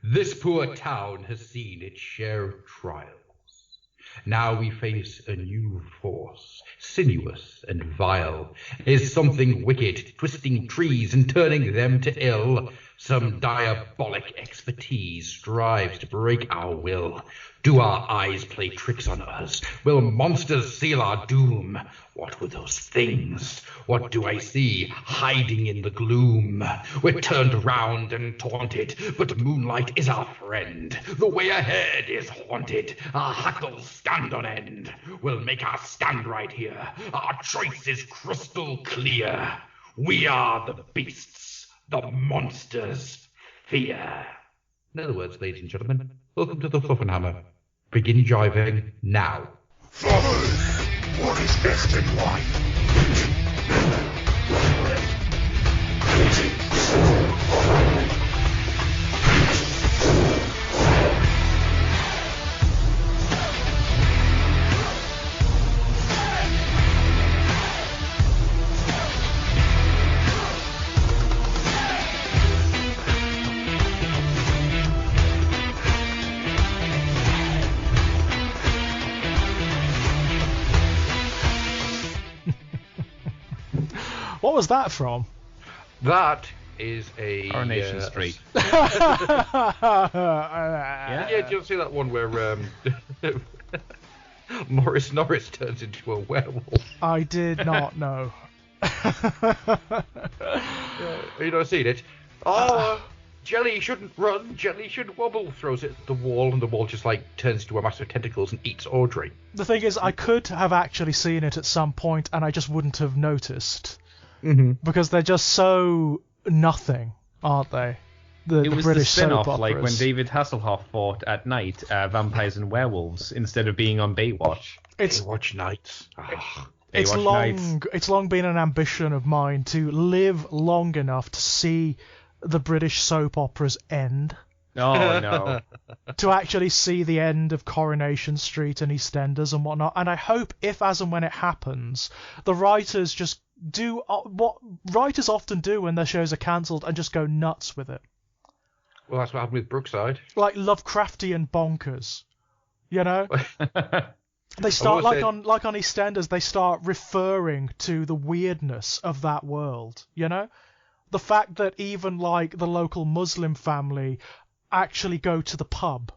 This poor town has seen its share of trials. Now we face a new force, sinuous and vile. Is something wicked, twisting trees and turning them to ill. Some diabolic expertise strives to break our will. Do our eyes play tricks on us? Will monsters seal our doom? What were those things? What do I see hiding in the gloom? We're turned around and taunted, but moonlight is our friend. The way ahead is haunted. Our hackles stand on end. We'll make our stand right here. Our choice is crystal clear. We are the beasts the monsters fear. In other words, ladies and gentlemen, welcome to the Fluffenhammer. Begin jiving now. Fluffers, what is best in life? What was that from? That is a Coronation Street. Yeah, do you see that one where Morris Norris turns into a werewolf? I did not know. You not seen it? Oh, Jelly shouldn't run, Jelly should wobble. Throws it at the wall, and the wall just like turns into a mass of tentacles and eats Audrey. The thing is, I could have actually seen it at some point, and I just wouldn't have noticed. Mm-hmm. Because they're just so nothing, aren't they? The was British the spin-off, soap like operas. when David Hasselhoff fought at night Vampires and Werewolves instead of being on Baywatch. Baywatch nights. Oh. It's long been an ambition of mine to live long enough to see the British soap operas end. Oh, no. To actually see the end of Coronation Street and EastEnders and whatnot. And I hope if, as and when it happens, the writers just do what writers often do when their shows are cancelled and just go nuts with it. Well, that's what happened with Brookside. Like Lovecraftian bonkers, you know? They start on EastEnders. They start referring to the weirdness of that world. You know, the fact that even like the local Muslim family actually go to the pub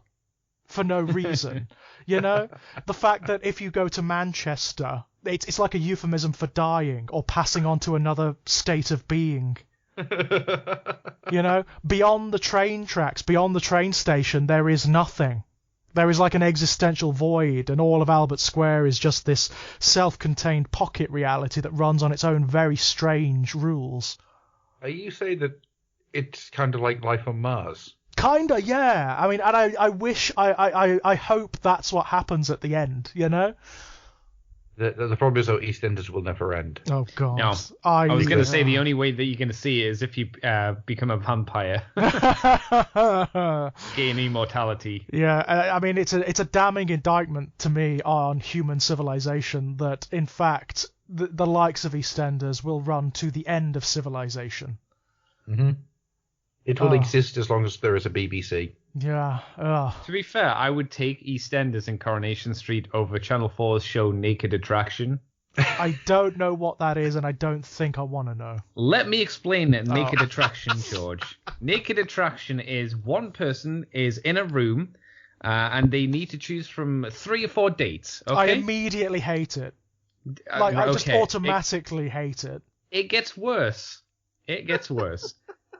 for no reason. You know, the fact that if you go to Manchester, it's like a euphemism for dying or passing on to another state of being. You know, beyond the train tracks, beyond the train station, there is nothing. There is like an existential void, and all of Albert Square is just this self-contained pocket reality that runs on its own very strange rules. Are you saying that it's kind of like life on Mars? Kinda, yeah. I mean, and I wish, I hope that's what happens at the end, you know? The problem is, though, EastEnders will never end. Oh, God. No. I was going to say the only way that you're going to see it is if you become a vampire. Gain immortality. Yeah, I mean, it's a damning indictment to me on human civilization that, in fact, the likes of EastEnders will run to the end of civilization. Mm-hmm. It will exist as long as there is a BBC. Yeah. To be fair, I would take EastEnders and Coronation Street over Channel 4's show Naked Attraction. I don't know what that is, and I don't think I want to know. Let me explain it. Naked Attraction, George. Naked Attraction is one person is in a room, and they need to choose from 3 or 4 dates. Okay? I immediately hate it. I just automatically hate it. It gets worse. It gets worse.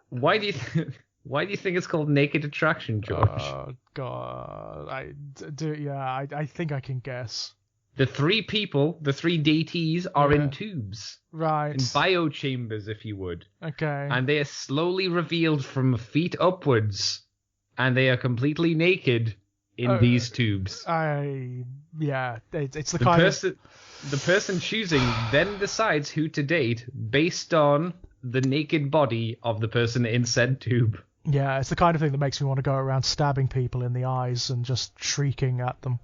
Why do you think it's called Naked Attraction, George? Oh, God. I think I can guess. The 3 people, the 3 deities, are in tubes. Right. In biochambers, if you would. Okay. And they are slowly revealed from feet upwards. And they are completely naked in these tubes. It's The person choosing then decides who to date based on the naked body of the person in said tube. Yeah, it's the kind of thing that makes me want to go around stabbing people in the eyes and just shrieking at them.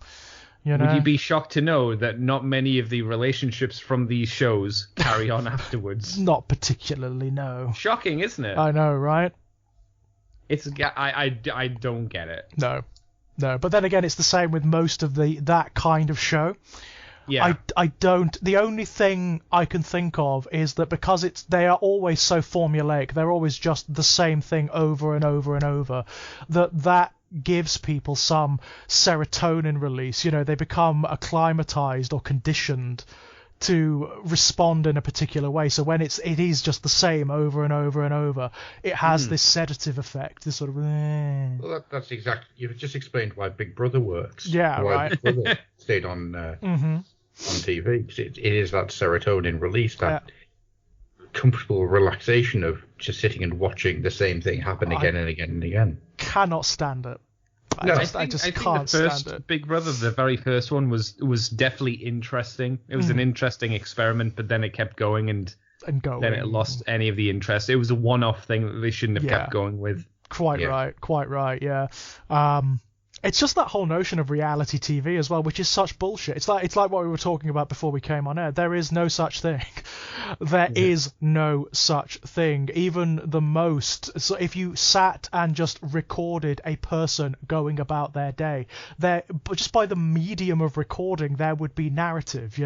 You know? Would you be shocked to know that not many of the relationships from these shows carry on afterwards? Not particularly, no. Shocking, isn't it? I know, right? I don't get it. No. But then again, it's the same with most of that kind of show. Yeah. I don't. The only thing I can think of is that because they are always so formulaic, they're always just the same thing over and over and over, that gives people some serotonin release. They become acclimatized or conditioned to respond in a particular way. So when it is just the same over and over and over, it has this sedative effect. This sort of. Well, that's exactly. You've just explained why Big Brother works. Yeah, why right. Big Brother stayed on TV. 'Cause it is that serotonin release, that comfortable relaxation of just sitting and watching the same thing happen again and again and again. Cannot stand it. I just can't the first stand it. Big Brother, the very first one, was definitely interesting. It was an interesting experiment, but then it kept going and going. Then it lost any of the interest. It was a one-off thing that they shouldn't have kept going with. Quite right. Yeah. It's just that whole notion of reality TV as well, which is such bullshit. It's like what we were talking about before we came on air. There is no such thing. There is no such thing. Even the most. So if you sat and just recorded a person going about their day, but just by the medium of recording, there would be narrative.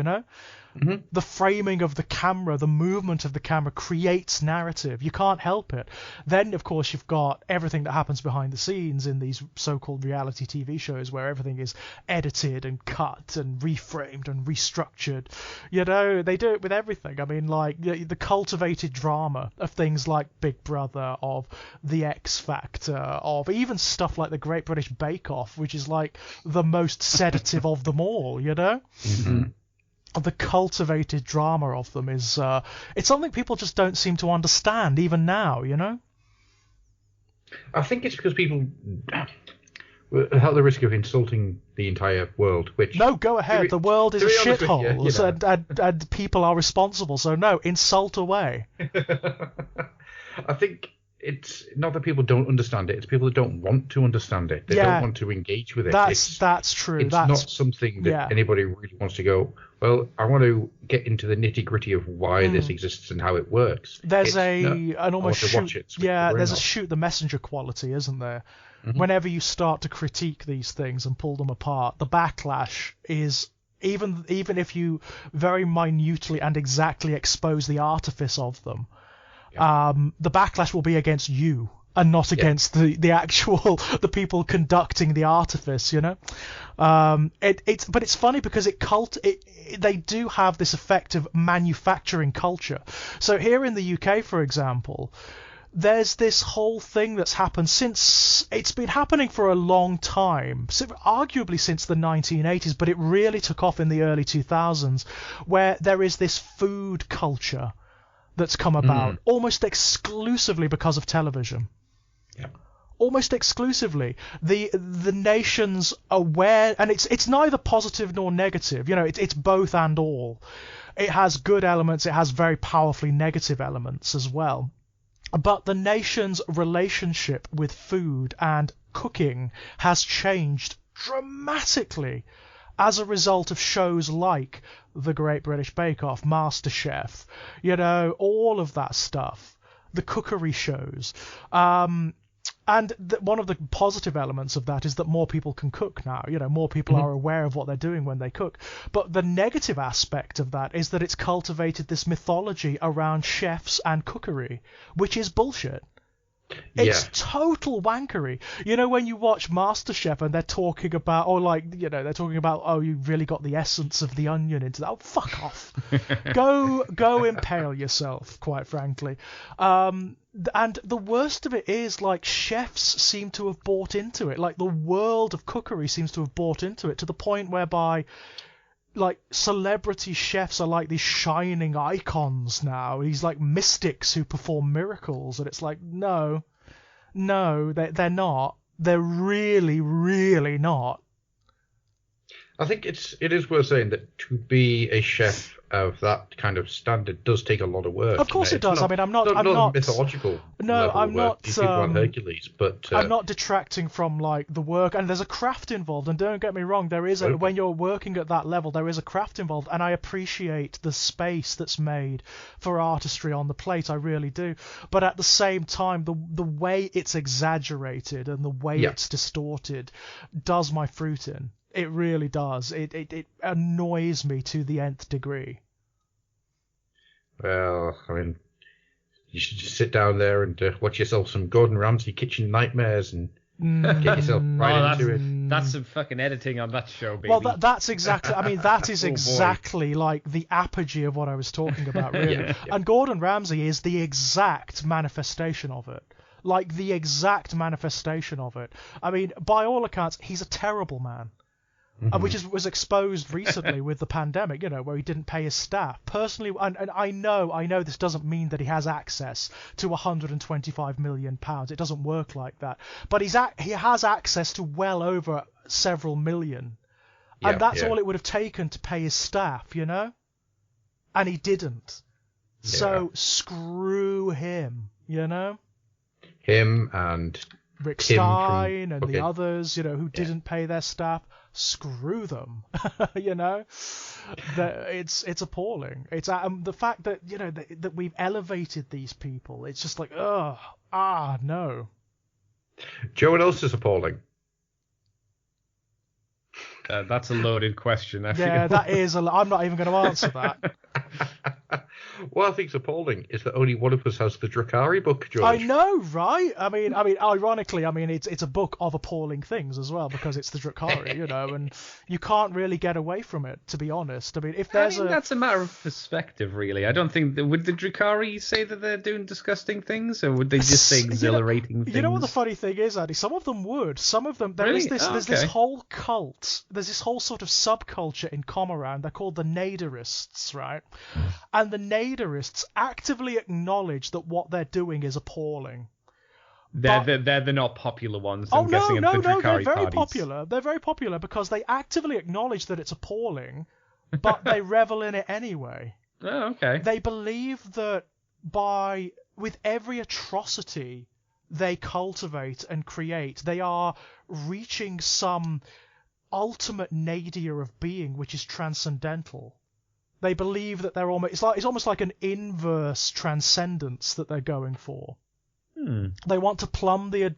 The framing of the camera, the movement of the camera creates narrative. You can't help it. Then, of course, you've got everything that happens behind the scenes in these so-called reality TV shows where everything is edited and cut and reframed and restructured. They do it with everything. I mean, like the cultivated drama of things like Big Brother, of The X Factor, of even stuff like the Great British Bake Off, which is like the most sedative of them all, The cultivated drama of them is it's something people just don't seem to understand even now. I think it's because people, without the risk of insulting the entire world, which... No, go ahead. The world is a shithole, and people are responsible. So no, insult away. I think it's not that people don't understand it. It's people that don't want to understand it. They don't want to engage with it. That's true. It's not something that anybody really wants to go, well, I want to get into the nitty-gritty of why this exists and how it works. There's an almost shoot there's a shoot the messenger quality, isn't there? Whenever you start to critique these things and pull them apart, the backlash is, even if you very minutely and exactly expose the artifice of them, the backlash will be against you and not against the actual the people conducting the artifice. But it's funny because they do have this effect of manufacturing culture. So here in the UK, for example, there's this whole thing that's happened since it's been happening for a long time, arguably since the 1980s, but it really took off in the early 2000s, where there is this food culture that's come about almost exclusively because of television. Yeah. Almost exclusively. The nation's aware, and it's neither positive nor negative. It's both and all. It has good elements. It has very powerfully negative elements as well. But the nation's relationship with food and cooking has changed dramatically as a result of shows like The Great British Bake Off, MasterChef, all of that stuff, the cookery shows. And one of the positive elements of that is that more people can cook now. More people are aware of what they're doing when they cook. But the negative aspect of that is that it's cultivated this mythology around chefs and cookery, which is bullshit. It's total wankery. When you watch MasterChef and they're talking about, they're talking about, you really got the essence of the onion into that. Oh, fuck off. Go impale yourself, quite frankly. And the worst of it is, chefs seem to have bought into it. The world of cookery seems to have bought into it to the point whereby, celebrity chefs are like these shining icons now. These, mystics who perform miracles. And it's no, they're not. They're really, really not. I think it is worth saying that to be a chef of that kind of standard does take a lot of work. Of course it does. Not, I'm not mythological. No, I'm not. These people aren't Hercules, but I'm not detracting from like the work, and there's a craft involved. And don't get me wrong, there is when you're working at that level, there is a craft involved, and I appreciate the space that's made for artistry on the plate. I really do. But at the same time, the way it's exaggerated and the way it's distorted does my fruit in. It really does. It annoys me to the nth degree. Well, I mean, you should just sit down there and watch yourself some Gordon Ramsay kitchen nightmares and get yourself into it. That's some fucking editing on that show, baby. Well, that's exactly. I mean, that is exactly like the apogee of what I was talking about, really. Yeah. And Gordon Ramsay is the exact manifestation of it. Like the exact manifestation of it. I mean, by all accounts, he's a terrible man. Mm-hmm. Which was exposed recently with the pandemic, where he didn't pay his staff. Personally, and I know this doesn't mean that he has access to £125 million. It doesn't work like that. But he has access to well over several million. And that's all it would have taken to pay his staff, And he didn't. Yeah. So screw him, Him and Rick Stein and the others, who didn't pay their staff. Screw them, It's appalling. It's the fact that that we've elevated these people. It's just like no. Joe, what else is appalling? That's a loaded question. That is. I'm not even going to answer that. What I think's appalling is that only one of us has the Drukhari book, George. I know, right? I mean, ironically, it's a book of appalling things as well because it's the Drukhari, and you can't really get away from it, to be honest. I mean, that's a matter of perspective, really. I don't think would the Drukhari say that they're doing disgusting things, or would they just say exhilarating things? You know what the funny thing is, Andy? Some of them would. Some of them. There's this whole cult. There's this whole sort of subculture in Comoran. They're called the Naderists, right? And the Naderists actively acknowledge that what they're doing is appalling. They're the not popular ones. No, they're very popular. They're very popular because they actively acknowledge that it's appalling, but they revel in it anyway. Oh, okay. They believe that with every atrocity they cultivate and create, they are reaching some ultimate nadir of being, which is transcendental. They believe that they're it's almost like an inverse transcendence that they're going for. They want to plumb the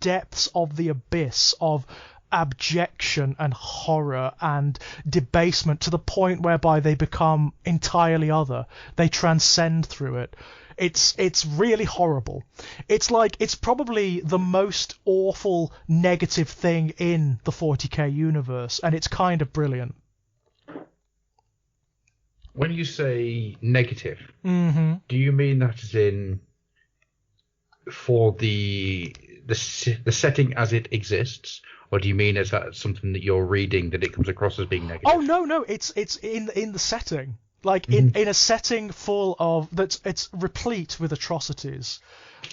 depths of the abyss of abjection and horror and debasement to the point whereby they become entirely other. They transcend through it. It's really horrible. It's probably the most awful negative thing in the 40k universe, and it's kind of brilliant. When you say negative, mm-hmm. do you mean that as in for the setting as it exists, or do you mean as that something that you're reading that it comes across as being negative? Oh no, it's in the setting. Like in a setting full of it's replete with atrocities.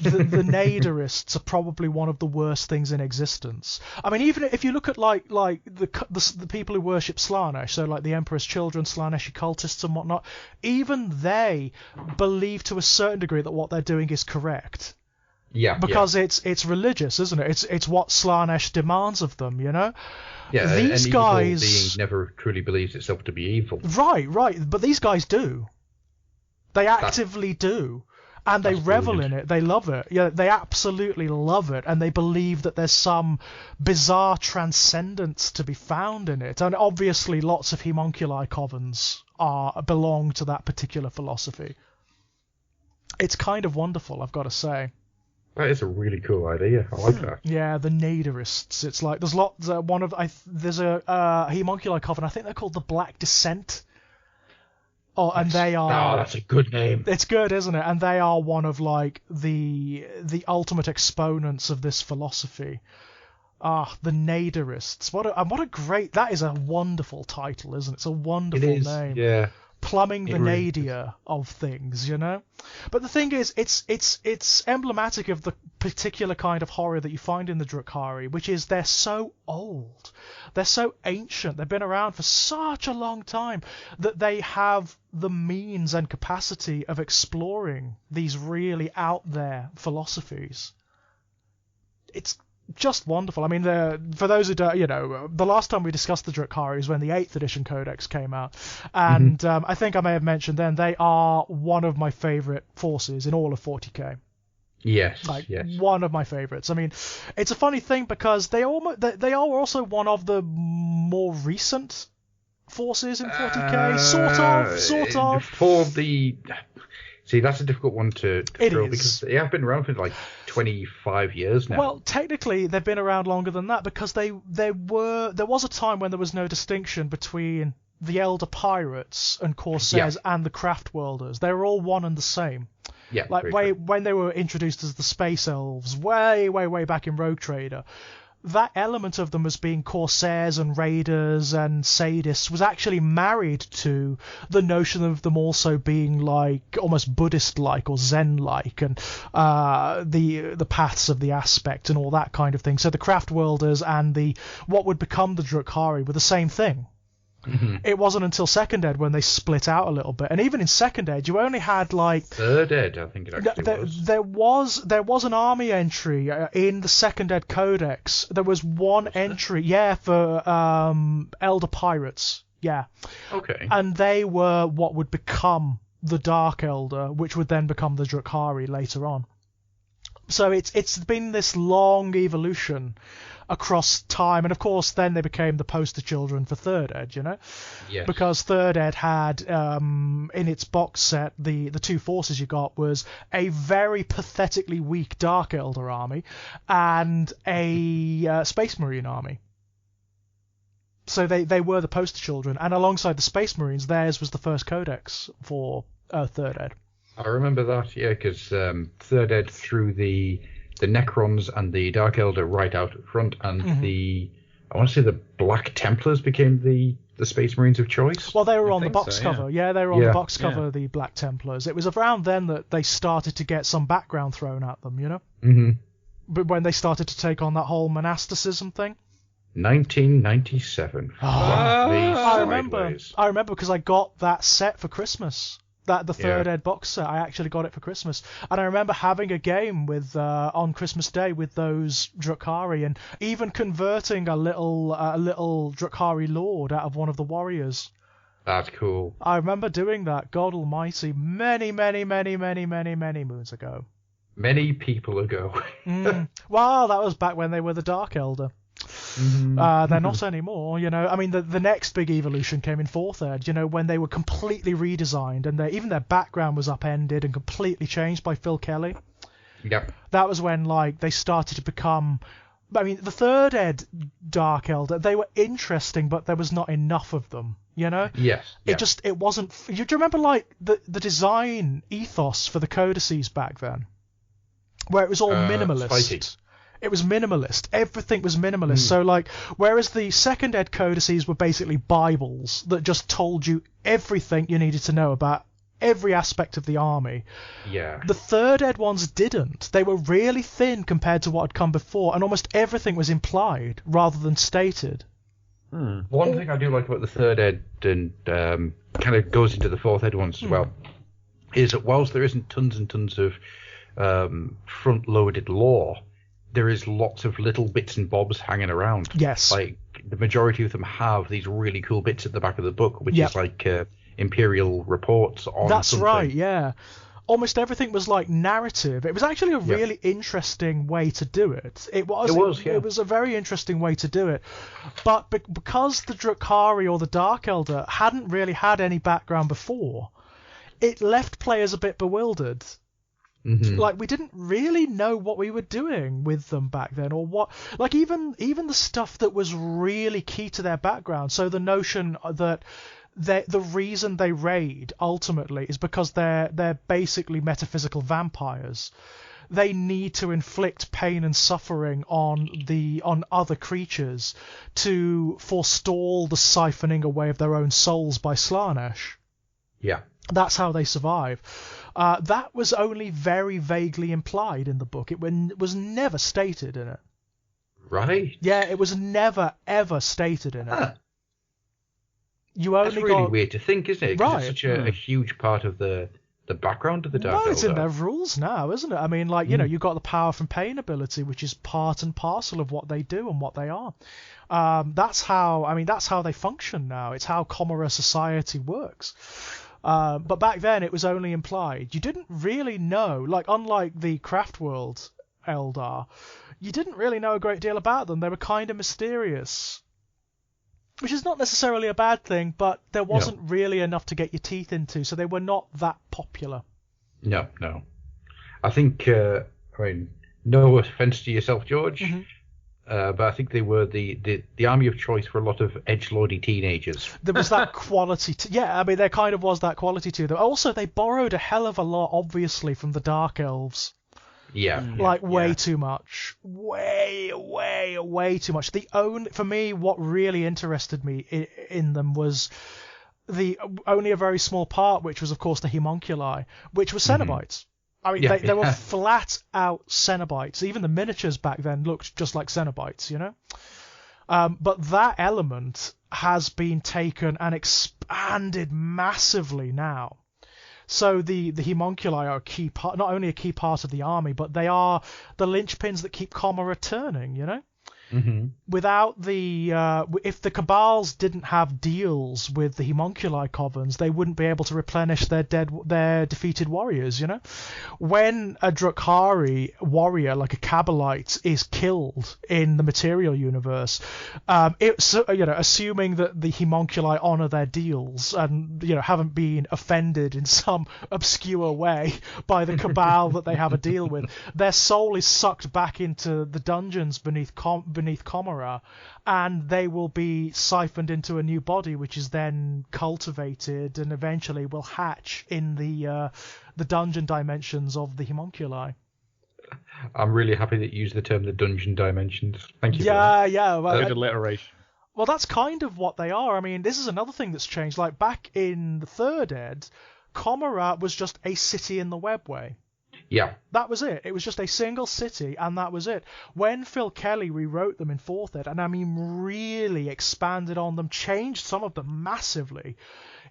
The Naderists are probably one of the worst things in existence. I mean, even if you look at like the people who worship Slaanesh, so like the Emperor's Children, Slaaneshi cultists and whatnot, even they believe to a certain degree that what they're doing is correct. Yeah. Because it's religious, isn't it? It's what Slaanesh demands of them, Yeah. These guys being never truly believes itself to be evil. Right. But these guys do. They actively do. And they revel in it. They love it. Yeah, they absolutely love it. And they believe that there's some bizarre transcendence to be found in it. And obviously lots of homunculi covens belong to that particular philosophy. It's kind of wonderful, I've got to say. That is a really cool idea. I like that. Yeah, the Naderists. It's like there's lots. There's a homunculi coven. I think they're called the Black Descent. And they are. Oh, that's a good name. It's good, isn't it? And they are one of like the ultimate exponents of this philosophy. The Naderists. What a great. That is a wonderful title, isn't it? It's a wonderful name. Yeah. plumbing the really nadir of things, you know. But the thing is, it's emblematic of the particular kind of horror that you find in the Drukhari, which is they're so old, they're so ancient, they've been around for such a long time that they have the means and capacity of exploring these really out there philosophies. It's just wonderful. I mean, for those who don't, you know, the last time we discussed the Drukhari is when the 8th edition codex came out, and I think I may have mentioned then they are one of my favourite forces in all of 40k. Yes, one of my favourites. I mean, it's a funny thing because they are also one of the more recent forces in 40k, sort of. For the See, that's a difficult one to throw because they have been around for like 25 years now. Well, technically, they've been around longer than that because there was a time when there was no distinction between the Elder Pirates and Corsairs and the Craftworlders. They were all one and the same. Yeah, like when they were introduced as the Space Elves, way back in Rogue Trader. That element of them as being Corsairs and Raiders and Sadists was actually married to the notion of them also being like almost Buddhist-like or Zen-like, and the paths of the aspect and all that kind of thing. So the Craftworlders and what would become the Drukhari were the same thing. Mm-hmm. It wasn't until Second Ed when they split out a little bit, and even in Second Ed, you only had like Third Ed, I think it actually was. There was an army entry in the Second Ed Codex. There was one entry, for Elder Pirates, Okay. And they were what would become the Dark Elder, which would then become the Drukhari later on. So it's been this long evolution across time, and of course then they became the poster children for Third Ed, you know? Yes. Because Third Ed had in its box set the two forces you got was a very pathetically weak Dark Elder army and a Space Marine army. So they were the poster children, and alongside the Space Marines, theirs was the first codex for Third Ed. I remember that, because Third Ed threw the Necrons and the Dark Elder right out front, and I want to say the Black Templars became the Space Marines of choice. Well, they were on the box cover. Yeah, they were on the box cover, yeah. the Black Templars. It was around then that they started to get some background thrown at them, you know? Mm-hmm. But when they started to take on that whole monasticism thing. 1997. I remember because I got that set for Christmas. The Third Ed box set, I actually got it for Christmas, and I remember having a game with on Christmas Day with those Drukhari, and even converting a little Drukhari lord out of one of the warriors. That's cool. I remember doing that. God Almighty, many moons ago. Many people ago. Well, that was back when they were the Dark Elder. They're not anymore, you know. I mean, the next big evolution came in Fourth Ed, you know, when they were completely redesigned and even their background was upended and completely changed by Phil Kelly. Yep. That was when, like, they started to become... I mean, the Third Ed Dark Elder, they were interesting, but there was not enough of them, you know? Yes. It wasn't... Do you remember, like, the design ethos for the codices back then? Where it was all minimalist. Spiky. It was minimalist. Everything was minimalist. So, like, whereas the Second Ed codices were basically Bibles that just told you everything you needed to know about every aspect of the army. Yeah. The Third Ed ones didn't. They were really thin compared to what had come before, and almost everything was implied rather than stated. One thing I do like about the Third Ed and kind of goes into the Fourth Ed ones as well is that whilst there isn't tons and tons of front-loaded lore, there is lots of little bits and bobs hanging around. Yes. Like, the majority of them have these really cool bits at the back of the book, which is like Imperial reports on That's something. right, yeah. Almost everything was like narrative. It was actually a really interesting way to do it. It was a very interesting way to do it. But because the Drukhari or the Dark Elder hadn't really had any background before, it left players a bit bewildered. Like, we didn't really know what we were doing with them back then, or what. Like, even the stuff that was really key to their background. So the notion that the reason they raid ultimately is because they're basically metaphysical vampires. They need to inflict pain and suffering on other creatures to forestall the siphoning away of their own souls by Slaanesh. Yeah. That's how they survive. That was only very vaguely implied in the book. It was never stated in it. Right. Yeah, it was never, ever stated in it. Huh. You only That's really weird to think, isn't it? 'Cause Right. it's such a huge part of the background of the Dark Well, it's Eldar. in their rules now, isn't it? I mean, like, you know, you've got the power from pain ability, which is part and parcel of what they do and what they are. That's how they function now. It's how Comora society works. But back then, it was only implied. You didn't really know, like, unlike the Craftworld Eldar, you didn't really know a great deal about them. They were kind of mysterious. Which is not necessarily a bad thing, but there wasn't really enough to get your teeth into, so they were not that popular. No. I think, no offense to yourself, George, but I think they were the army of choice for a lot of edgelordy teenagers. There was that quality there kind of was that quality to them. Also, they borrowed a hell of a lot, obviously, from the Dark Elves. Way too much. Way too much. For me, what really interested me in them was only a very small part, which was, of course, the homunculi, which was Cenobites. I mean, they were flat out Cenobites. Even the miniatures back then looked just like Cenobites, you know? But that element has been taken and expanded massively now. So the homunculi are a key part, not only a key part of the army, but they are the linchpins that keep Comora turning, you know? Without if the Cabals didn't have deals with the homunculi covenants, they wouldn't be able to replenish their defeated warriors, you know? When a Drukhari warrior, like a Cabalite, is killed in the material universe, assuming that the homunculi honor their deals and, you know, haven't been offended in some obscure way by the Cabal that they have a deal with, their soul is sucked back into the dungeons beneath Comora, and they will be siphoned into a new body, which is then cultivated and eventually will hatch in the dungeon dimensions of the homunculi. I'm really happy that you used the term the dungeon dimensions. Thank you. Good alliteration. Well, that's kind of what they are. I mean, this is another thing that's changed. Like back in the Third Ed, Comora was just a city in the webway. Yeah. That was it. It was just a single city, and that was it. When Phil Kelly rewrote them in 4th Ed, and I mean really expanded on them, changed some of them massively,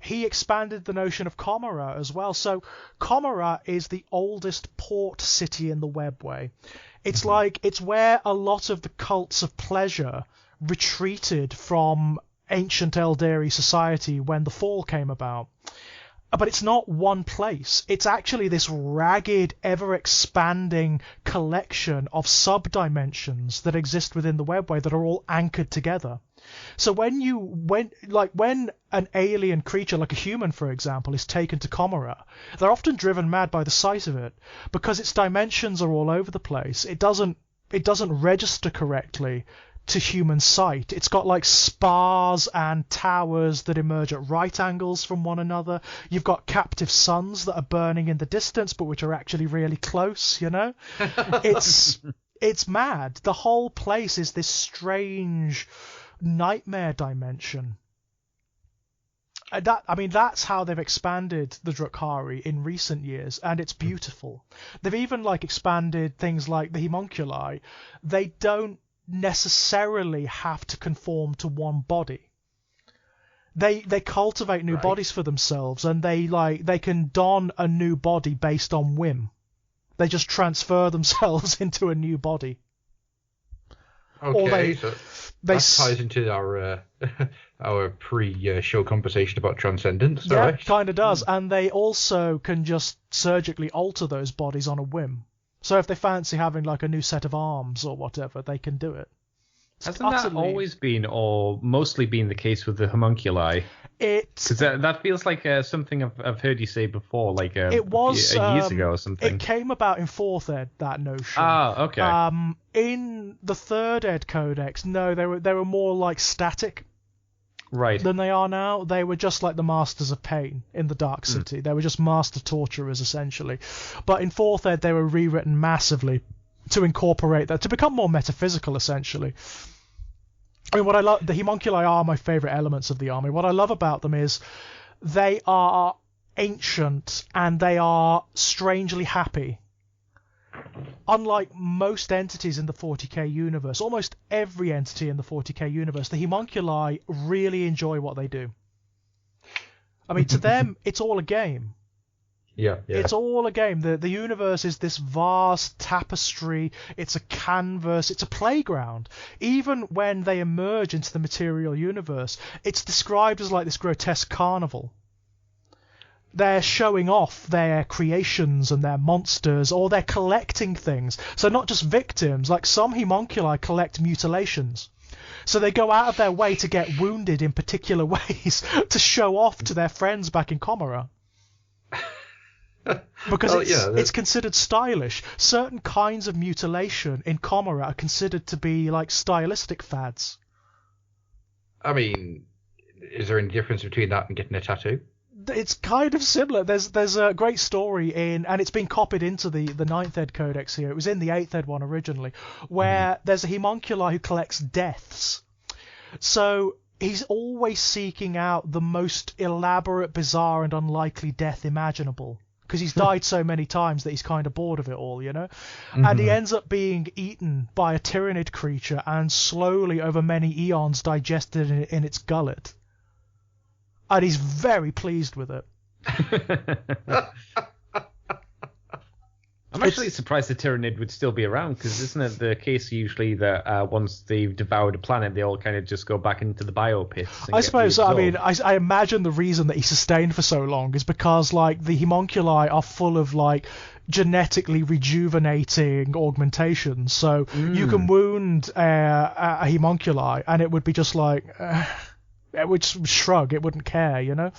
he expanded the notion of Comora as well. So Comora is the oldest port city in the webway. It's it's where a lot of the cults of pleasure retreated from ancient Eldari society when the fall came about. But it's not one place. It's actually this ragged, ever-expanding collection of sub-dimensions that exist within the webway that are all anchored together. So when an alien creature, like a human, for example, is taken to Comora, they're often driven mad by the sight of it because its dimensions are all over the place. It doesn't register correctly to human sight. It's got like spars and towers that emerge at right angles from one another. You've got captive suns that are burning in the distance but which are actually really close, you know? It's mad. The whole place is this strange nightmare dimension. That's how they've expanded the Drukhari in recent years, and it's beautiful. They've even expanded things like the homunculi. They don't necessarily have to conform to one body. They cultivate new bodies for themselves, and they can don a new body based on whim. They just transfer themselves into a new body. Okay, that ties into our pre-show conversation about transcendence. Yeah, it kind of does. And they also can just surgically alter those bodies on a whim. So if they fancy having a new set of arms or whatever, they can do it. Hasn't that always been, or mostly been, the case with the homunculi? Because that feels like something I've heard you say before, it was years ago or something. It came about in 4th Ed, that notion. Ah, okay. In the 3rd Ed Codex, no, they were more static. Right. Than they are now. They were just like the Masters of Pain in the Dark City. They were just master torturers, essentially. But in 4th Ed, they were rewritten massively to incorporate that, to become more metaphysical, essentially. I mean, what I love, the homunculi are my favourite elements of the army. What I love about them is they are ancient, and they are strangely happy. Unlike most entities in the 40k universe, almost every entity in the 40k universe, the homunculi really enjoy what they do. I mean, to them, it's all a game. Yeah. It's all a game. The universe is this vast tapestry. It's a canvas. It's a playground. Even when they emerge into the material universe, it's described as like this grotesque carnival. They're showing off their creations and their monsters, or they're collecting things. So not just victims, like some homunculi collect mutilations. So they go out of their way to get wounded in particular ways to show off to their friends back in Comora. Because it's considered stylish. Certain kinds of mutilation in Comora are considered to be like stylistic fads. I mean, is there any difference between that and getting a tattoo? It's kind of similar. There's a great story in, and it's been copied into the 9th Ed Codex here. It was in the 8th Ed one originally, where there's a homunculi who collects deaths. So he's always seeking out the most elaborate, bizarre, and unlikely death imaginable. Because he's died so many times that he's kind of bored of it all, you know? And he ends up being eaten by a tyrannid creature and slowly, over many eons, digested in its gullet. And he's very pleased with it. I'm actually surprised the Tyrannid would still be around, because isn't it the case usually that once they've devoured a planet, they all kind of just go back into the biopits? I suppose. I mean, I imagine the reason that he sustained for so long is because, like, the homunculi are full of, like, genetically rejuvenating augmentations. So you can wound a homunculi, and it would be just like... it would shrug, it wouldn't care, you know?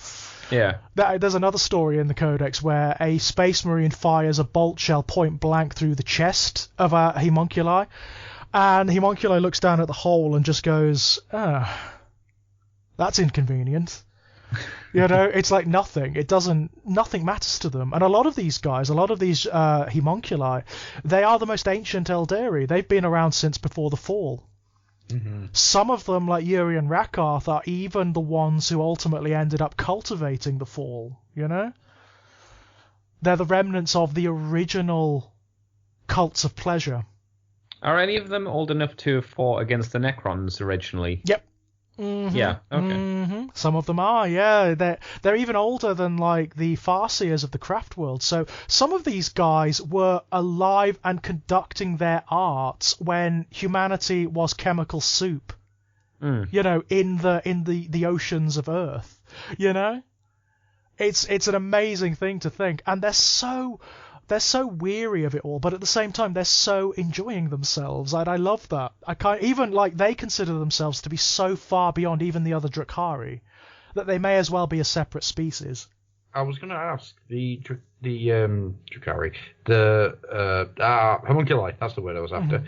Yeah. There's another story in the Codex where a space marine fires a bolt shell point blank through the chest of a homunculi, and the homunculi looks down at the hole and just goes, that's inconvenient. You know, it's like nothing. Nothing matters to them. And a lot of these guys, homunculi, they are the most ancient Eldari. They've been around since before the Fall. Some of them, like Yuri and Rakarth, are even the ones who ultimately ended up cultivating the Fall, you know? They're the remnants of the original cults of pleasure. Are any of them old enough to have fought against the Necrons originally? Yep. Yeah, okay. Some of them are, yeah. They're even older than, like, the Farseers of the Craft world. So some of these guys were alive and conducting their arts when humanity was chemical soup. You know, in the oceans of Earth. You know? It's an amazing thing to think. And they're so weary of it all, but at the same time they're so enjoying themselves, and I love that. They consider themselves to be so far beyond even the other Drukhari that they may as well be a separate species. I was going to ask the Drukhari, the homunculi. That's the word I was after.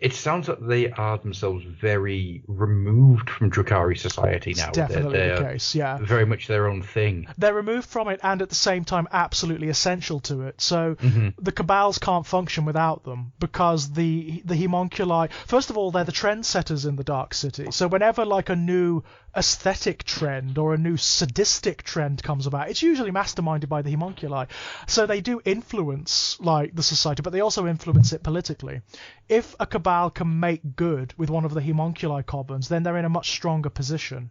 It sounds like they are themselves very removed from Drukhari society now. It's definitely the case, yeah. Very much their own thing. They're removed from it and at the same time absolutely essential to it. So the Cabals can't function without them, because the homunculi, first of all, they're the trendsetters in the Dark City. So whenever, like, a new aesthetic trend or a new sadistic trend comes about, it's usually masterminded by the homunculi. So they do influence, like, the society, but they also influence it politically. If a Cabal can make good with one of the homunculi covenants, then they're in a much stronger position.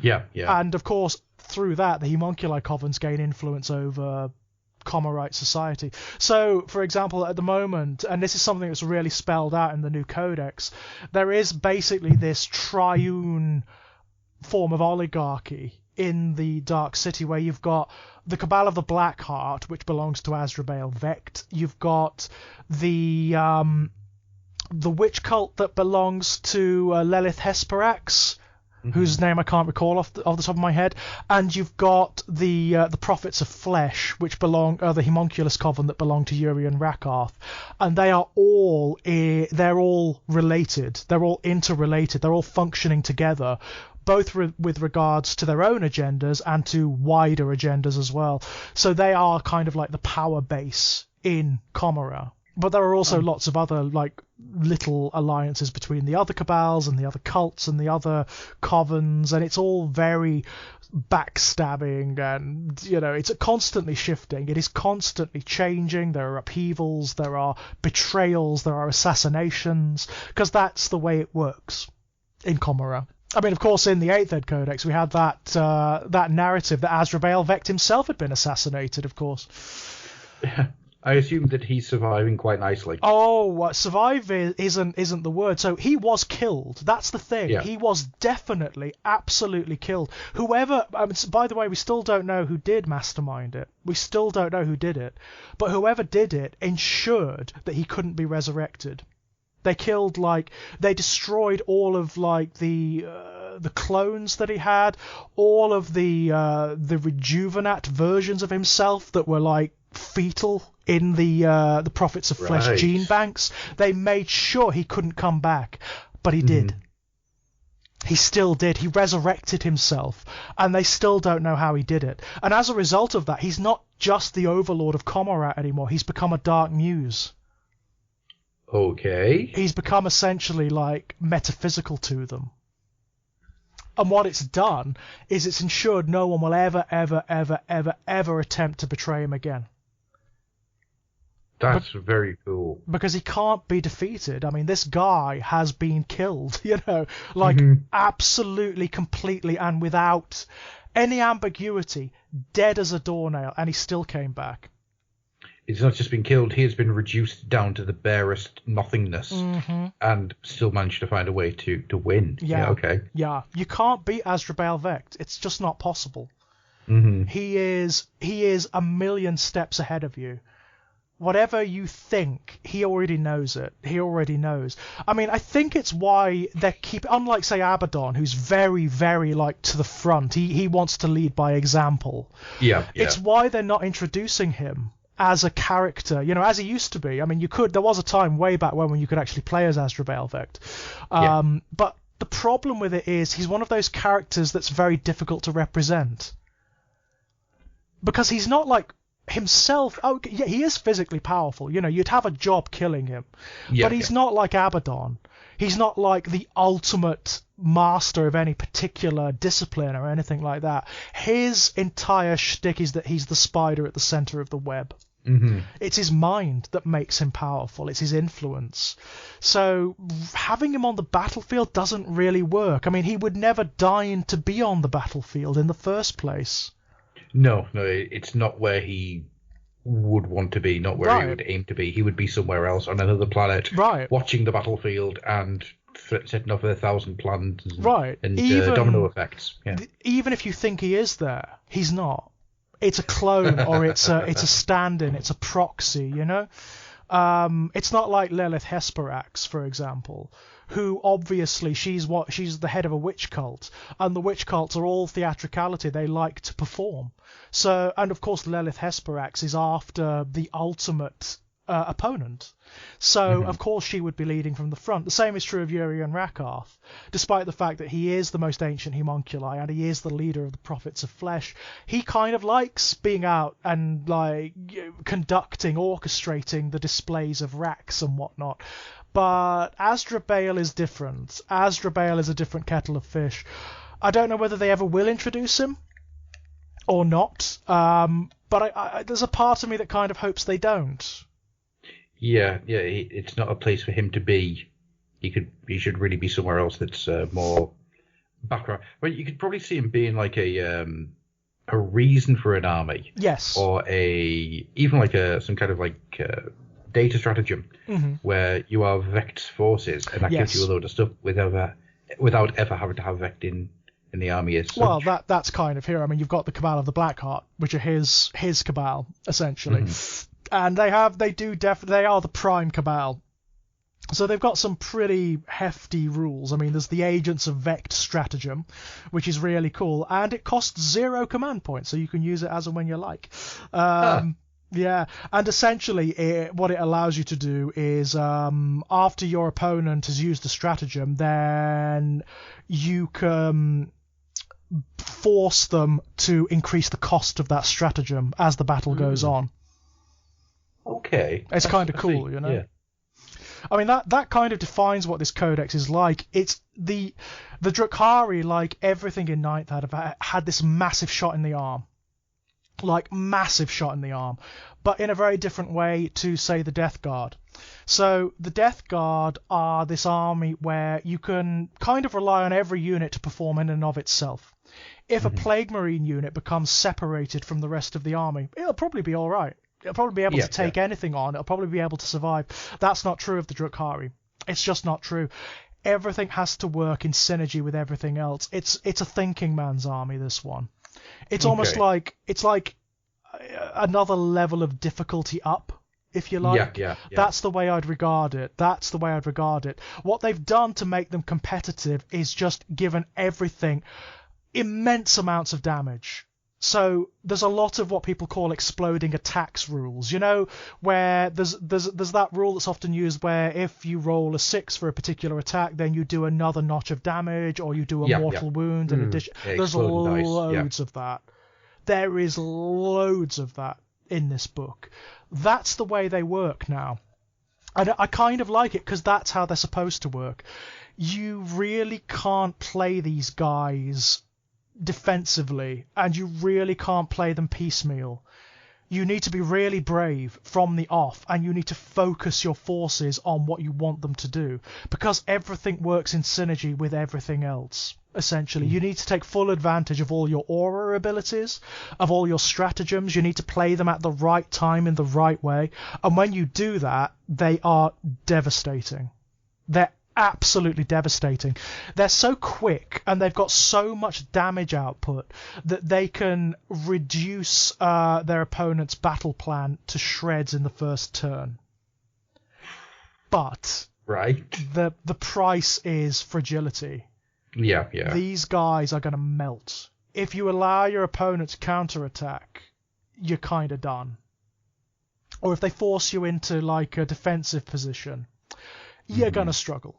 Yeah. And of course, through that, the homunculi covenants gain influence over Comorite society. So, for example, at the moment, and this is something that's really spelled out in the new codex, there is basically this triune form of oligarchy in the Dark City, where you've got the Cabal of the Black Heart, which belongs to Azrael Vecht. You've got the witch cult that belongs to Lilith Hesperax, whose name I can't recall off the top of my head, and you've got the Prophets of Flesh, which belong the homunculus coven that belong to Yuri and Rakarth, and they are all they're all related, they're all interrelated, they're all functioning together, both with regards to their own agendas and to wider agendas as well. So they are kind of like the power base in Comora. But there are also lots of other like little alliances between the other cabals and the other cults and the other covens, and it's all very backstabbing, and it's constantly shifting. It is constantly changing. There are upheavals, there are betrayals, there are assassinations, because that's the way it works in Comora. I mean, of course, in the 8th Ed Codex, we had that narrative that Azrael Vect himself had been assassinated, of course. I assume that he's surviving quite nicely. Oh, survive isn't the word. So he was killed. That's the thing. Yeah. He was definitely, absolutely killed. Whoever, by the way, we still don't know who did mastermind it. We still don't know who did it. But whoever did it ensured that he couldn't be resurrected. They killed, they destroyed all of, the clones that he had, all of the rejuvenate versions of himself that were, fetal in the Prophets of Flesh gene banks. They made sure he couldn't come back, but he did. He still did. He resurrected himself, and they still don't know how he did it. And as a result of that, he's not just the Overlord of Comorat anymore. He's become a Dark Muse. Okay. He's become essentially metaphysical to them. And what it's done is it's ensured no one will ever, ever, ever, ever, ever attempt to betray him again. That's very cool. Because he can't be defeated. I mean, this guy has been killed, absolutely, completely, and without any ambiguity, dead as a doornail, and he still came back. He's not just been killed, he has been reduced down to the barest nothingness, and still managed to find a way to win. Yeah, okay. Yeah, you can't beat Azrael Vect. It's just not possible. He is a million steps ahead of you. Whatever you think, he already knows it. He already knows. I mean, I think it's why they keep, unlike, say, Abaddon, who's very, very, to the front. He wants to lead by example. Yeah. It's why they're not introducing him as a character, as he used to be. I mean, there was a time way back when you could actually play as Azrael Vect. But the problem with it is he's one of those characters that's very difficult to represent. Because he's not himself. Oh, yeah, he is physically powerful. You'd have a job killing him. But he's not like Abaddon. He's not the ultimate master of any particular discipline or anything like that. His entire shtick is that he's the spider at the center of the web. It's his mind that makes him powerful. It's his influence. So having him on the battlefield doesn't really work. I mean, he would never deign to be on the battlefield in the first place. No, it's not where he would want to be, not where he would aim to be. He would be somewhere else on another planet, watching the battlefield and setting off 1,000 plans and domino effects. Yeah. Even if you think he is there, he's not. It's a clone, or it's a stand-in, it's a proxy, It's not like Lilith Hesperax, for example, who obviously she's the head of a witch cult, and the witch cults are all theatricality. They like to perform. So, and of course, Lilith Hesperax is after the ultimate opponent. So, of course, she would be leading from the front. The same is true of Urian Rakarth, despite the fact that he is the most ancient homunculi and he is the leader of the Prophets of Flesh. He kind of likes being out and conducting, orchestrating the displays of Rax and whatnot. But Azrael is different. Azrael is a different kettle of fish. I don't know whether they ever will introduce him or not, but there's a part of me that kind of hopes they don't. Yeah, it's not a place for him to be. He should really be somewhere else that's more background. Well, you could probably see him being a reason for an army. Yes. Or some kind of data stratagem where you are Vect's forces, and that gives you a load of stuff without ever having to have Vect in the army as such. Well, that's kind of here. I mean, you've got the Cabal of the Blackheart, which are his cabal essentially. And they are the prime cabal. So they've got some pretty hefty rules. I mean, there's the Agents of Vect stratagem, which is really cool, and it costs 0 command points, so you can use it as and when you like. Yeah, and essentially what it allows you to do is after your opponent has used the stratagem, then you can force them to increase the cost of that stratagem as the battle goes on. Okay. It's kind of cool, you know? Yeah. I mean, that kind of defines what this codex is like. It's the Drukhari, like everything in Ninth, had this massive shot in the arm. Like, massive shot in the arm. But in a very different way to, say, the Death Guard. So, the Death Guard are this army where you can kind of rely on every unit to perform in and of itself. If a Plague Marine unit becomes separated from the rest of the army, it'll probably be alright. It'll probably be able to take anything on. It'll probably be able to survive. That's not true of the Drukhari. It's just not true. Everything has to work in synergy with everything else. It's a thinking man's army, this one. It's almost like another level of difficulty up, if you like. Yeah. That's the way I'd regard it. What they've done to make them competitive is just given everything immense amounts of damage. So there's a lot of what people call exploding attacks rules, you know, where there's that rule that's often used where if you roll a 6 for a particular attack, then you do another notch of damage, or you do a mortal wound in addition. There's loads of that. There is loads of that in this book. That's the way they work now. And I kind of like it because that's how they're supposed to work. You really can't play these guys defensively, and you really can't play them piecemeal. You need to be really brave from the off, and you need to focus your forces on what you want them to do, because everything works in synergy with everything else. Essentially, you need to take full advantage of all your aura abilities, of all your stratagems. You need to play them at the right time in the right way, and when you do that, they are devastating. They're absolutely devastating. They're so quick, and they've got so much damage output that they can reduce their opponent's battle plan to shreds in the first turn. But the price is fragility. Yeah. These guys are going to melt. If you allow your opponent to counterattack, you're kind of done. Or if they force you into like a defensive position, you're going to struggle.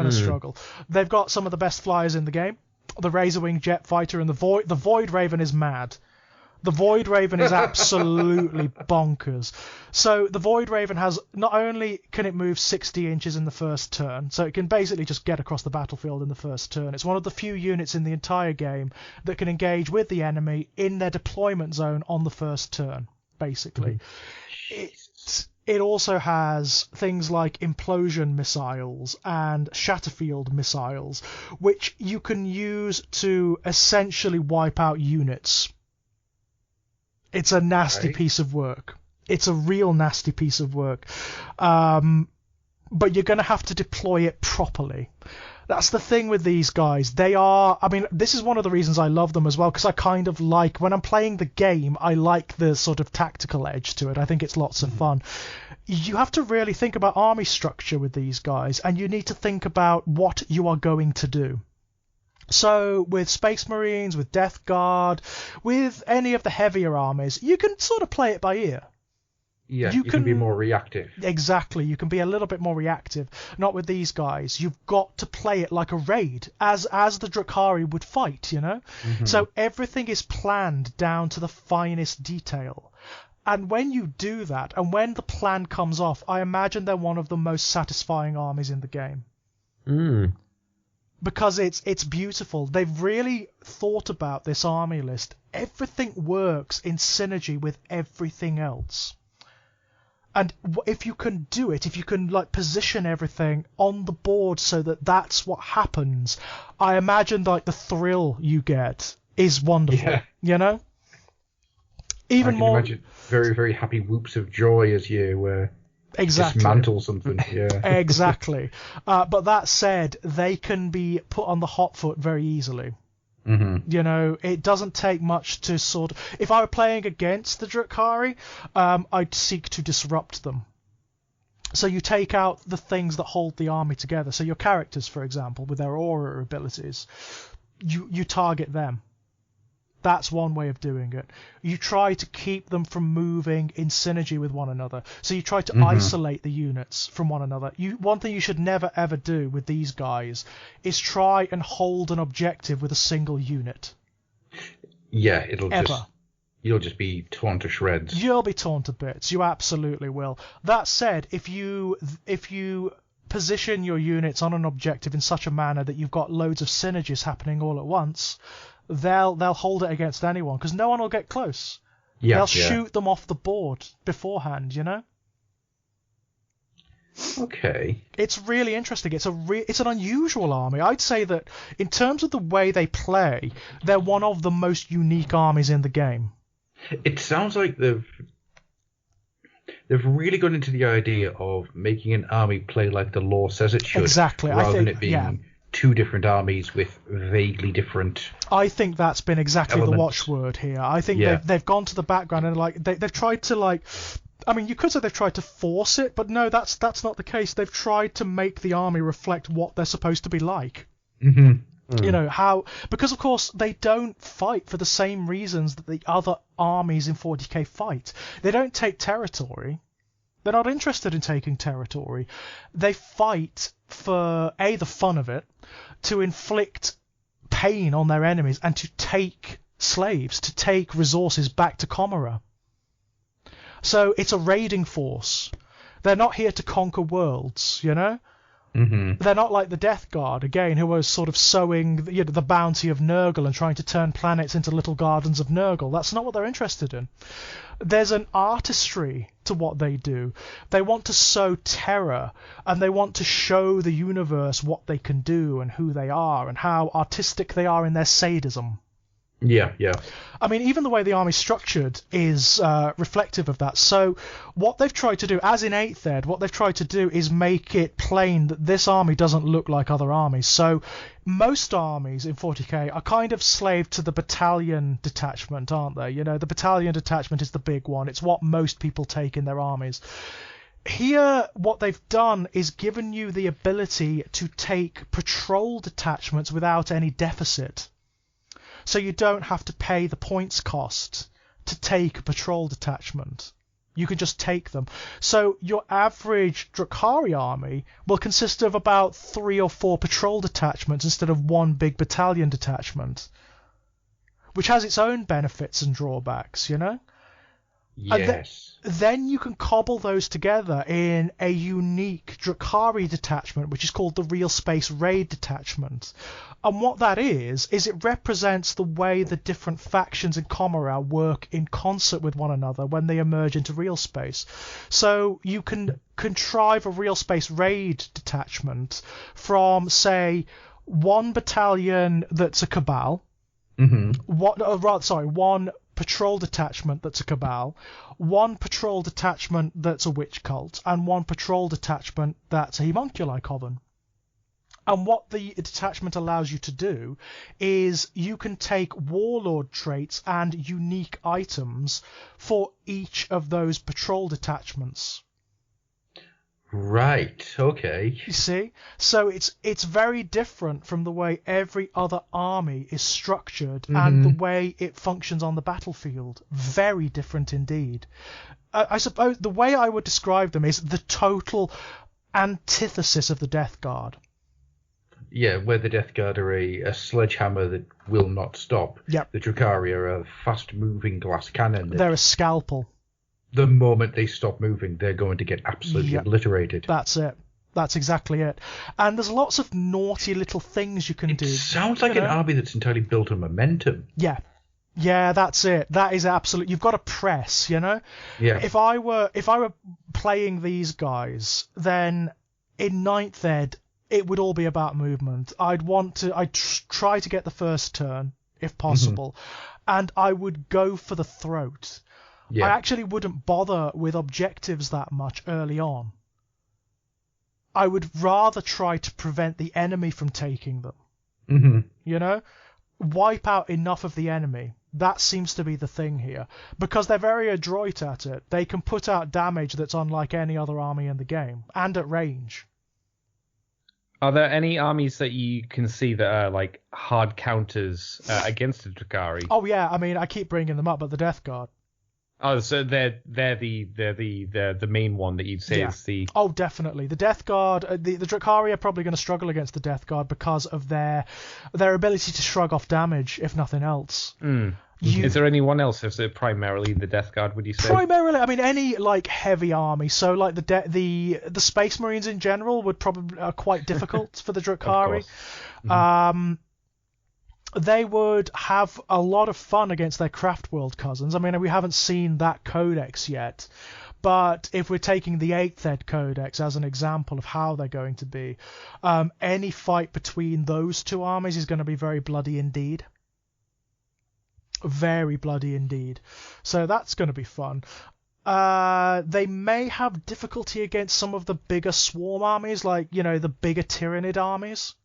Struggle. They've got some of the best flyers in the game. The Razorwing Jet Fighter and the Void Raven is mad. The Void Raven is absolutely bonkers. So the Void Raven has, not only can it move 60 inches in the first turn, so it can basically just get across the battlefield in the first turn. It's one of the few units in the entire game that can engage with the enemy in their deployment zone on the first turn, basically. It also has things like implosion missiles and shatterfield missiles, which you can use to essentially wipe out units. It's a nasty piece of work. It's a real nasty piece of work. But you're going to have to deploy it properly. That's the thing with these guys. This is one of the reasons I love them as well, because I kind of like, when I'm playing the game, I like the sort of tactical edge to it. I think it's lots of fun. You have to really think about army structure with these guys, and you need to think about what you are going to do. So with Space Marines, with Death Guard, with any of the heavier armies, you can sort of play it by ear. Yeah, you can be more reactive. Exactly, you can be a little bit more reactive. Not with these guys. You've got to play it like a raid, as the Drukhari would fight, you know? So everything is planned down to the finest detail. And when you do that, and when the plan comes off, I imagine they're one of the most satisfying armies in the game. Because it's beautiful. They've really thought about this army list. Everything works in synergy with everything else. And if you can do it, if you can like position everything on the board so that that's what happens, I imagine like the thrill you get is wonderful. You know? Even more. Imagine very, very happy whoops of joy as you dismantle something. Yeah. Exactly. But that said, they can be put on the hot foot very easily. You know, it doesn't take much to sort of... If I were playing against the Drukhari, I'd seek to disrupt them. So you take out the things that hold the army together. So your characters, for example, with their aura abilities, you target them. That's one way of doing it. You try to keep them from moving in synergy with one another. So you try to isolate the units from one another. One thing you should never ever do with these guys is try and hold an objective with a single unit. Yeah, it'll You'll just be torn to shreds. You'll be torn to bits. You absolutely will. That said, if you position your units on an objective in such a manner that you've got loads of synergies happening all at once, they'll hold it against anyone because no one will get close. Yeah, they'll shoot them off the board beforehand, you know? Okay. It's really interesting. It's an unusual army. I'd say that in terms of the way they play, they're one of the most unique armies in the game. It sounds like they've really gone into the idea of making an army play like the lore says it should. Exactly. Rather than it being two different armies with vaguely different. I think that's been exactly elements. The watchword here. I think they've gone to the background and they've tried to I mean, you could say they've tried to force it, but no, that's not the case. They've tried to make the army reflect what they're supposed to be like. Mm-hmm. You know, because of course they don't fight for the same reasons that the other armies in 40k fight. They don't take territory. They're not interested in taking territory. They fight for the fun of it, to inflict pain on their enemies and to take slaves, to take resources back to Comora. So it's a raiding force. They're not here to conquer worlds, you know? Mm-hmm. They're not like the Death Guard, again, who are sort of sowing the bounty of Nurgle and trying to turn planets into little gardens of Nurgle. That's not what they're interested in. There's an artistry to what they do. They want to sow terror, and they want to show the universe what they can do and who they are and how artistic they are in their sadism. Yeah. I mean, even the way the army's structured is reflective of that. So what they've tried to do, as in 8th Ed, what they've tried to do is make it plain that this army doesn't look like other armies. So most armies in 40k are kind of slave to the battalion detachment, aren't they? You know, the battalion detachment is the big one. It's what most people take in their armies. Here, what they've done is given you the ability to take patrol detachments without any deficit. So you don't have to pay the points cost to take a patrol detachment. You can just take them. So your average Drukhari army will consist of about 3 or 4 patrol detachments instead of one big battalion detachment, which has its own benefits and drawbacks, you know? Yes. Then you can cobble those together in a unique Drukhari detachment, which is called the Real Space Raid Detachment. And what that is it represents the way the different factions in Comora work in concert with one another when they emerge into real space. So you can contrive a Real Space Raid Detachment from, say, one battalion that's a Cabal, one patrol detachment that's a Cabal, one patrol detachment that's a Witch Cult, and one patrol detachment that's a Homunculi Coven. And what the detachment allows you to do is you can take warlord traits and unique items for each of those patrol detachments. Right, okay. You see? So it's very different from the way every other army is structured and the way it functions on the battlefield. Very different indeed. I suppose the way I would describe them is the total antithesis of the Death Guard. Yeah, where the Death Guard are a sledgehammer that will not stop. Yep. The Drukhari are a fast-moving glass cannon. They're a scalpel. The moment they stop moving, they're going to get absolutely obliterated. That's it. That's exactly it. And there's lots of naughty little things you can do. It sounds like an army that's entirely built on momentum. Yeah. Yeah, that's it. That is absolute. You've got to press, you know? Yeah. If I were playing these guys, then in 9th Ed, it would all be about movement. I'd try to get the first turn, if possible, and I would go for the throat. Yeah. I actually wouldn't bother with objectives that much early on. I would rather try to prevent the enemy from taking them. You know? Wipe out enough of the enemy. That seems to be the thing here. Because they're very adroit at it. They can put out damage that's unlike any other army in the game, and at range. Are there any armies that you can see that are like hard counters against the Drukhari? Oh yeah, I mean I keep bringing them up, but the Death Guard. Oh, so they're the main one that you'd say is the. Oh, definitely the Death Guard. The Drukhari are probably going to struggle against the Death Guard because of their ability to shrug off damage, if nothing else. Is there anyone else? Is it primarily the Death Guard, would you say? Primarily, I mean, any like heavy army. So like the Space Marines in general would probably are quite difficult for the Drukhari. They would have a lot of fun against their Craft World cousins. I mean, we haven't seen that codex yet, but if we're taking the 8th Ed codex as an example of how they're going to be, any fight between those two armies is going to be very bloody indeed. Very bloody indeed. So that's going to be fun. They may have difficulty against some of the bigger swarm armies, like, the bigger Tyrannid armies.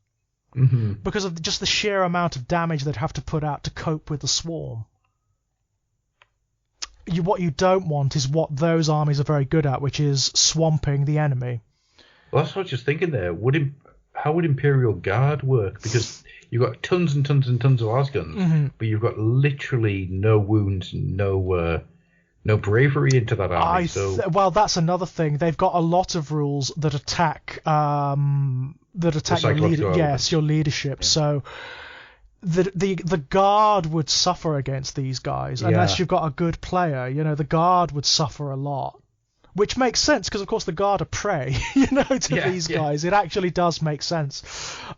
Because of just the sheer amount of damage they'd have to put out to cope with the swarm. What you don't want is what those armies are very good at, which is swamping the enemy. Well, that's what I was just thinking there. How would Imperial Guard work? Because you've got tons and tons and tons of Lasguns, but you've got literally no wounds, no bravery into that army. Well, that's another thing. They've got a lot of rules that attack your leadership. Yeah. So the guard would suffer against these guys unless you've got a good player. The guard would suffer a lot, which makes sense because of course the guard are prey, to these guys. It actually does make sense.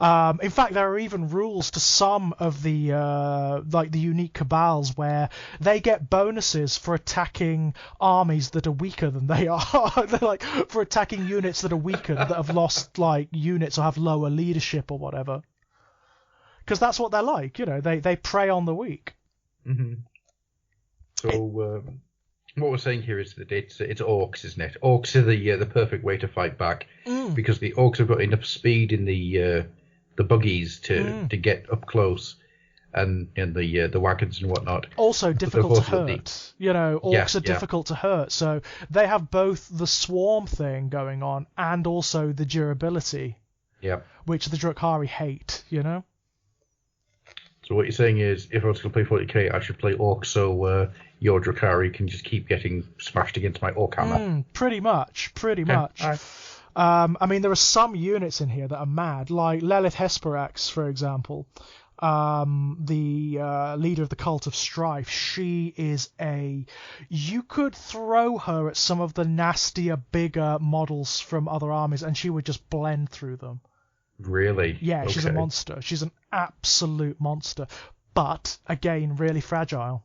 In fact, there are even rules to some of the the unique cabals where they get bonuses for attacking armies that are weaker than they are. They're like for attacking units that are weaker, that have lost like units or have lower leadership or whatever. Because that's what they're like, they prey on the weak. So. What we're saying here is that it's orcs, isn't it? Orcs are the perfect way to fight back because the orcs have got enough speed in the buggies to get up close, and the wagons and whatnot. Also difficult to hurt. Orcs are difficult to hurt, so they have both the swarm thing going on and also the durability. Which the Drukhari hate. So what you're saying is, if I was going to play 40k, I should play orcs so your Drukhari can just keep getting smashed against my orc hammer. Pretty much. Right. I mean, there are some units in here that are mad, like Lilith Hesperax, for example, the leader of the Cult of Strife. She is you could throw her at some of the nastier, bigger models from other armies, and she would just blend through them. Really? Yeah, she's a monster. She's an absolute monster. But, again, really fragile.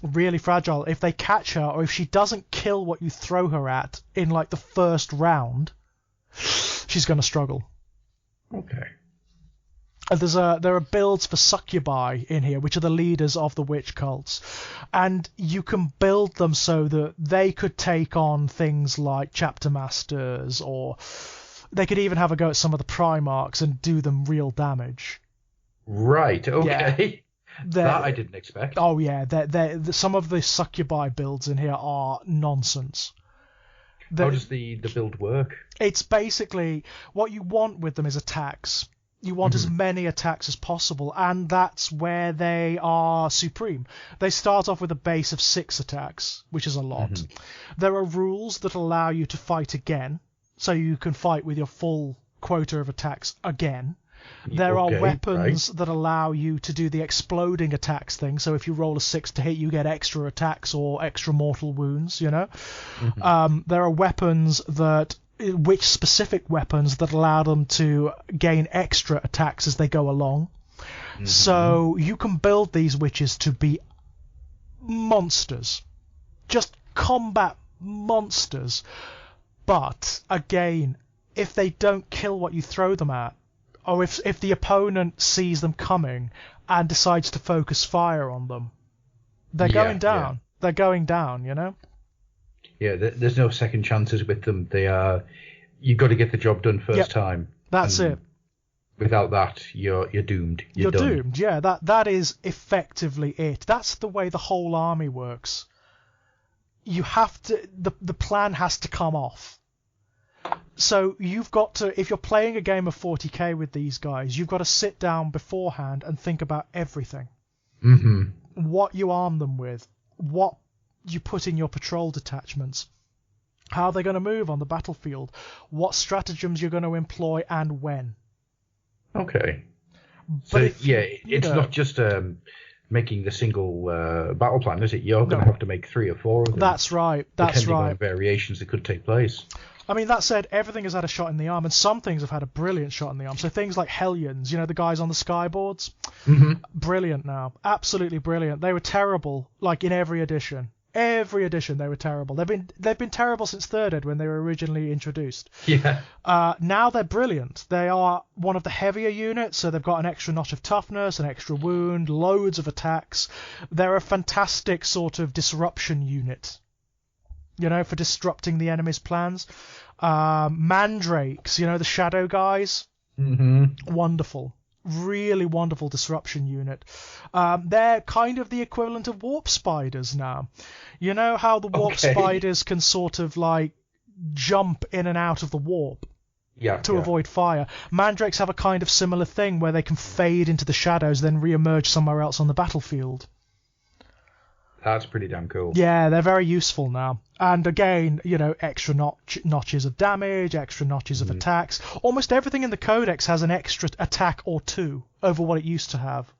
Really fragile. If they catch her, or if she doesn't kill what you throw her at in, like, the first round, she's going to struggle. Okay. There are builds for succubi in here, which are the leaders of the witch cults. And you can build them so that they could take on things like chapter masters, or they could even have a go at some of the Primarchs and do them real damage. Right, okay. That I didn't expect. Oh, yeah. Some of the succubi builds in here are nonsense. How does the build work? It's basically, what you want with them is attacks. You want as many attacks as possible, and that's where they are supreme. They start off with a base of 6 attacks, which is a lot. There are rules that allow you to fight again, so you can fight with your full quota of attacks again. There are weapons that allow you to do the exploding attacks thing, so if you roll a 6 to hit, you get extra attacks or extra mortal wounds, There are weapons specific weapons that allow them to gain extra attacks as they go along. So you can build these witches to be monsters. Just combat monsters. But, again, if they don't kill what you throw them at, or if the opponent sees them coming and decides to focus fire on them, they're going down. Yeah. They're going down, Yeah, there's no second chances with them. You've got to get the job done first time. That's it. Without that, you're doomed. You're done. Doomed, yeah. That is effectively it. That's the way the whole army works. You have to... The plan has to come off. So you've got to... If you're playing a game of 40k with these guys, you've got to sit down beforehand and think about everything. What you arm them with. What you put in your patrol detachments. How they're going to move on the battlefield. What stratagems you're going to employ and when. Okay. But it's not just making the single battle plan, is it? You're going to have to make 3 or 4 of them. That's right. Depending on variations that could take place. I mean, that said, everything has had a shot in the arm, and some things have had a brilliant shot in the arm. So things like Hellions, the guys on the skyboards, brilliant now, absolutely brilliant. They were terrible, like in every edition. Every edition they were terrible. They've been terrible since 3rd Ed when they were originally introduced. Yeah. Now they're brilliant. They are one of the heavier units, so they've got an extra notch of toughness, an extra wound, loads of attacks. They're a fantastic sort of disruption unit, for disrupting the enemy's plans. Mandrakes, the shadow guys, wonderful. Really wonderful disruption unit. They're kind of the equivalent of warp spiders now. You know how the warp spiders can sort of like jump in and out of the warp to avoid fire. Mandrakes have a kind of similar thing where they can fade into the shadows, then re-emerge somewhere else on the battlefield. That's pretty damn cool. Yeah, they're very useful now. And again, extra notches of damage, extra notches of attacks. Almost everything in the Codex has an extra attack or 2 over what it used to have.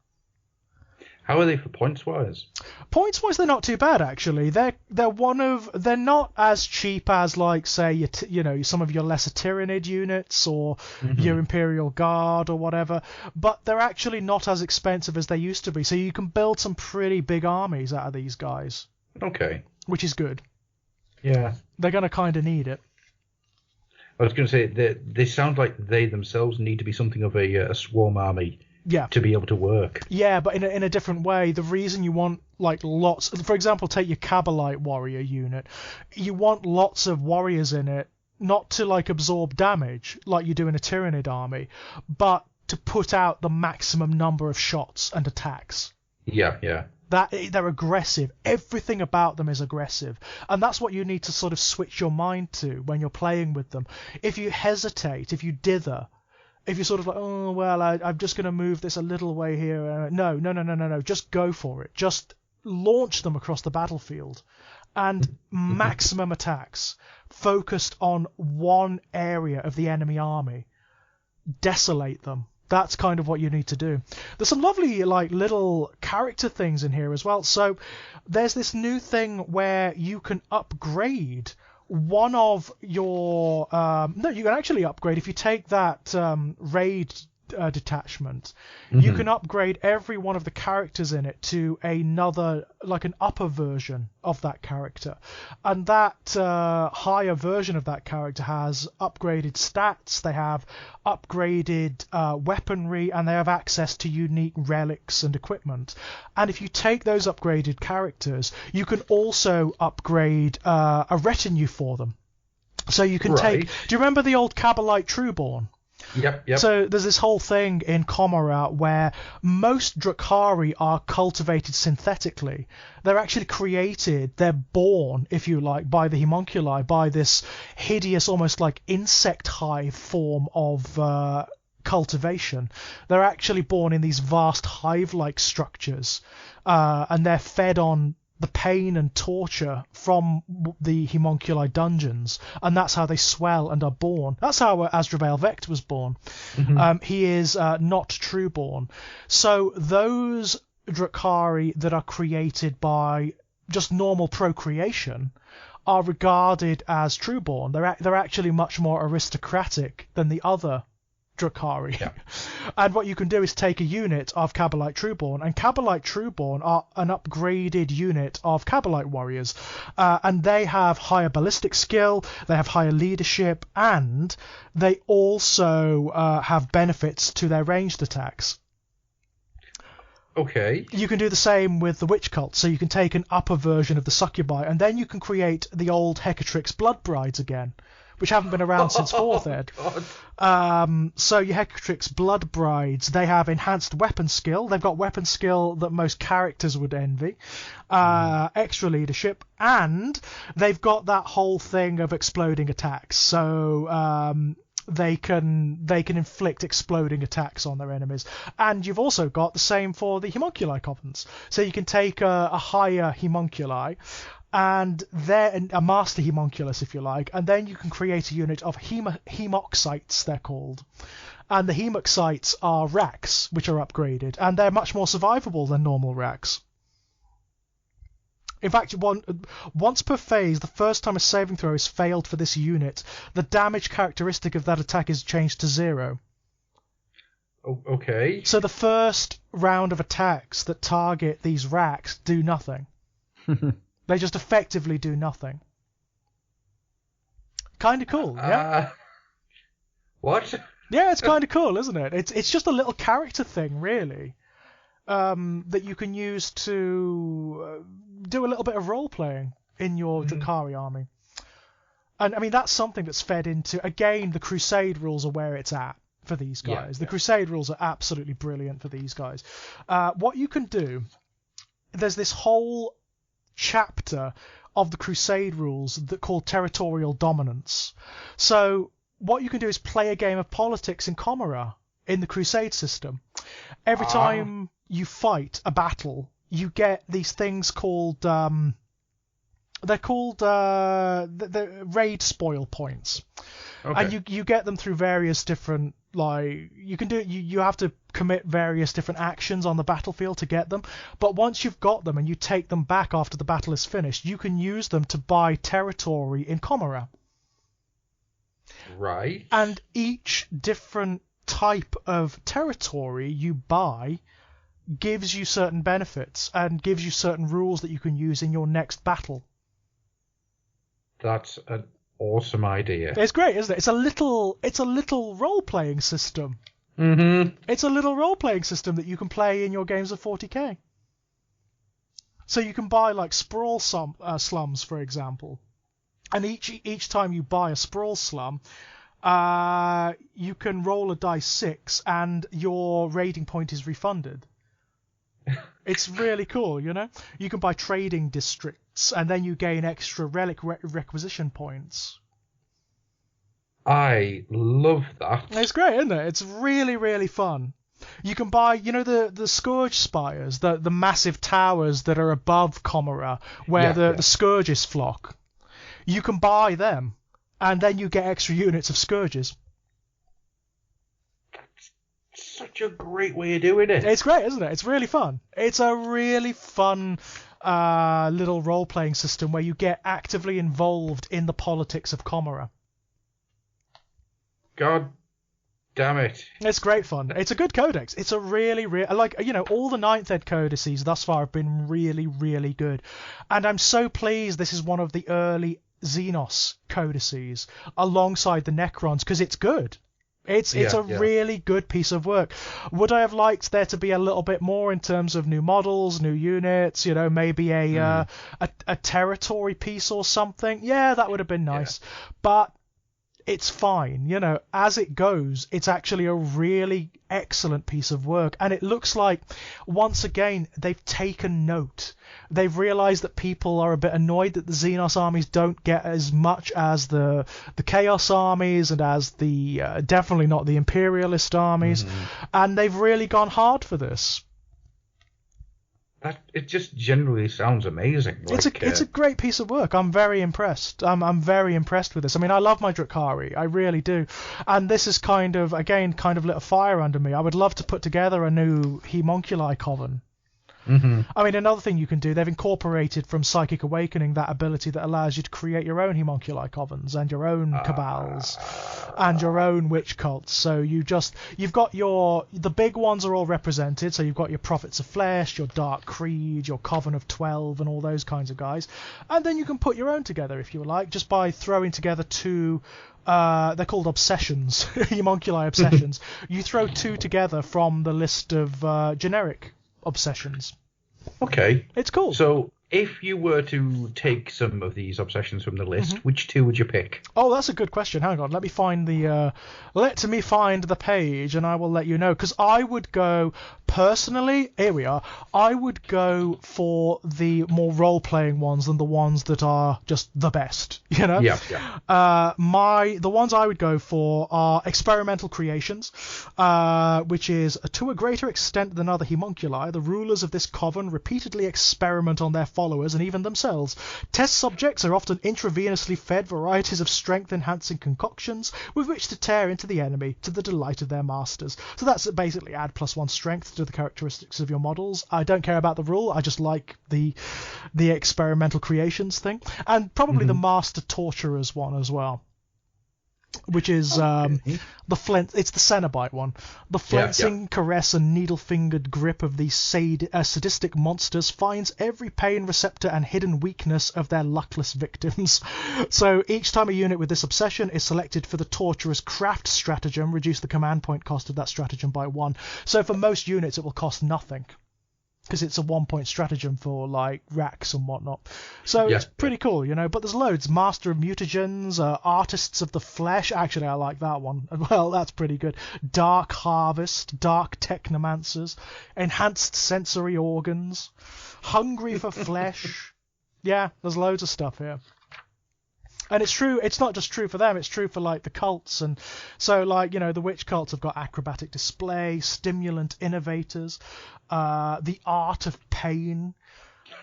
How are they for points-wise? Points-wise, they're not too bad, actually. They're not as cheap as, like, say, some of your lesser Tyranid units or your Imperial Guard or whatever, but they're actually not as expensive as they used to be, so you can build some pretty big armies out of these guys. Okay. Which is good. Yeah. They're going to kind of need it. I was going to say, they sound like they themselves need to be something of a swarm army. Yeah. To be able to work. Yeah, but in a different way. The reason you want like lots, for example, take your Kabbalite warrior unit. You want lots of warriors in it, not to like absorb damage like you do in a Tyranid army, but to put out the maximum number of shots and attacks. Yeah. That they're aggressive. Everything about them is aggressive, and that's what you need to sort of switch your mind to when you're playing with them. If you hesitate, if you dither. If you're sort of like, oh, well, I'm just going to move this a little way here. No. Just go for it. Just launch them across the battlefield. And maximum attacks focused on one area of the enemy army. Desolate them. That's kind of what you need to do. There's some lovely like little character things in here as well. So there's this new thing where you can upgrade one of your you can actually upgrade if you take that raid detachment. You can upgrade every one of the characters in it to another, like an upper version of that character, and that higher version of that character has upgraded stats, they have upgraded weaponry, and they have access to unique relics and equipment. And if you take those upgraded characters, you can also upgrade a retinue for them. So you can take, do you remember the old Kabbalite Trueborn? Yep. So there's this whole thing in Comora where most Drukhari are cultivated synthetically. They're actually created, they're born, if you like, by the homunculi, by this hideous, almost like insect hive form of cultivation. They're actually born in these vast hive-like structures, and they're fed on the pain and torture from the homunculi dungeons, and that's how they swell and are born. That's how Asdrubal Vect was born. He is not Trueborn. So those Drukhari that are created by just normal procreation are regarded as Trueborn. They're actually much more aristocratic than the other Drukhari. Yeah. And what you can do is take a unit of Kabbalite Trueborn, and Kabbalite Trueborn are an upgraded unit of Kabbalite warriors, and they have higher ballistic skill, they have higher leadership, and they also have benefits to their ranged attacks. Okay. You can do the same with the Witch Cult, so you can take an upper version of the Succubi, and then you can create the old Hecatrix Blood Brides again, which haven't been around since 4th Ed. So your Hecatrix Blood Brides, they have enhanced weapon skill. They've got weapon skill that most characters would envy. Extra leadership. And they've got that whole thing of exploding attacks. So they can inflict exploding attacks on their enemies. And you've also got the same for the homunculi covenants. So you can take a higher homunculi, and they're a master homunculus, if you like, and then you can create a unit of hemoxites, they're called. And the hemoxites are racks, which are upgraded, and they're much more survivable than normal racks. In fact, once per phase, the first time a saving throw is failed for this unit, the damage characteristic of that attack is changed to 0. Okay. So the first round of attacks that target these racks do nothing. They just effectively do nothing. Kind of cool, yeah? What? Yeah, it's kind of cool, isn't it? It's just a little character thing, really, that you can use to do a little bit of role-playing in your Drukhari army. And, I mean, that's something that's fed into... Again, the Crusade rules are where it's at for these guys. The Crusade rules are absolutely brilliant for these guys. What you can do... There's this whole chapter of the Crusade rules that called territorial dominance. So what you can do is play a game of politics in Comora in the Crusade system. Every time you fight a battle, you get these things called they're called the raid spoil points. Okay. And you get them through various different, like, you can do you have to commit various different actions on the battlefield to get them, but once you've got them and you take them back after the battle is finished, you can use them to buy territory in Comora. Right. And each different type of territory you buy gives you certain benefits and gives you certain rules that you can use in your next battle. That's an awesome idea. It's great, isn't it? It's a little role-playing system. Mm-hmm. It's a little role-playing system that you can play in your games of 40k. So you can buy, like, sprawl slums, for example. And each time you buy a sprawl slum, you can roll a dice 6 and your raiding point is refunded. It's really cool, you know? You can buy trading districts and then you gain extra relic requisition points. I love that. It's great, isn't it? It's really, really fun. You can buy, you know, the Scourge Spires, the massive towers that are above Comora, where the Scourges flock. You can buy them, and then you get extra units of Scourges. That's such a great way of doing it. It's great, isn't it? It's really fun. It's a really fun little role-playing system where you get actively involved in the politics of Comora. God damn it. It's great fun. It's a good codex. It's a really, like, you know, all the 9th Ed codices thus far have been really, really good. And I'm so pleased this is one of the early Xenos codices alongside the Necrons, because it's good. It's a really good piece of work. Would I have liked there to be a little bit more in terms of new models, new units, you know, maybe a territory piece or something? Yeah, that would have been nice. Yeah. But it's fine, you know, as it goes, it's actually a really excellent piece of work. And it looks like, once again, they've taken note. They've realized that people are a bit annoyed that the Xenos armies don't get as much as the Chaos armies and as the definitely not the Imperialist armies. And they've really gone hard for this. It just generally sounds amazing. It's a great piece of work. I'm very impressed. I'm very impressed with this. I mean, I love my Drukhari. I really do. And this is kind of lit a fire under me. I would love to put together a new Homunculi Coven. I mean, another thing you can do, they've incorporated from Psychic Awakening that ability that allows you to create your own Homunculi Covens and your own Cabals and your own Witch Cults. So you've got the big ones are all represented. So you've got your Prophets of Flesh, your Dark Creed, your Coven of 12 and all those kinds of guys. And then you can put your own together if you like, just by throwing together two... they're called obsessions, Homunculi obsessions. You throw two together from the list of generic obsessions. Okay. It's cool. So if you were to take some of these obsessions from the list, which two would you pick? Oh, that's a good question. Hang on, let me find the page and I will let you know. Because I would go personally, here we are, I would go for the more role-playing ones than the ones that are just the best, you know? Yeah. The ones I would go for are experimental creations, which is, to a greater extent than other homunculi, the rulers of this coven repeatedly experiment on their followers and even themselves. Test subjects are often intravenously fed varieties of strength-enhancing concoctions with which to tear into the enemy to the delight of their masters. So that's basically add +1 strength to the characteristics of your models. I don't care about the rule, I just like the experimental creations thing. And probably the Master Torturers one as well, which is the it's the Cenobite one. The flensing caress and needle-fingered grip of these sadistic monsters finds every pain receptor and hidden weakness of their luckless victims. So each time a unit with this obsession is selected for the Torturer's craft stratagem, reduce the command point cost of that stratagem by 1. So for most units it will cost nothing, because it's a 1-point stratagem for like racks and whatnot. So it's pretty cool, you know. But there's loads. Master of Mutagens, Artists of the Flesh. Actually, I like that one. Well, that's pretty good. Dark Harvest, Dark Technomancers, Enhanced Sensory Organs, Hungry for Flesh. Yeah, there's loads of stuff here. And it's true, it's not just true for them, it's true for like the cults. And so like, you know, the witch cults have got acrobatic display, stimulant innovators, the art of pain,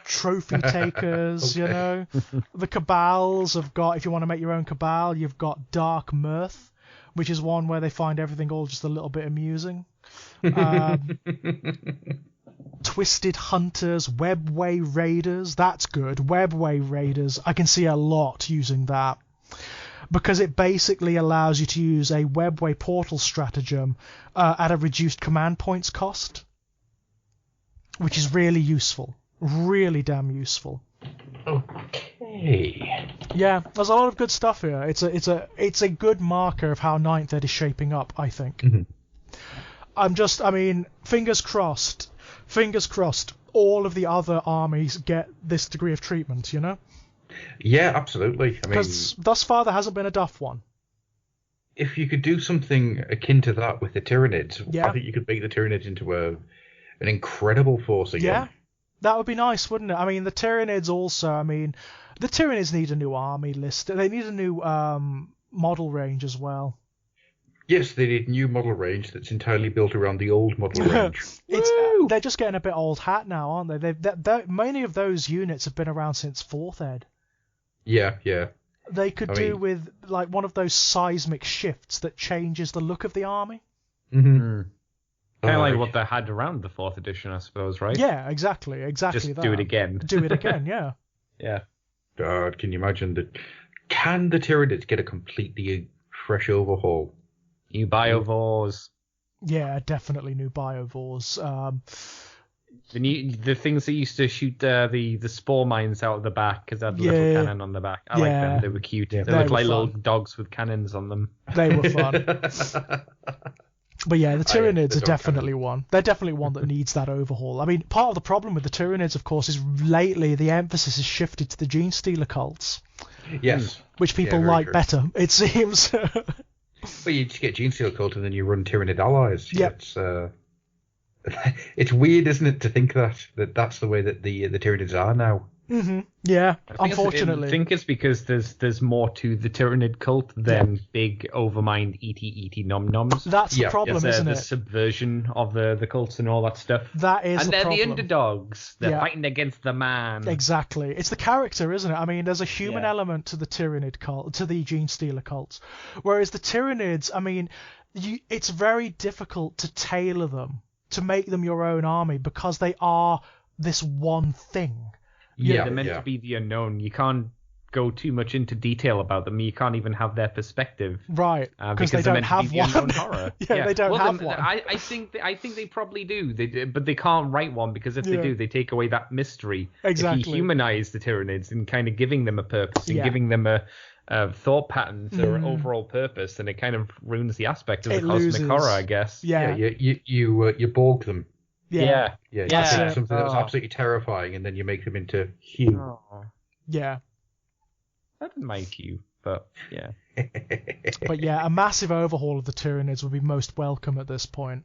trophy takers, you know. The cabals have got, if you want to make your own cabal, you've got dark mirth, which is one where they find everything all just a little bit amusing. Twisted Hunters, Webway Raiders, that's good. Webway Raiders, I can see a lot using that, because it basically allows you to use a Webway portal stratagem at a reduced command points cost, which is really useful. Really damn useful. Okay. Yeah, there's a lot of good stuff here. It's a good marker of how 9th Ed is shaping up, I think. Fingers crossed, all of the other armies get this degree of treatment, you know? Yeah, absolutely. I mean, because thus far there hasn't been a Duff one. If you could do something akin to that with the Tyranids, I think you could make the Tyranids into an incredible force again. Yeah, that would be nice, wouldn't it? I mean, the Tyranids also, the Tyranids need a new army list. They need a new model range as well. Yes, they need a new model range that's entirely built around the old model range. They're just getting a bit old hat now, aren't they? Many of those units have been around since 4th Ed. Yeah. They could do with like one of those seismic shifts that changes the look of the army. Kind of like what they had around the 4th edition, I suppose, right? Yeah, exactly Just that. do it again. Do it again, yeah. Yeah. God, can you imagine that? Can the Tyranids get a completely fresh overhaul? New biovores. Yeah, definitely new biovores. The things that used to shoot the spore mines out of the back because they had a little cannon on the back. I like them. They were cute. They looked like little dogs with cannons on them. They were fun. But yeah, the Tyranids are definitely one. They're definitely one that needs that overhaul. I mean, part of the problem with the Tyranids, of course, is lately the emphasis has shifted to the Gene Stealer cults. Yes. Which people like better, it seems. Well, you just get Gene Stealer cult and then you run Tyranid allies. Yep. It's weird, isn't it, to think that that's the way that the Tyranids are now. Mm-hmm. Yeah, unfortunately. I think it's because there's more to the Tyranid cult than big overmind ET nom-noms. That's the problem, isn't it? The subversion of the cults and all that stuff. That is and the problem. And they're the underdogs. They're fighting against the man. Exactly. It's the character, isn't it? I mean, there's a human element to the Tyranid cult, to the Gene Stealer cults. Whereas the Tyranids, I mean, it's very difficult to tailor them, to make them your own army, because they are this one thing. They're meant to be the unknown. You can't go too much into detail about them. You can't even have their perspective, right? Because they don't have one. Horror. They don't have one. I think they probably do. But they can't write one, because if they do, they take away that mystery. Exactly. If you humanize the Tyranids and kind of giving them a purpose and giving them a thought patterns or an overall purpose, then it kind of ruins the aspect of the cosmic horror, I guess. You borg them. Yeah. You take something that was absolutely terrifying, and then you make them into Hugh. Oh. Yeah. I didn't mind Hugh, but yeah. But yeah, a massive overhaul of the Tyranids would be most welcome at this point.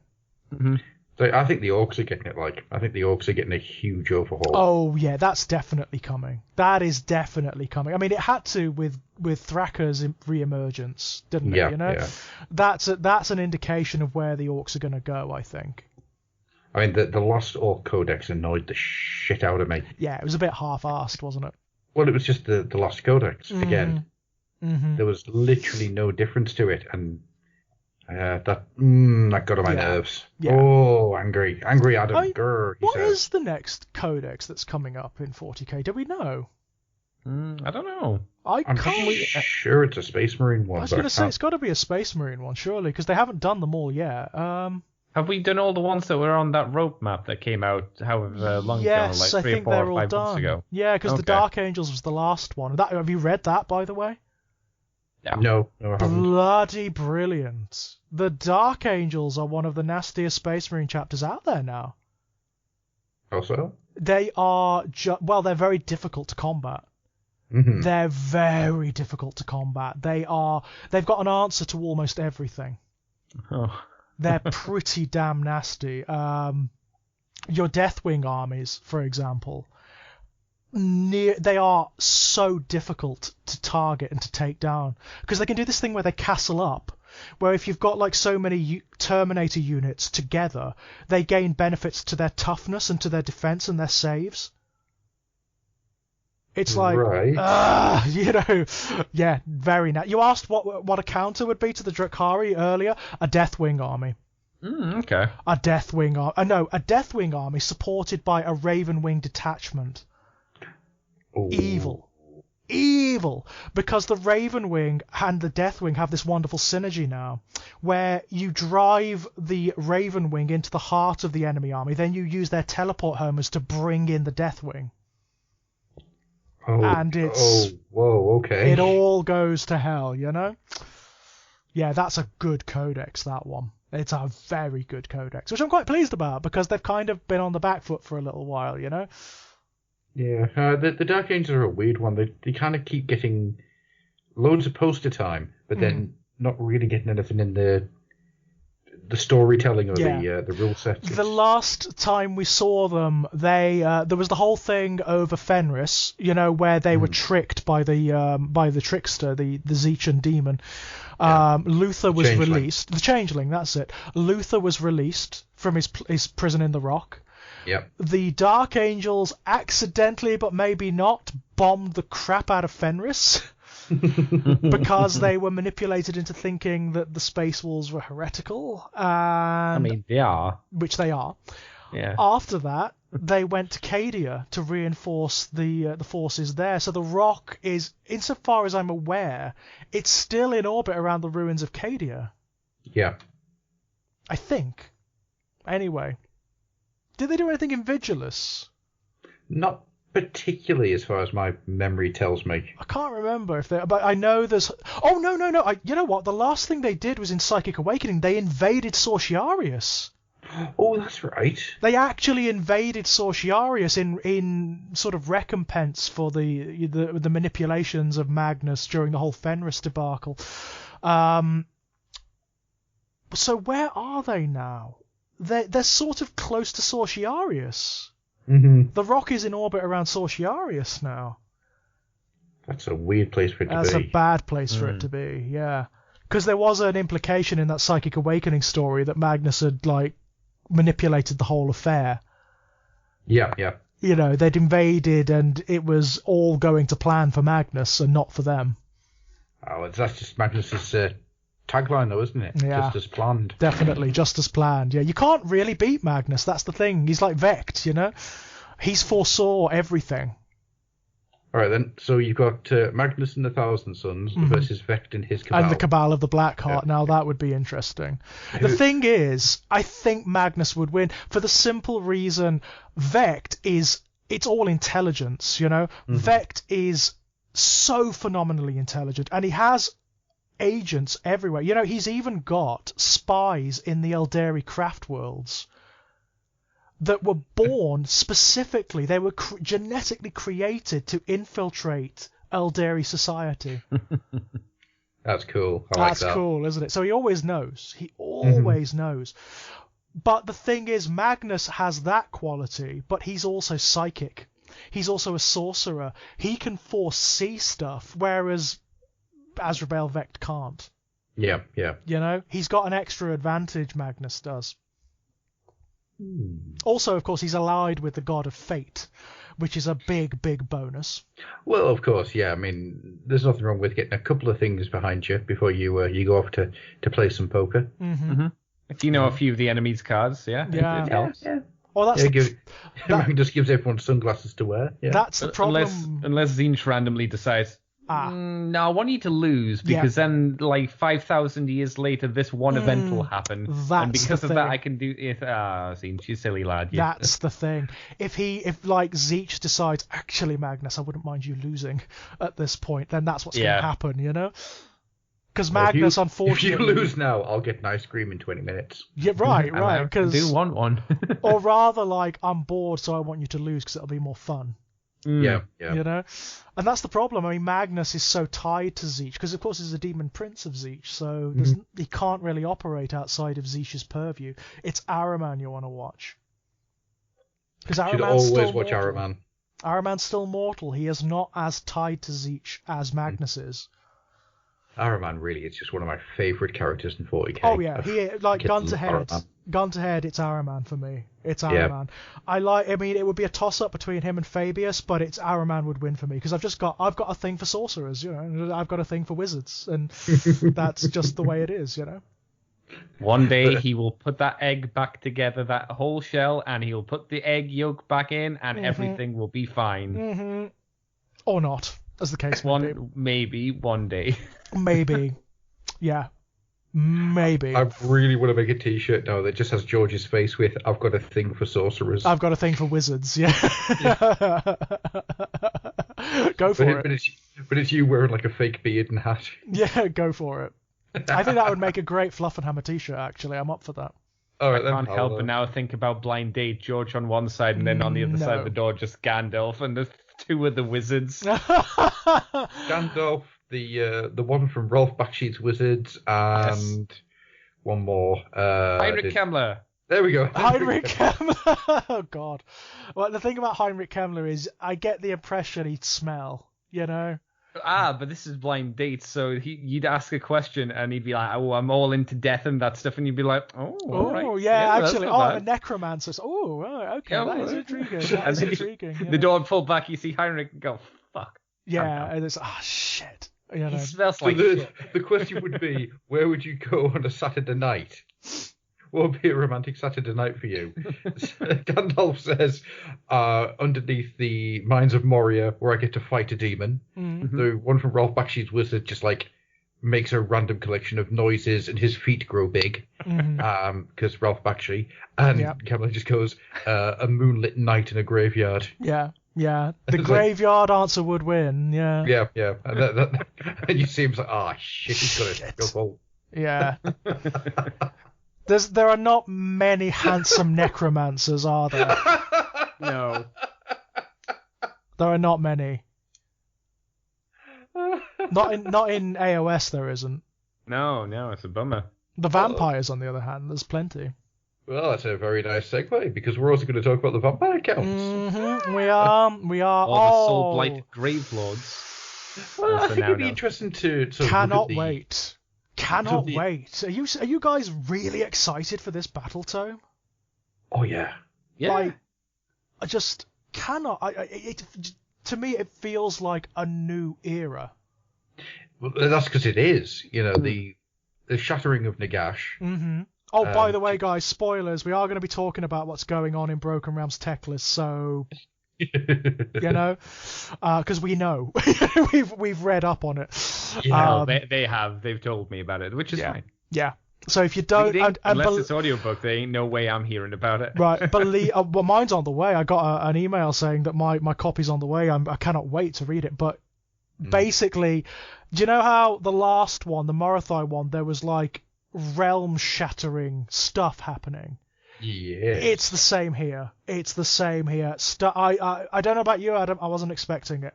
Mm-hmm. So I think the orcs are getting it. I think the orcs are getting a huge overhaul. Oh yeah, that's definitely coming. That is definitely coming. I mean, it had to with Thracker's re-emergence, didn't it? Yeah. That's an indication of where the orcs are going to go, I think. I mean, the Lost Orc Codex annoyed the shit out of me. Yeah, it was a bit half-assed, wasn't it? Well, it was just the Lost Codex again. Mm-hmm. There was literally no difference to it, and that got on my nerves. Yeah. Oh, angry Adam. What is the next codex that's coming up in 40k? Do we know? I don't know. I'm sure it's a Space Marine one. I was going to say it's got to be a Space Marine one, surely, because they haven't done them all yet. Have we done all the ones that were on that road map that came out however long ago, like 3 or 4 or 5 months ago? Yeah, because the Dark Angels was the last one. Have you read that, by the way? No, I haven't. Bloody brilliant. The Dark Angels are one of the nastiest Space Marine chapters out there now. Also? They are, they're very difficult to combat. Mm-hmm. They're very difficult to combat. They've got an answer to almost everything. Oh. They're pretty damn nasty. Your Deathwing armies, for example, they are so difficult to target and to take down because they can do this thing where they castle up, where if you've got so many Terminator units together, they gain benefits to their toughness and to their defense and their saves. It's right. Yeah, very nice. You asked what a counter would be to the Drukhari earlier. A Deathwing army. Okay. A Deathwing army supported by a Ravenwing detachment. Ooh. Evil. Because the Ravenwing and the Deathwing have this wonderful synergy now, where you drive the Ravenwing into the heart of the enemy army, then you use their teleport homers to bring in the Deathwing. And okay. It all goes to hell, Yeah, that's a good codex, that one. It's a very good codex, which I'm quite pleased about because they've kind of been on the back foot for a little while, Yeah, the Dark Angels are a weird one. They kind of keep getting loads of poster time, but then not really getting anything in the storytelling or the rule sets. The last time we saw them, there was the whole thing over Fenris, where they were tricked by the trickster, the Zechen demon. Luther was released. The Changeling, that's it. Luther was released from his prison in the rock. Yep. The Dark Angels accidentally, but maybe not, bombed the crap out of Fenris. Because they were manipulated into thinking that the Space Wolves were heretical. I mean, they are. Which they are. Yeah. After that, they went to Cadia to reinforce the forces there. So the Rock is, insofar as I'm aware, it's still in orbit around the ruins of Cadia. Yeah. I think. Anyway. Did they do anything in Vigilus? Not particularly, as far as my memory tells me. I can't remember but I know there's. Oh no! You know what? The last thing they did was in Psychic Awakening. They invaded Sorciarius. Oh, that's right. They actually invaded Sorciarius in sort of recompense for the manipulations of Magnus during the whole Fenris debacle. So where are they now? They're sort of close to Sorciarius. Mm-hmm. The Rock is in orbit around Sorciarius now. That's a weird place for it to be. That's a bad place for it to be, yeah. Because there was an implication in that Psychic Awakening story that Magnus had, manipulated the whole affair. Yeah. They'd invaded and it was all going to plan for Magnus and not for them. Oh, that's just Magnus's tagline, though, isn't it? Yeah. Just as planned. Definitely, just as planned. Yeah, you can't really beat Magnus. That's the thing. He's like Vect, He's foresaw everything. All right, then. So you've got Magnus and the Thousand Sons versus Vect and his Cabal. And the Cabal of the Blackheart. Yeah. Now, that would be interesting. The thing is, I think Magnus would win for the simple reason Vect it's all intelligence, Mm-hmm. Vect is so phenomenally intelligent, and he has agents everywhere. He's even got spies in the Eldari craft worlds that were born specifically. They were genetically created to infiltrate Eldari society. That's cool. I like that. That's cool, isn't it? So he always knows. He always knows. But the thing is, Magnus has that quality, but he's also psychic. He's also a sorcerer. He can foresee stuff, whereas Azrael Vecht can't. Yeah. He's got an extra advantage, Magnus does. Also, of course, he's allied with the god of fate, which is a big, big bonus. Well, of course, yeah. I mean, there's nothing wrong with getting a couple of things behind you before you go off to play some poker. Mm-hmm. If you know a few of the enemy's cards, it helps. Yeah. Oh, that's just gives everyone sunglasses to wear. Yeah. That's the problem. Unless Tzeentch randomly decides, no, I want you to lose, because then, like, 5,000 years later, this one event will happen. And because of that, I can do it. Tzeentch, you silly lad. Yeah. That's the thing. If Tzeentch decides, actually, Magnus, I wouldn't mind you losing at this point, then that's what's going to happen, Because Magnus, unfortunately... If you lose now, I'll get an ice cream in 20 minutes. Yeah, right. I do want one. Or rather, I'm bored, so I want you to lose because it'll be more fun. Yeah. And that's the problem. I mean, Magnus is so tied to Tzeentch, because of course he's a demon prince of Tzeentch, so he can't really operate outside of Tzeentch's purview. It's Ahriman you want to watch. Because Ahriman's should always watch Ahriman. Ahriman's still mortal. He is not as tied to Tzeentch as Magnus is. Ahriman really is just one of my favourite characters in 40k. Oh yeah, gun to head, it's Ahriman for me. It's Ahriman. Yeah. It would be a toss up between him and Fabius, but it's Ahriman would win for me because I've got a thing for sorcerers, I've got a thing for wizards, and that's just the way it is, One day he will put that egg back together, that whole shell, and he'll put the egg yolk back in, and everything will be fine. Mm-hmm. Or not, as the case may be. Maybe one day. Maybe. Yeah. Maybe. I really want to make a t-shirt now that just has George's face with, I've got a thing for sorcerers. I've got a thing for wizards, yeah. Go for it. But it's you wearing like a fake beard and hat. Yeah, go for it. I think that would make a great Fluffenhammer t-shirt, actually. I'm up for that. All right, then. I can't help but now think about Blind Date, George on one side, and then on the other side of the door, just Gandalf, and the two of the wizards. Gandalf, the one from Rolf Bakshi's Wizards, and one more. Heinrich Kemmler. There we go. Heinrich Kemmler. Oh, God. Well, the thing about Heinrich Kemmler is I get the impression he'd smell, But this is Blind Date, so you'd ask a question and he'd be like, "Oh, I'm all into death and that stuff," and you'd be like, "Oh, all right. Actually, a necromancer. Oh, okay, that is intriguing. The door pulled back, you see Heinrich and go, "Fuck." Yeah, and it's shit. He smells like shit. The question would be, where would you go on a Saturday night? What would be a romantic Saturday night for you? Gandalf says, underneath the Mines of Moria, where I get to fight a demon. Mm-hmm. The one from Rolf Bakshi's Wizard just makes a random collection of noises and his feet grow big. Because Rolf Bakshi. And Kemmler just goes, a moonlit night in a graveyard. Yeah. The graveyard answer would win. Yeah. Yeah. And you see him like, shit, he's got to go. Yeah. There are not many handsome necromancers, are there? No. There are not many. Not in AOS there isn't. No, it's a bummer. The vampires, on the other hand, there's plenty. Well, that's a very nice segue, because we're also going to talk about the vampire counts. Mm-hmm. We are. All the soul-blighted grave lords. Well, I think it'd be interesting to Cannot wait. Are you guys really excited for this battle tome? Oh yeah. I just cannot. To me, it feels like a new era. Well, that's because it is. The shattering of Nagash. Mm-hmm. Oh, by the way, guys, spoilers. We are going to be talking about what's going on in Broken Realms tech list, so because we know we've read up on it. They have. They've told me about it, which is fine. Yeah. So if you don't, unless it's audiobook, there ain't no way I'm hearing about it. Right. Well, mine's on the way. I got an email saying that my copy's on the way. I cannot wait to read it. But basically, do you know how the last one, the Morathai one, there was realm-shattering stuff happening? Yeah. It's the same here. I don't know about you, Adam. I wasn't expecting it.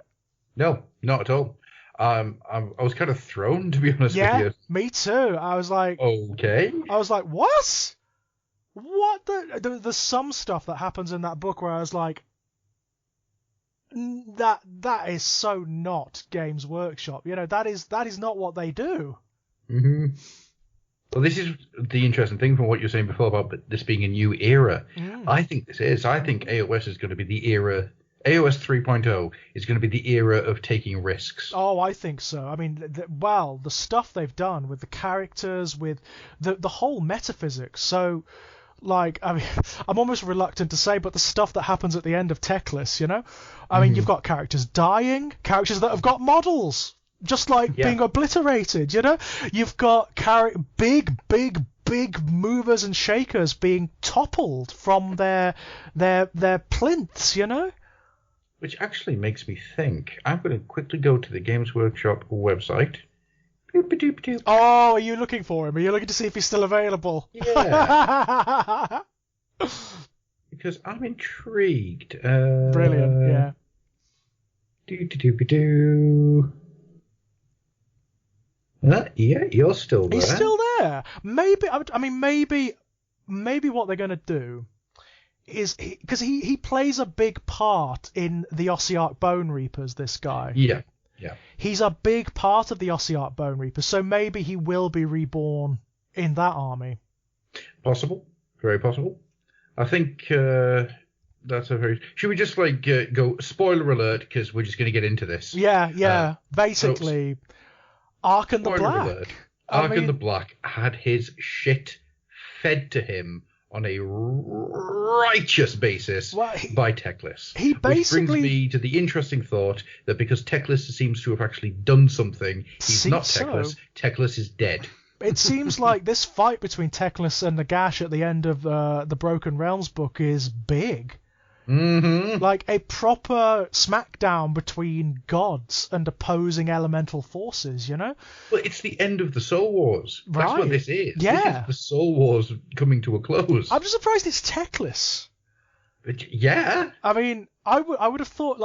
No, not at all. I was kind of thrown, to be honest with you. Me too. I was like, okay. I was like, what? what there's some stuff that happens in that book where I was like, that is so not Games Workshop. You know, that is not what they do. Mm-hmm. Well, this is the interesting thing from what you were saying before about this being a new era. I think this is. I think AOS is going to be the era. AOS 3.0 is going to be the era of taking risks. Oh, I think so. I mean, the stuff they've done with the characters, with the whole metaphysics. So, like, I mean, I'm almost reluctant to say, but the stuff that happens at the end of Teclis, you know? I mean, you've got characters dying, characters that have got models, just like being obliterated, you know? You've got big movers and shakers being toppled from their plinths, you know? Which actually makes me think. I'm going to quickly go to the Games Workshop website. Oh, are you looking for him? Are you looking to see if he's still available? Yeah. Because I'm intrigued. Brilliant, yeah. Yeah, you're still there. He's still there. Maybe what they're going to do is, because he plays a big part in the Ossiarch Bone Reapers, this guy. Yeah. He's a big part of the Ossiarch Bone Reapers, so maybe he will be reborn in that army. Possible. Very possible. I think that's a very... Should we just go spoiler alert, because we're just going to get into this? Yeah. Basically, Arkan the Black. Alert. Arkan the Black had his shit fed to him on a righteous basis by Teclis. He basically... Which brings me to the interesting thought that because Teclis seems to have actually done something, he's not Teclis. So. Teclis is dead. It seems like this fight between Teclis and Nagash at the end of the Broken Realms book is big. Mm-hmm. Like a proper smackdown between gods and opposing elemental forces, you know? Well, it's the end of the Soul Wars. That's what this is. Yeah. This is the Soul Wars coming to a close. I'm just surprised it's Teclis. Yeah. I mean, I would have thought,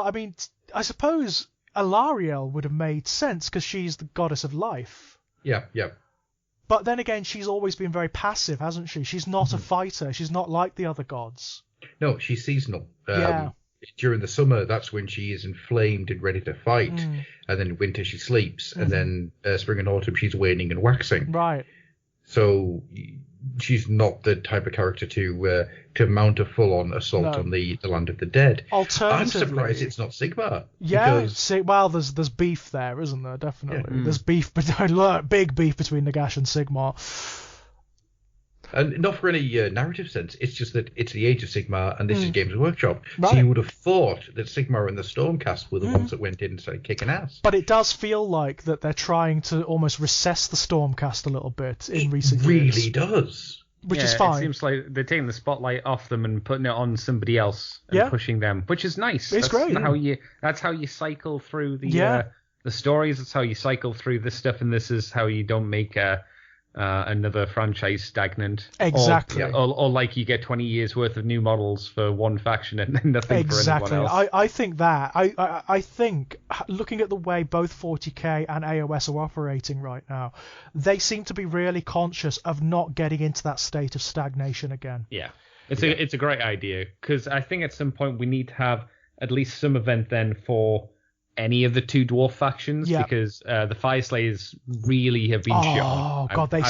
I suppose Alariel would have made sense because she's the goddess of life. Yeah. But then again, she's always been very passive, hasn't she? She's not a fighter. She's not like the other gods. No, she's seasonal. Yeah. During the summer, that's when she is inflamed and ready to fight. And then in winter, she sleeps. And then spring and autumn, she's waning and waxing. Right. So she's not the type of character to mount a full-on assault on the land of the dead. Alternatively, I'm surprised it's not Sigmar. Yeah, there's beef there, isn't there? Definitely. Yeah. There's big beef between Nagash and Sigmar. And not for any narrative sense, it's just that it's the age of Sigmar and this is Games Workshop. Right. So you would have thought that Sigmar and the Stormcast were the ones that went in and started kicking ass. But it does feel like that they're trying to almost recess the Stormcast a little bit in recent years. It really does. Which is fine. It seems like they're taking the spotlight off them and putting it on somebody else and pushing them, which is nice. It's great. That's how you cycle through the stories. That's how you cycle through this stuff, and this is how you don't make another franchise stagnant. Exactly. Or like you get 20 years worth of new models for one faction and then nothing for anyone else. I think that. I think, looking at the way both 40k and AOS are operating right now, they seem to be really conscious of not getting into that state of stagnation again. Yeah. It's a great idea, because I think at some point we need to have at least some event then for any of the two dwarf factions, because the Fire Slayers really have been shot. Oh god, they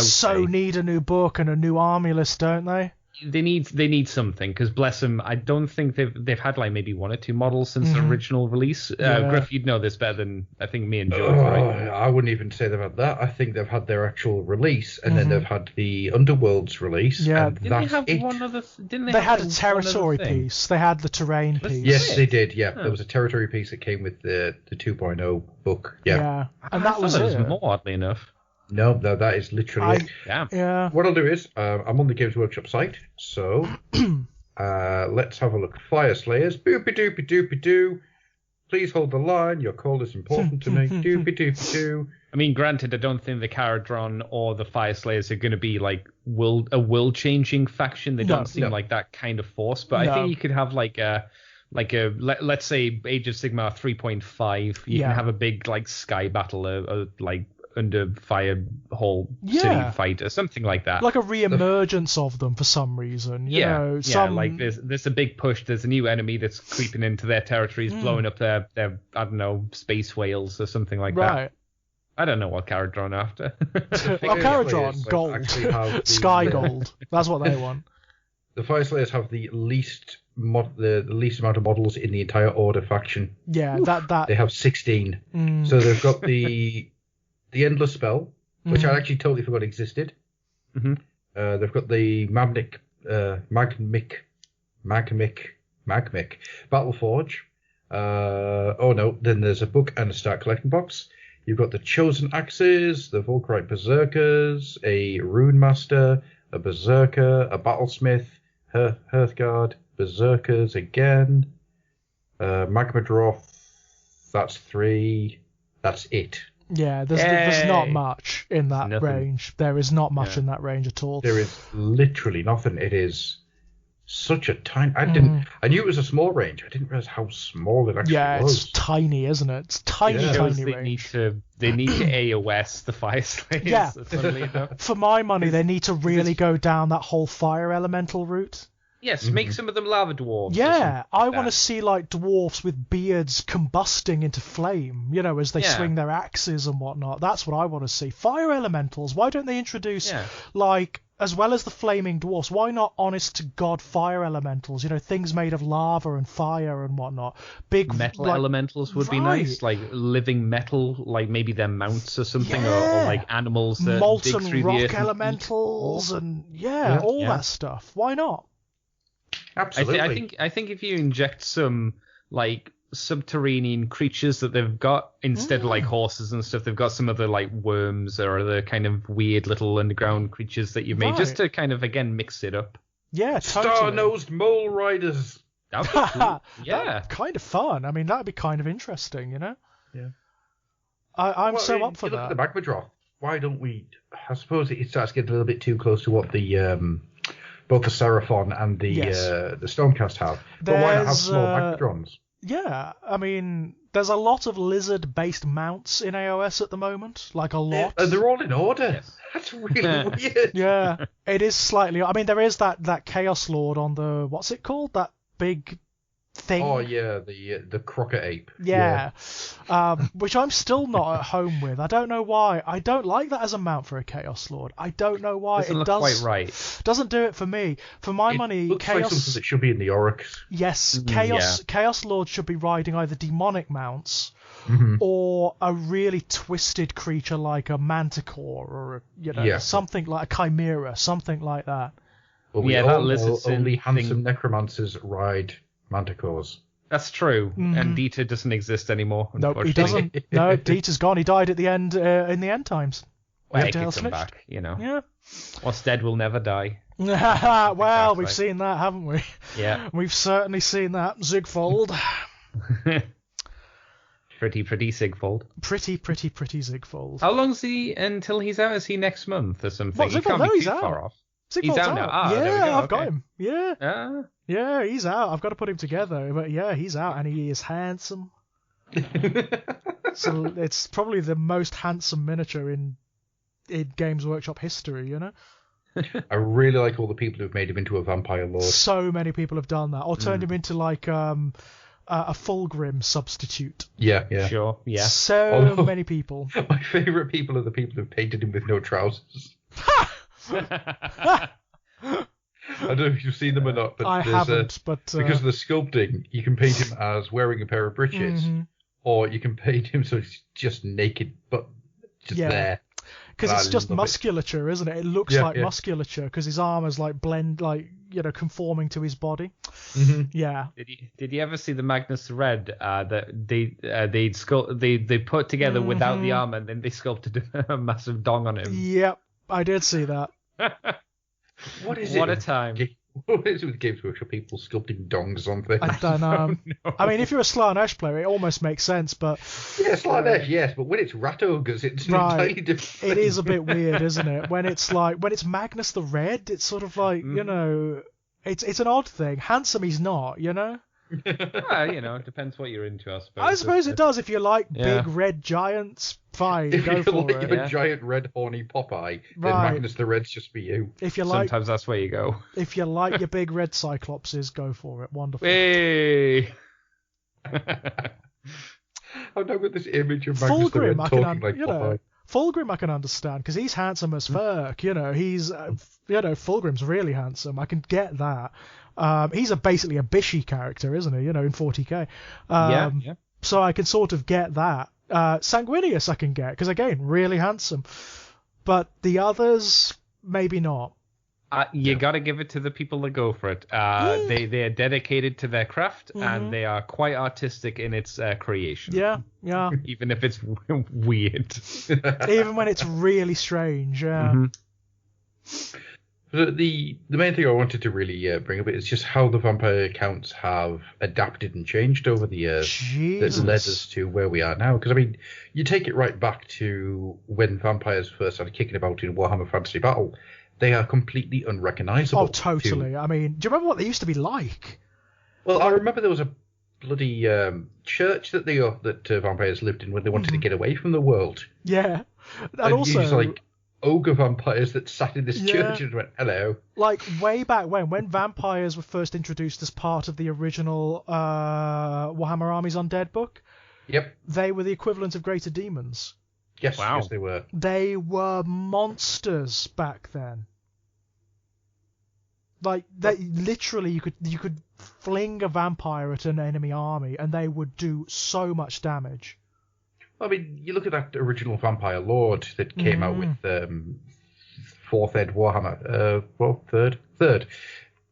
need a new book and a new army list, don't they? They need something, because bless them, I don't think they've had like maybe one or two models since the original release. Griff, you'd know this better than I think me and George, right? I wouldn't even say they've had that. I think they've had their actual release, and then they've had the Underworlds release. Yeah, and didn't they have one other? They had a territory piece. They had the terrain piece. Yes, they did. Yeah, there was a territory piece that came with the 2.0 book. Yeah, and that was it. More oddly enough. No, that is literally it. Yeah. What I'll do is, I'm on the Games Workshop site, so let's have a look. Fire Slayers, boopy doopy doopy doo. Please hold the line. Your call is important to me. Doopy doopy doo. I mean, granted, I don't think the Caradron or the Fire Slayers are going to be like a world-changing faction. They don't seem like that kind of force. But I think you could have let's say Age of Sigmar 3.5. You can have a big like sky battle, like under fire hall city fight or something like that. Like a re-emergence of them for some reason. You know, like there's a big push. There's a new enemy that's creeping into their territories, blowing up their I don't know, space whales or something like that. Right. I don't know what Caradron after. Caradron, gold, sky gold. That's what they want. The Fire Slayers have the least amount of models in the entire Order faction. Yeah, that they have 16. So they've got the Endless Spell, which I actually totally forgot existed. They've got the Magmic Battleforge. Then there's a book and a start collecting box. You've got the Chosen Axes, the Volkite Berserkers, a Rune Master, a Berserker, a Battlesmith, Hearthguard, Berserkers again, Magmadroth, that's 3, that's it. Yeah, there's not much in that range. There is not much in that range at all. There is literally nothing. It is such a tiny... I knew it was a small range. I didn't realize how small it actually was. Yeah, it's tiny, isn't it? It's tiny range. They need to AOS the Fire Slayers. Yeah. For my money, they need to really go down that whole fire elemental route. Yes, make some of them lava dwarves. Yeah, I want to see like dwarves with beards combusting into flame, you know, as they swing their axes and whatnot. That's what I want to see. Fire elementals, why don't they introduce like... As well as the flaming dwarfs, why not honest to God fire elementals? You know, things made of lava and fire and whatnot. Big metal elementals would be nice, like living metal, like maybe their mounts or something, or like animals that molten dig through rock the earth elementals and all that stuff. Why not? Absolutely. I think if you inject some like subterranean creatures that they've got instead of like horses and stuff, they've got some other like worms or other kind of weird little underground creatures that you've made just to kind of again mix it up. Yeah, totally. Star-nosed mole riders. That'd be cool. That'd be kind of fun. I mean, that'd be kind of interesting, you know. Yeah. I'm so up for that. Look at the Magmadroth. Why don't we? I suppose it starts getting a little bit too close to what the both the Seraphon and the Stormcast have. But why not have small Magmadrons? Yeah, I mean, there's a lot of lizard-based mounts in AOS at the moment, like a lot. And they're all in order. That's really weird. Yeah, it is slightly... I mean, there is that Chaos Lord on the... What's it called? That big thing? Oh, yeah, the Crocker Ape. Yeah. Which I'm still not at home with. I don't know why. I don't like that as a mount for a Chaos Lord. I don't know why. Doesn't look quite right. Doesn't do it for me. For my money, looks Chaos... like something that should be in the Oryx. Yes, Chaos Lord should be riding either demonic mounts or a really twisted creature like a Manticore or something like a Chimera, something like that. Well, that lizard only handsome necromancers ride Manticores. That's true, and Dieter doesn't exist anymore. No, he doesn't. No, Dieter's gone. He died at the end in the end times. Well, he could come back, you know. Yeah. What's dead will never die. Well, we've seen that, haven't we? Yeah. We've certainly seen that. Zigfold. Pretty Sigfold. Pretty Zigfold. How long's he until he's out? Is he next month or something? What, he can't be too out. far off. Sigfold's he's out now. I've got him. Yeah. Yeah, he's out. I've got to put him together. But yeah, he's out and he is handsome. So it's probably the most handsome miniature in Games Workshop history, you know? I really like all the people who've made him into a vampire lord. So many people have done that. Or turned him into like a Fulgrim substitute. Yeah. Sure, yeah. So many people. My favourite people are the people who've painted him with no trousers. I don't know if you've seen them or not, but I haven't. But because of the sculpting, you can paint him as wearing a pair of breeches, or you can paint him so he's just naked, but just there. Because it's just musculature, isn't it? It looks like musculature because his armor's like conforming to his body. Yeah. Did you ever see the Magnus Red that they put together without the armor and then they sculpted a massive dong on him? Yep, I did see that. What a time. What is it with Games Workshop people sculpting dongs on things? I don't know. No. I mean, if you're a Slanesh player, it almost makes sense, but... Yeah, Slanesh, yes, but when it's Rat Ogres, it's entirely different. It is a bit weird, isn't it? When it's Magnus the Red, it's sort of like, you know... It's an odd thing. Handsome he's not, you know? It depends what you're into, I suppose. I suppose it does. If you like big red giants, fine, if go you for like it. a giant red horny Popeye, then Magnus the Red's just for you. If you like, sometimes that's where you go. If you like your big red cyclopses, go for it. Wonderful. Hey. I've now got this image of Magnus the Red talking like Popeye. Fulgrim I can understand because he's handsome as fuck. He's Fulgrim's really handsome. I can get that. He's basically a Bishy character, isn't he? In 40k. Yeah. So I can sort of get that. Sanguinius I can get because again, really handsome. But the others, maybe not. You got to give it to the people that go for it. They are dedicated to their craft and they are quite artistic in its creation. Yeah. Even if it's weird. Even when it's really strange. Yeah. Mm-hmm. The main thing I wanted to really bring up is just how the vampire accounts have adapted and changed over the years. That led us to where we are now. Because, you take it right back to when vampires first started kicking about in Warhammer Fantasy Battle. They are completely unrecognizable. Oh, totally. Do you remember what they used to be like? Well, I remember there was a bloody church that vampires lived in when they wanted to get away from the world. Yeah. And also... Used, ogre vampires that sat in this church and went, hello. Way back when vampires were first introduced as part of the original Warhammer Armies Undead book, yep, they were the equivalent of greater demons. Yes, yes, they were. They were monsters back then. Literally, you could fling a vampire at an enemy army and they would do so much damage. You look at that original Vampire Lord that came out with 4th Ed Warhammer, third,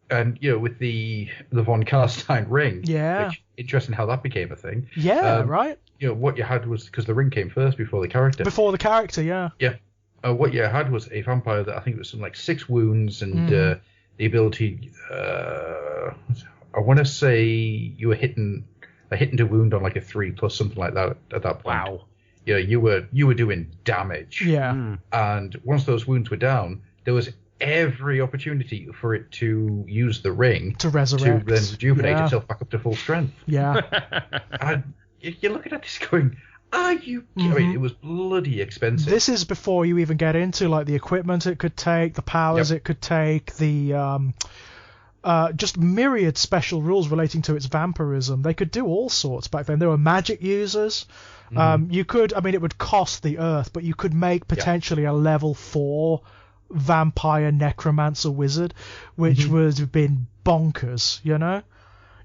and with the von Carstein ring. Yeah. Which, interesting how that became a thing. Yeah, right. What you had was, because the ring came first before the character. Before the character, yeah. Yeah. What you had was a vampire that I think it was something like 6 wounds and the ability. I want to say you were hitting to wound on like a 3+ something like that at that point. Wow. You were doing damage. Yeah. And once those wounds were down, there was every opportunity for it to use the ring to resurrect, to then rejuvenate itself back up to full strength. Yeah. And you're looking at this going, are you? It was bloody expensive. This is before you even get into the equipment it could take, the powers it could take, the just myriad special rules relating to its vampirism. They could do all sorts back then. There were magic users. You could, it would cost the earth, but you could make potentially a level 4 vampire necromancer wizard, which would have been bonkers.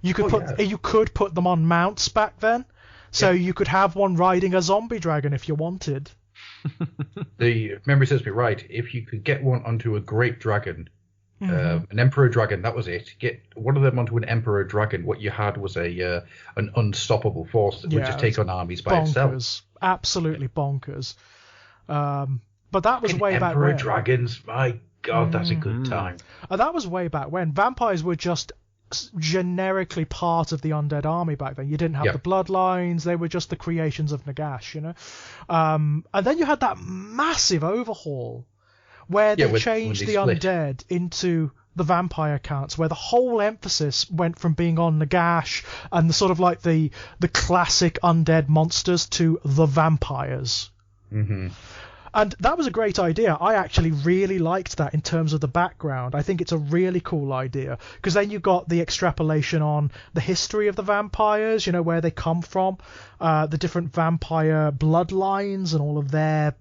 You could put them on mounts back then, so you could have one riding a zombie dragon if you wanted. The memory serves me right. If you could get one onto a great dragon. An emperor dragon, that was it. Get one of them onto an emperor dragon. What you had was an unstoppable force that would just take on armies by itself. Absolutely bonkers. But that was way back when. Emperor dragons, my God, that's a good time. That was way back when. Vampires were just generically part of the undead army back then. You didn't have the bloodlines. They were just the creations of Nagash, And then you had that massive overhaul where they changed the undead into the vampire counts, where the whole emphasis went from being on Nagash and the sort of the classic undead monsters to the vampires. Mm-hmm. And that was a great idea. I actually really liked that in terms of the background. I think it's a really cool idea because then you got the extrapolation on the history of the vampires, where they come from, the different vampire bloodlines and all of their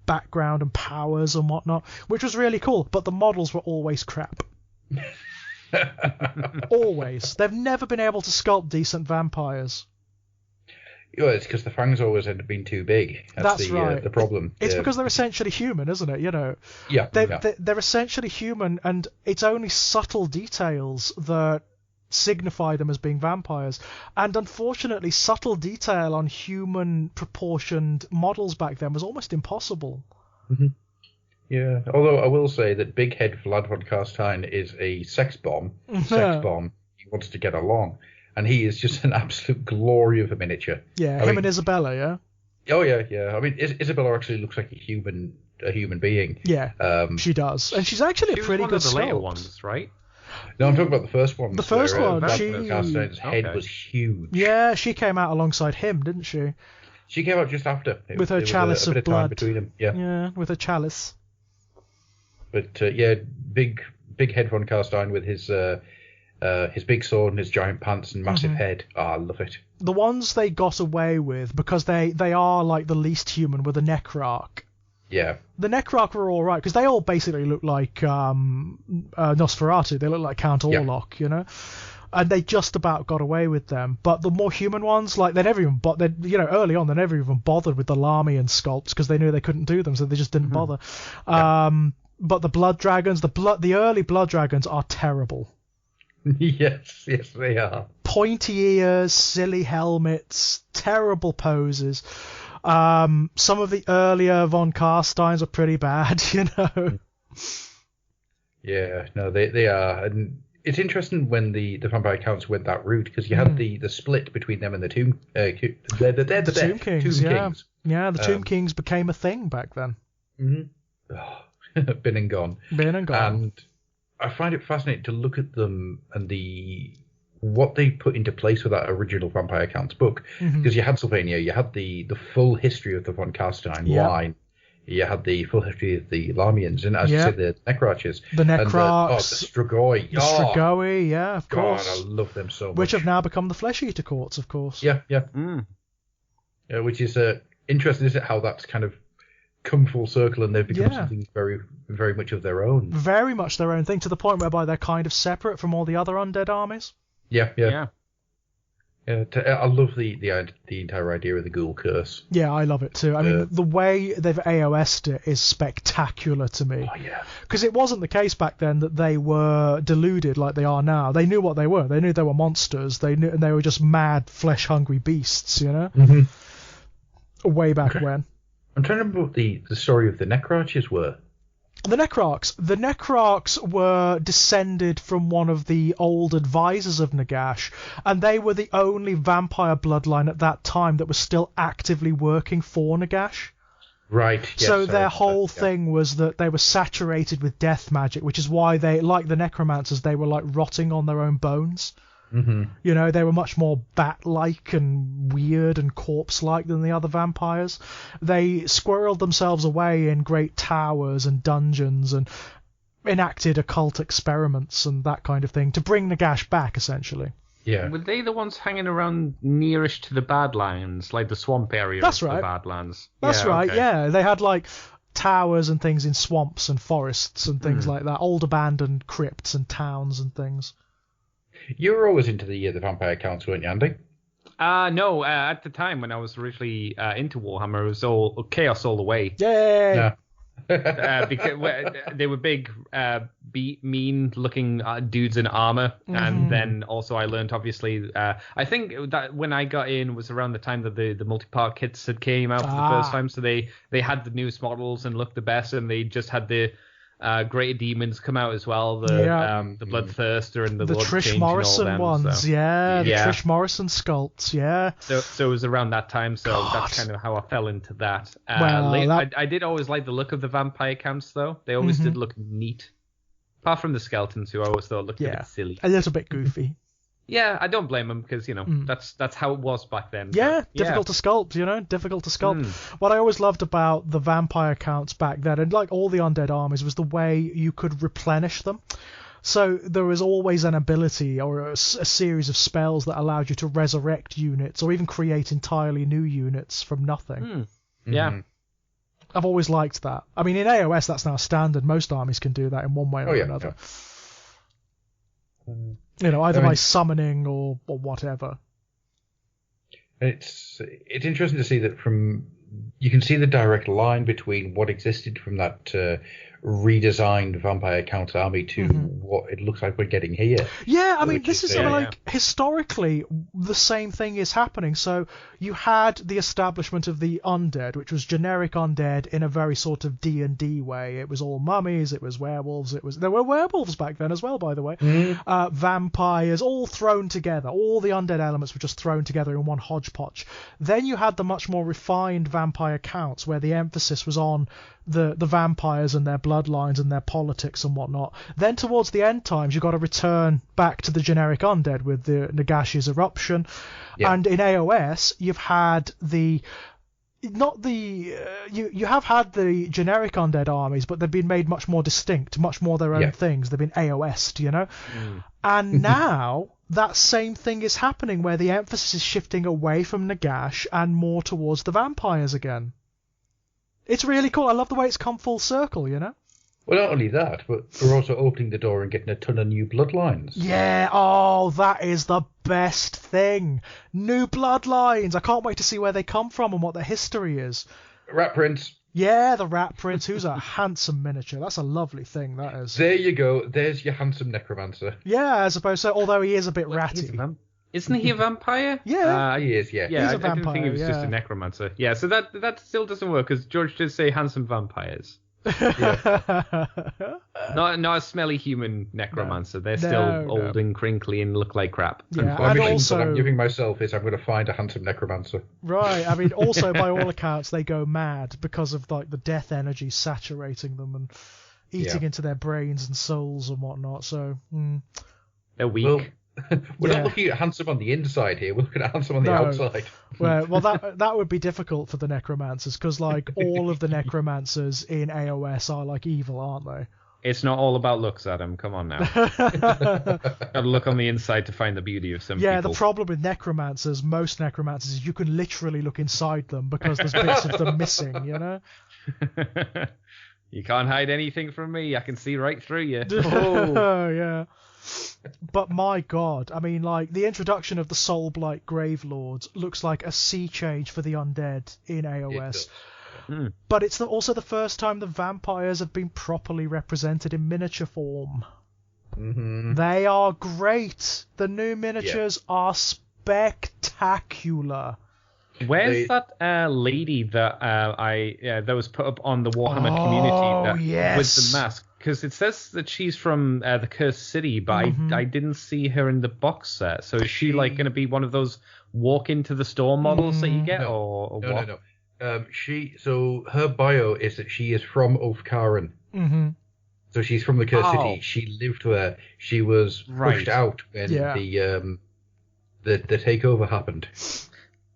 background and powers and whatnot, which was really cool. But the models were always crap. Always. They've never been able to sculpt decent vampires. Yeah, it's because the fangs always end up being too big. That's right. The problem. It's because they're essentially human, isn't it? Yeah. They're essentially human, and it's only subtle details that signify them as being vampires. And unfortunately, subtle detail on human proportioned models back then was almost impossible. Mm-hmm. Yeah, although I will say that Big Head Vlad von Carstein is a sex bomb. He wants to get along. And he is just an absolute glory of a miniature. Yeah, him and Isabella, yeah? Oh, yeah. Isabella actually looks like a human being. Yeah, she does. And she's actually a pretty good one of the later sculpt. ones, right? No, I'm talking about the first one. The first one, Carstine's head was huge. Yeah, she came out alongside him, didn't she? She came out just after. With her chalice of blood. Between them. Yeah. Yeah, with her chalice. But big head von Carstein with his big sword and his giant pants and massive head. Oh, I love it. The ones they got away with, because they are like the least human, were the Necrarch. Yeah. The Necrarch were all right, because they all basically look like Nosferatu. They look like Count Orlok, you know? And they just about got away with them. But the more human ones, like, early on, they never even bothered with the Lamian sculpts, because they knew they couldn't do them, so they just didn't bother. But the blood dragons, the early blood dragons are terrible. Yes, they are. Pointy ears, silly helmets, terrible poses. Some of the earlier von Carsteins are pretty bad, you know. Yeah, no, they are. And it's interesting when the Vampire Counts went that route, because you had the split between them and the Tomb Tomb Kings. Yeah, the Tomb Kings became a thing back then. Been and gone. And I find it fascinating to look at them and what they put into place with that original Vampire Counts book, because you had Sylvania, you had the full history of the von Carstein line, you had the full history of the Lamians, and as you said, the Necrarches. The Necrarchs. The Strigoi. The Strigoi, yeah, of course. God, I love them so much. Which have now become the Flesh Eater Courts, of course. Yeah. Which is interesting, isn't it, how that's kind of come full circle and they've become something very, very much of their own. Very much their own thing, to the point whereby they're kind of separate from all the other undead armies. Yeah. I love the entire idea of the ghoul curse. Yeah, I love it too. I mean, the way they've AOS'd it is spectacular to me. Oh, yeah. Because it wasn't the case back then that they were deluded like they are now. They knew what they were. They knew they were monsters. They were just mad, flesh-hungry beasts, you know? Way back when. I'm trying to remember what the story of the Necrarches were. The Necrarchs were descended from one of the old advisors of Nagash, and they were the only vampire bloodline at that time that was still actively working for Nagash. Right. Yes, so their whole thing was that they were saturated with death magic, which is why they, like the necromancers, they were like rotting on their own bones. You know, they were much more bat-like and weird and corpse-like than the other vampires. They squirreled themselves away in great towers and dungeons and enacted occult experiments and that kind of thing to bring Nagash back, essentially. Yeah. Were they the ones hanging around nearish to the Badlands, like the swamp area of the Badlands? That's right, yeah. They had, like, towers and things in swamps and forests and things like that, old abandoned crypts and towns and things. You were always into the Vampire Counts, weren't you, Andy? No. At the time when I was originally into Warhammer, it was all chaos all the way. Yay! Because they were big, mean-looking dudes in armor, and then also I learned, obviously, I think that when I got in was around the time that the multi-part kits had came out for the first time, so they had the newest models and looked the best, and they just had the Greater Demons come out as well, the Bloodthirster and the Lord Trish Change Morrison and all them, ones, so. the Trish Morrison sculpts, So it was around that time, so that's kind of how I fell into that. I did always like the look of the Vampire Counts, though. They always did look neat. Apart from the skeletons, who I always thought looked a bit silly. A little bit goofy. Yeah, I don't blame them, because, you know, that's how it was back then. Yeah, difficult to sculpt, you know, difficult to sculpt. What I always loved about the Vampire Counts back then, and like all the undead armies, was the way you could replenish them. So there was always an ability or a series of spells that allowed you to resurrect units or even create entirely new units from nothing. Yeah. I've always liked that. I mean, in AOS, that's now standard. Most armies can do that in one way or another. You know, either by summoning or whatever. It's interesting to see that you can see the direct line between what existed from that redesigned Vampire Count army to what it looks like we're getting here. Yeah, I mean, this is historically the same thing is happening. So you had the establishment of the undead, which was generic undead in a very sort of D&D way. It was all mummies, it was werewolves, there were werewolves back then as well, by the way. Vampires, all thrown together. All the undead elements were just thrown together in one hodgepodge. Then you had the much more refined Vampire Counts, where the emphasis was on the vampires and their blood bloodlines and their politics and whatnot. Then towards the end times, you've got to return back to the generic undead with the Nagash's eruption. Yeah. And in AOS, you've had you have had the generic undead armies, but they've been made much more distinct, much more their own things. They've been AOS'd, And now that same thing is happening, where the emphasis is shifting away from Nagash and more towards the vampires again. It's really cool. I love the way it's come full circle, Well, not only that, but we're also opening the door and getting a ton of new bloodlines. Yeah, oh, that is the best thing. New bloodlines. I can't wait to see where they come from and what their history is. Rat Prince. Yeah, the Rat Prince, who's a handsome miniature. That's a lovely thing, that is. There you go. There's your handsome necromancer. Yeah, I suppose so, although he is a bit ratty. Isn't he a vampire? Yeah. He is, yeah. Yeah, He's a vampire, I didn't think he was just a necromancer. Yeah, so that still doesn't work, because George did say handsome vampires. Not a smelly human necromancer. They're still old and crinkly and look like crap. Yeah, and also, what I'm giving myself is I'm going to find a handsome necromancer. Right. I mean, also by all accounts, they go mad because of the death energy saturating them and eating into their brains and souls and whatnot. So they're weak. Well, we're not looking at handsome on the inside here. We're looking at handsome on the outside. Well, that would be difficult for the necromancers, because all of the necromancers in AOS are evil, aren't they? It's not all about looks, Adam. Come on now. Gotta look on the inside to find the beauty of some people. Yeah, the problem with most necromancers, is you can literally look inside them because there's bits of them missing, You can't hide anything from me. I can see right through you. Oh, yeah. But my God, I mean, the introduction of the Soulblight Gravelords looks like a sea change for the undead in AOS. But it's also the first time the vampires have been properly represented in miniature form. Mm-hmm. They are great. The new miniatures are spectacular. Where's that lady that that was put up on the Warhammer community with the mask? Because it says that she's from the Cursed City, but I didn't see her in the box set. So is she going to be one of those walk into the store models that you get, or what? No. So her bio is that she is from Ulfkaren. Mm-hmm. So she's from the Cursed City. She lived there. She was pushed out when the takeover happened.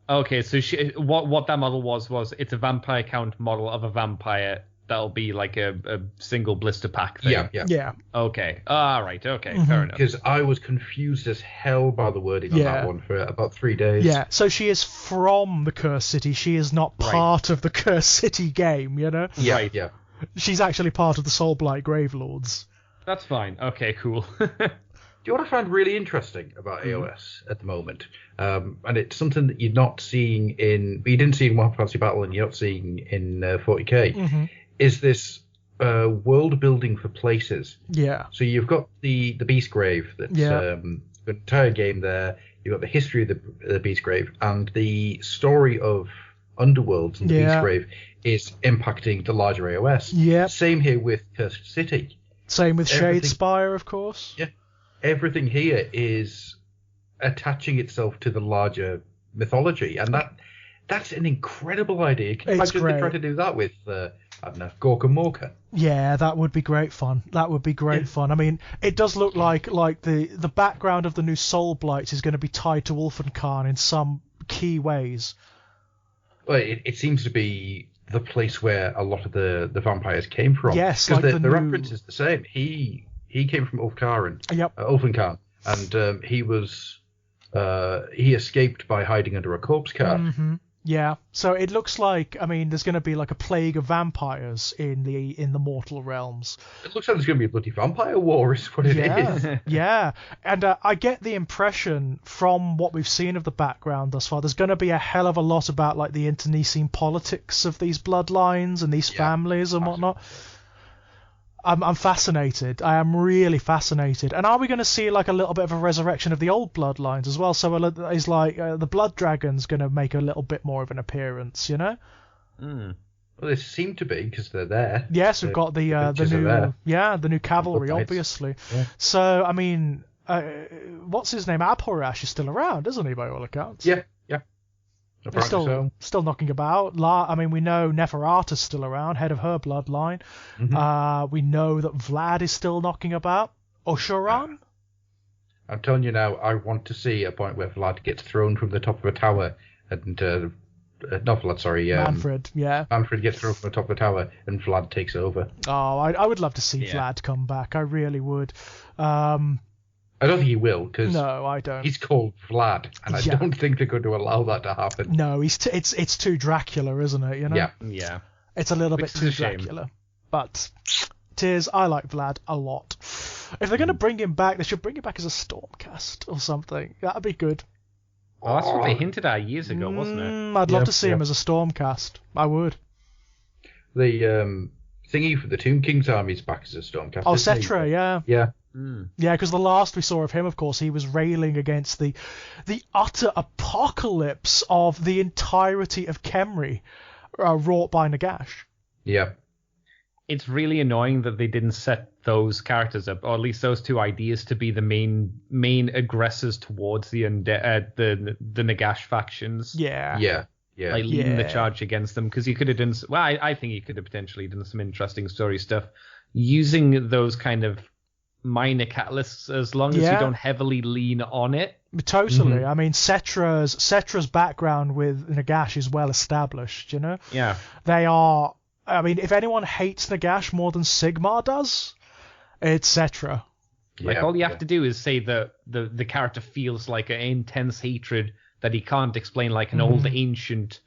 Okay, so what that model was it's a vampire count model of a vampire that'll be like a single blister pack thing. Yeah. Okay. All right. Okay. Fair enough. Because I was confused as hell by the wording on that one for about 3 days. Yeah. So she is from the Cursed City. She is not part of the Cursed City game, Yeah. Right. Yeah. She's actually part of the Soulblight Gravelords. That's fine. Okay. Cool. Do you know what I find really interesting about AOS at the moment? And it's something that you're not seeing you didn't see in Warhammer Fantasy Battle and you're not seeing in 40k, is this world building for places. Yeah. So you've got the Beastgrave, that's an entire game there. You've got the history of the Beastgrave, and the story of Underworlds and the Beastgrave is impacting the larger AOS. Yeah. Same here with Cursed City. Same with Shadespire, of course. Yeah. Everything here is attaching itself to the larger mythology, and that's an incredible idea. Can you imagine they try to do that with I don't know, Gork and Morka? Yeah, that would be great fun. I mean, it does look like the background of the new Soulblight is going to be tied to Ulfenkarn in some key ways. Well, it seems to be the place where a lot of the vampires came from. Yes, because the reference is the same. He came from Ulfkarn. Yep. Ulfenkarn, and he escaped by hiding under a corpse cart. Mm-hmm. Yeah, so it looks like, I mean, there's going to be like a plague of vampires in the mortal realms. It looks like there's going to be a bloody vampire war, is what it is. Yeah, and I get the impression from what we've seen of the background thus far, there's going to be a hell of a lot about like the internecine politics of these bloodlines and these families and whatnot. I'm fascinated. I am really fascinated. And are we going to see like a little bit of a resurrection of the old bloodlines as well? So is like the Blood Dragon's going to make a little bit more of an appearance, you know? Well, they seem to be because they're there. Yes, we've got the new cavalry, obviously. Yeah. So I mean, what's his name? Abhorash is still around, isn't he? By all accounts. Yeah. Apparently so. Still knocking about. I mean, we know Neferata's still around, head of her bloodline. Mm-hmm. We know that Vlad is still knocking about. Osharan? I'm telling you now, I want to see a point where Vlad gets thrown from the top of a tower and not Vlad, sorry. Manfred, yeah. Manfred gets thrown from the top of the tower and Vlad takes over. Oh, I would love to see Vlad come back. I really would. I don't think he will, because no, I don't. He's called Vlad, and I don't think they're going to allow that to happen. No, it's too Dracula, isn't it? You know? Yeah. It's a little bit too Dracula. But I like Vlad a lot. If they're going to bring him back, they should bring him back as a Stormcast or something. That'd be good. Well, that's what they hinted at years ago, wasn't it? I'd love to see him as a Stormcast. I would. The thingy for the Tomb King's army's back as a Stormcast. Oh, Cetra, yeah. Yeah. Yeah, because the last we saw of him, of course, he was railing against the utter apocalypse of the entirety of Khemri wrought by Nagash. Yeah. It's really annoying that they didn't set those characters up, or at least those two ideas, to be the main aggressors towards the Nagash factions. Yeah. Like leading the charge against them, because you could have done. Well, I think you could have potentially done some interesting story stuff using those kind of minor catalysts, as long as you don't heavily lean on it. Totally. Mm-hmm. I mean, Cetra's background with Nagash is well established. You know. Yeah. They are. I mean, if anyone hates Nagash more than Sigmar does, it's Cetra. Like, all you have to do is say that the character feels like an intense hatred that he can't explain, like an old ancient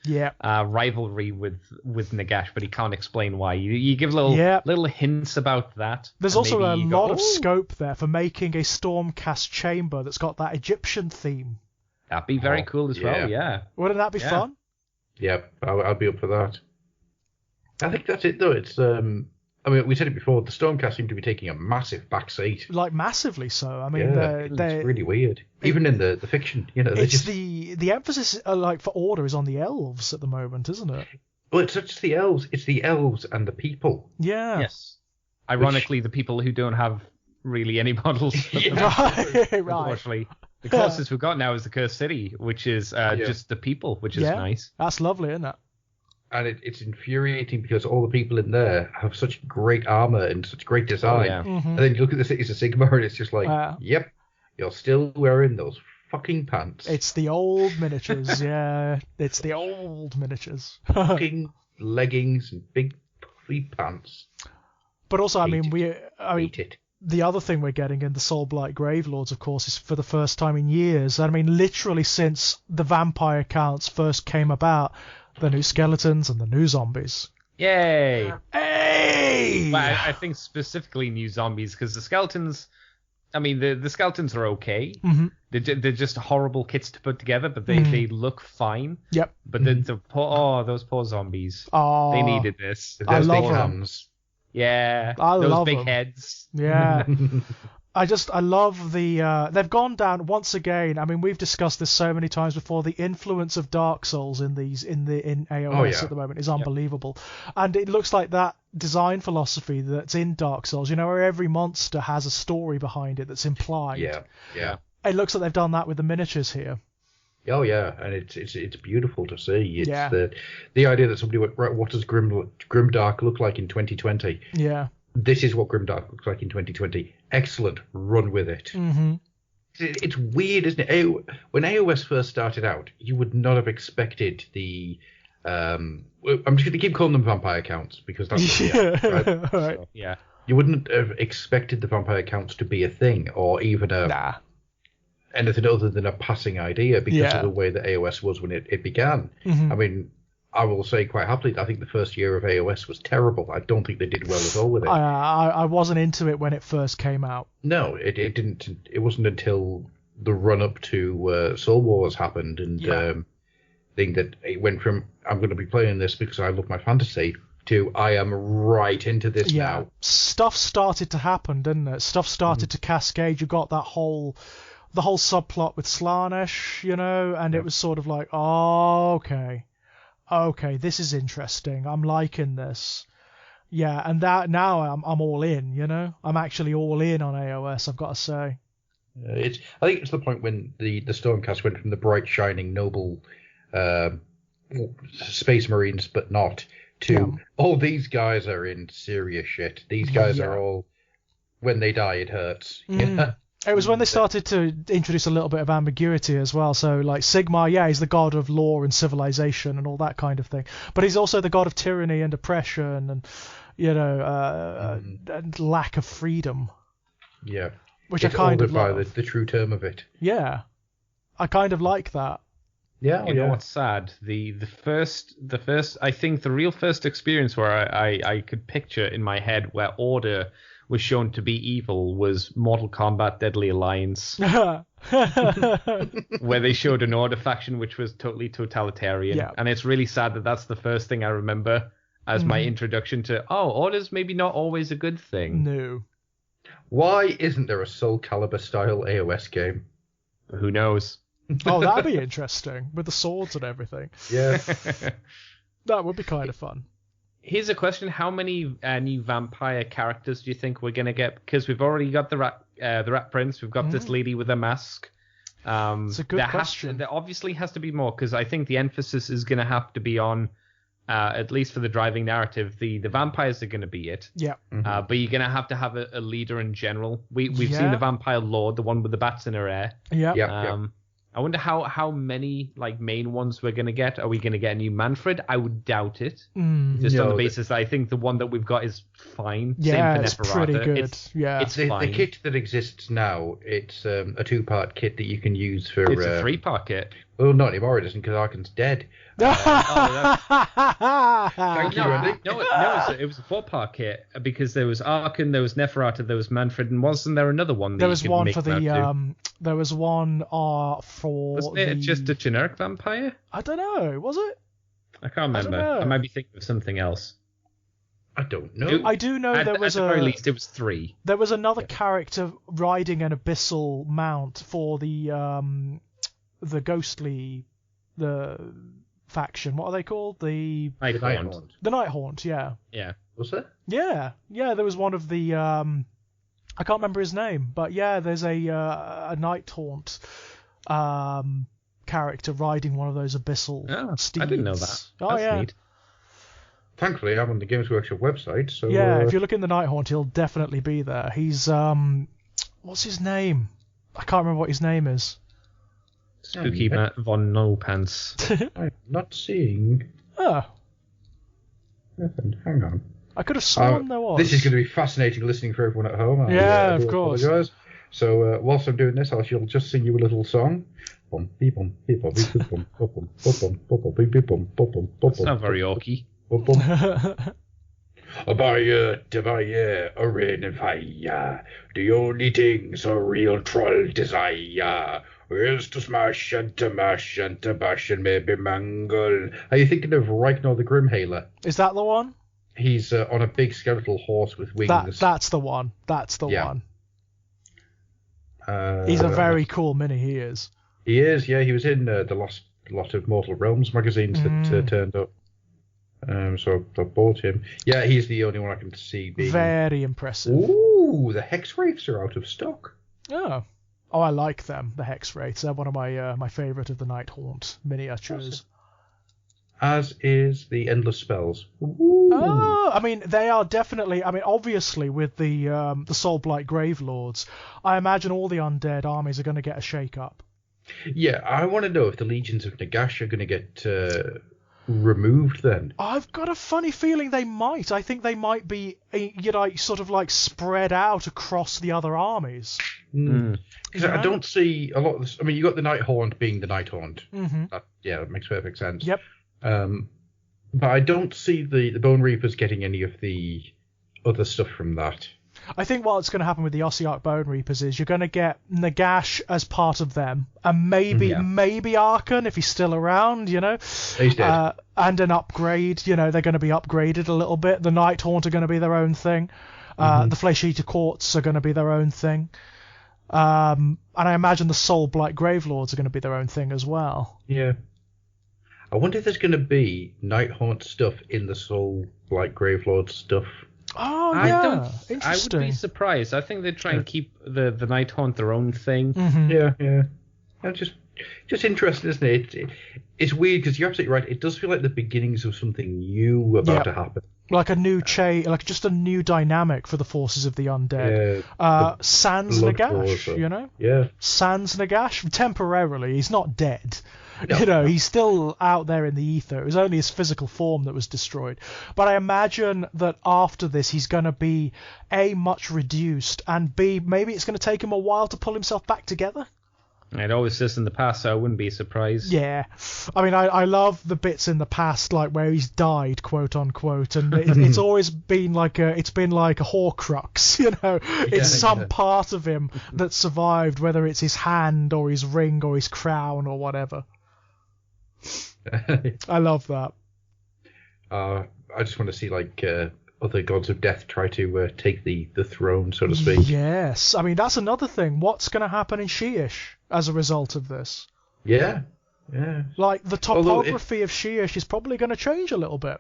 rivalry with Nagash, but he can't explain why. You give little hints about that. There's also a lot of scope there for making a Stormcast chamber that's got that Egyptian theme. That'd be very cool as well, yeah. Wouldn't that be fun? Yeah, I'll be up for that. I think that's it, though. It's I mean, we said it before. The Stormcast seem to be taking a massive backseat, like massively so. I mean, it's really weird. Even in the fiction, you know, it's the emphasis like for Order is on the elves at the moment, isn't it? Well, it's not just the elves; it's the elves and the people. Yeah. Yes. Ironically, the people who don't have really any models. Right. Unfortunately, the closest we've got now is the Cursed City, which is just the people, which is nice. That's lovely, isn't it? And it's infuriating because all the people in there have such great armor and such great design. And then you look at the cities of Sigmar and it's just like, yep, you're still wearing those fucking pants. It's the old miniatures, yeah. It's the old miniatures. Fucking leggings and big puffy pants. But also, I mean, hate it. The other thing we're getting in the Soulblight Gravelords, of course, is for the first time in years. I mean, literally since the vampire counts first came about, the new skeletons and the new zombies. Yay! Hey! Well, I think specifically new zombies, because the skeletons, I mean, the skeletons are okay. Mm-hmm. They're just horrible kits to put together, but they look fine. Yep. But those poor zombies. Oh, they needed this. I love them. Hands. Yeah. I those love big them. heads. Yeah. I love the they've gone down once again. I mean, we've discussed this so many times before. The influence of Dark Souls in AOS at the moment is unbelievable. And it looks like that design philosophy that's in Dark Souls, you know, where every monster has a story behind it that's implied. Yeah. It looks like they've done that with the miniatures here. Oh yeah, and it's beautiful to see. It's the idea that somebody went, right, what does Grimdark look like in 2020? Yeah. This is what Grimdark looks like in 2020. Excellent. Run with it. Mm-hmm. It's weird, isn't it? When AOS first started out, you would not have expected the... I'm just going to keep calling them vampire counts, because that's what they are, right? Right. So, yeah. You wouldn't have expected the vampire counts to be a thing, or even anything other than a passing idea, because of the way that AOS was when it began. Mm-hmm. I mean... I will say quite happily, I think the first year of AOS was terrible. I don't think they did well at all with it. I wasn't into it when it first came out. No, it didn't. It wasn't until the run up to Soul Wars happened, and thing that it went from I'm going to be playing this because I love my fantasy to I am right into this now. Stuff started to happen, didn't it? Stuff started to cascade. You got the whole subplot with Slanesh, you know, and it was sort of like, oh, okay, this is interesting. I'm liking this. Yeah, and that now I'm all in, you know? I'm actually all in on AOS, I've got to say. I think it's the point when the Stormcast went from the bright, shining, noble Space Marines, but not, to, these guys are in serious shit. These guys are all, when they die, it hurts. Yeah. It was when they started to introduce a little bit of ambiguity as well. So, like, Sigmar, he's the god of law and civilization and all that kind of thing. But he's also the god of tyranny and oppression and, and lack of freedom. Yeah. Which I kind of love. By the true term of it. Yeah. I kind of like that. Yeah, you know what's sad? The first I think the real first experience where I could picture in my head where order was shown to be evil was Mortal Kombat Deadly Alliance. Where they showed an order faction which was totally totalitarian. Yeah. And it's really sad that that's the first thing I remember as my introduction to, order's maybe not always a good thing. No. Why isn't there a Soul Calibur style AOS game? Who knows? That'd be interesting with the swords and everything. Yeah. That would be kind of fun. Here's a question: how many new vampire characters do you think we're gonna get? Because we've already got the Rat Prince, we've got this lady with a mask. It's a good question. There obviously has to be more, because I think the emphasis is gonna have to be on, at least for the driving narrative, the vampires are gonna be it. Yeah. But you're gonna have to have a leader in general. We've seen the vampire lord, the one with the bats in her hair. Yeah. I wonder how many main ones we're going to get. Are we going to get a new Manfred? I would doubt it. Just on the basis that I think the one that we've got is fine. Yeah, Same it's pretty good. It's fine. The kit that exists now, it's a 2-part kit that you can use for... It's a 3-part kit. Well, not anymore, it isn't, because Arkan's dead. Thank you, Andy. No, it was a 4-part kit, because there was Arkan, there was Neferata, there was Manfred, and wasn't there another one? There was one for the... there was one for... Wasn't it just a generic vampire? I don't know. Was it? I can't remember. I might be thinking of something else. I don't know. I do know there was at the very least, it was 3. There was another character riding an abyssal mount for the ghostly... the faction. What are they called? The Nighthaunt. The Nighthaunt, yeah. Yeah. Was there? Yeah. There was one of the I can't remember his name, but there's a Nighthaunt character riding one of those abyssal steeds. I didn't know that. That's neat. Thankfully, I'm on the Games Workshop website, so... Yeah, if you look in the Nighthaunt, he'll definitely be there. He's, what's his name? I can't remember what his name is. Spooky Matt Von No Pants. I'm not seeing... Oh. Hang on. I could have sworn there was. This is going to be fascinating listening for everyone at home. Of course. Apologize. So whilst I'm doing this, I shall just sing you a little song. That's not very orky. A rain and fire, the only things a real troll desire is to smash and to mash and to bash and maybe mangle. Are you thinking of Ragnar the Grimhaler? Is that the one? He's on a big skeletal horse with wings. That's the one. That's the one. He's a very cool mini, he is. He is, yeah. He was in the Lost Lot of Mortal Realms magazines that turned up. So I bought him. Yeah, he's the only one I can see being... Very impressive. Ooh, the Hex Wraiths are out of stock. Oh, I like them, the Hex Wraiths. They're one of my favourite of the Nighthaunt miniatures. As is the Endless Spells. Ooh. Oh, I mean, they are definitely... I mean, obviously, with the Soulblight Gravelords, I imagine all the undead armies are going to get a shake-up. Yeah, I want to know if the Legions of Nagash are going to get... removed then. I've got a funny feeling they might. I think they might be, sort of like spread out across the other armies. Because I don't see a lot of this. I mean, you got the Nighthaunt being the Nighthaunt. Mm-hmm. That makes perfect sense. Yep. But I don't see the Bone Reapers getting any of the other stuff from that. I think what's going to happen with the Ossiarch Bone Reapers is you're going to get Nagash as part of them, and maybe Arkan if he's still around, He's dead. And an upgrade, they're going to be upgraded a little bit. The Nighthaunt are going to be their own thing. The Flesh Eater Courts are going to be their own thing. And I imagine the Soulblight Gravelords are going to be their own thing as well. Yeah. I wonder if there's going to be Nighthaunt stuff in the Soulblight Gravelord stuff. Oh, yeah. Interesting. I would be surprised. I think they try and keep the Nighthaunt their own thing. Mm-hmm. Yeah. And just just interesting, isn't it? It's weird because you're absolutely right. It does feel like the beginnings of something new about to happen. Like a new like just a new dynamic for the forces of the undead. Sans Nagash, you know? Yeah. Sans Nagash, temporarily, he's not dead. No, He's still out there in the ether. It was only his physical form that was destroyed. But I imagine that after this, he's going to be, A, much reduced, and B, maybe it's going to take him a while to pull himself back together. It always says in the past, so I wouldn't be surprised. Yeah. I mean, I love the bits in the past, like where he's died, quote unquote, and it's always been like a Horcrux, you know? It's some part of him that survived, whether it's his hand or his ring or his crown or whatever. I love that. I just want to see other gods of death try to take the throne, so to speak. Yes, I mean that's another thing. What's going to happen in Sheesh as a result of this? Yeah. Like the topography of Sheesh is probably going to change a little bit.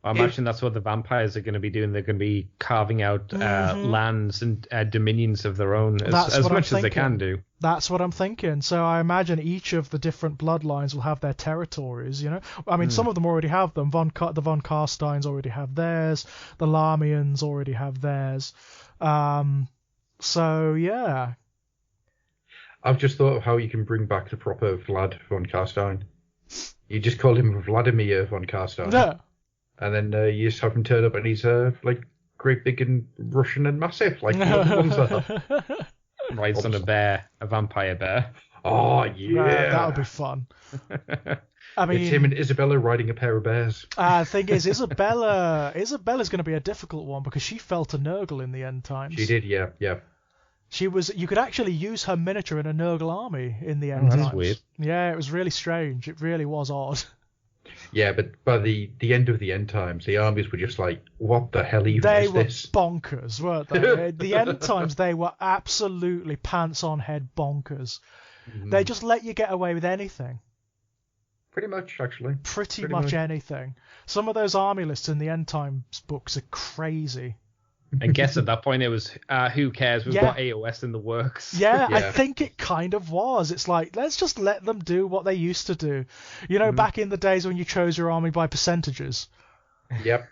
I imagine that's what the vampires are going to be doing. They're going to be carving out lands and dominions of their own as much as they can do. That's what I'm thinking. So I imagine each of the different bloodlines will have their territories, you know? I mean, some of them already have them. The von Karsteins already have theirs. The Lamians already have theirs. So, yeah. I've just thought of how you can bring back the proper Vlad von Karstein. You just call him Vladimir von Karstein. Yeah. And then you just have him turn up and he's great big and Russian and massive, like the other ones are. Rides on a vampire bear. Oh, yeah. That would be fun. I mean, it's him and Isabella riding a pair of bears. The thing is, Isabella's going to be a difficult one because she fell to Nurgle in the end times. She did, yeah. You could actually use her miniature in a Nurgle army in the end times. That's weird. Yeah, it was really strange. It really was odd. Yeah, but by the end of the end times, the armies were just like, what the hell even is this? They were bonkers, weren't they? The end times, they were absolutely pants-on-head bonkers. They just let you get away with anything. Pretty much, actually. Pretty much anything. Some of those army lists in the end times books are crazy. I guess at that point it was, who cares? We've got AOS in the works. Yeah, I think it kind of was. It's like, let's just let them do what they used to do. You know, back in the days when you chose your army by percentages. Yep.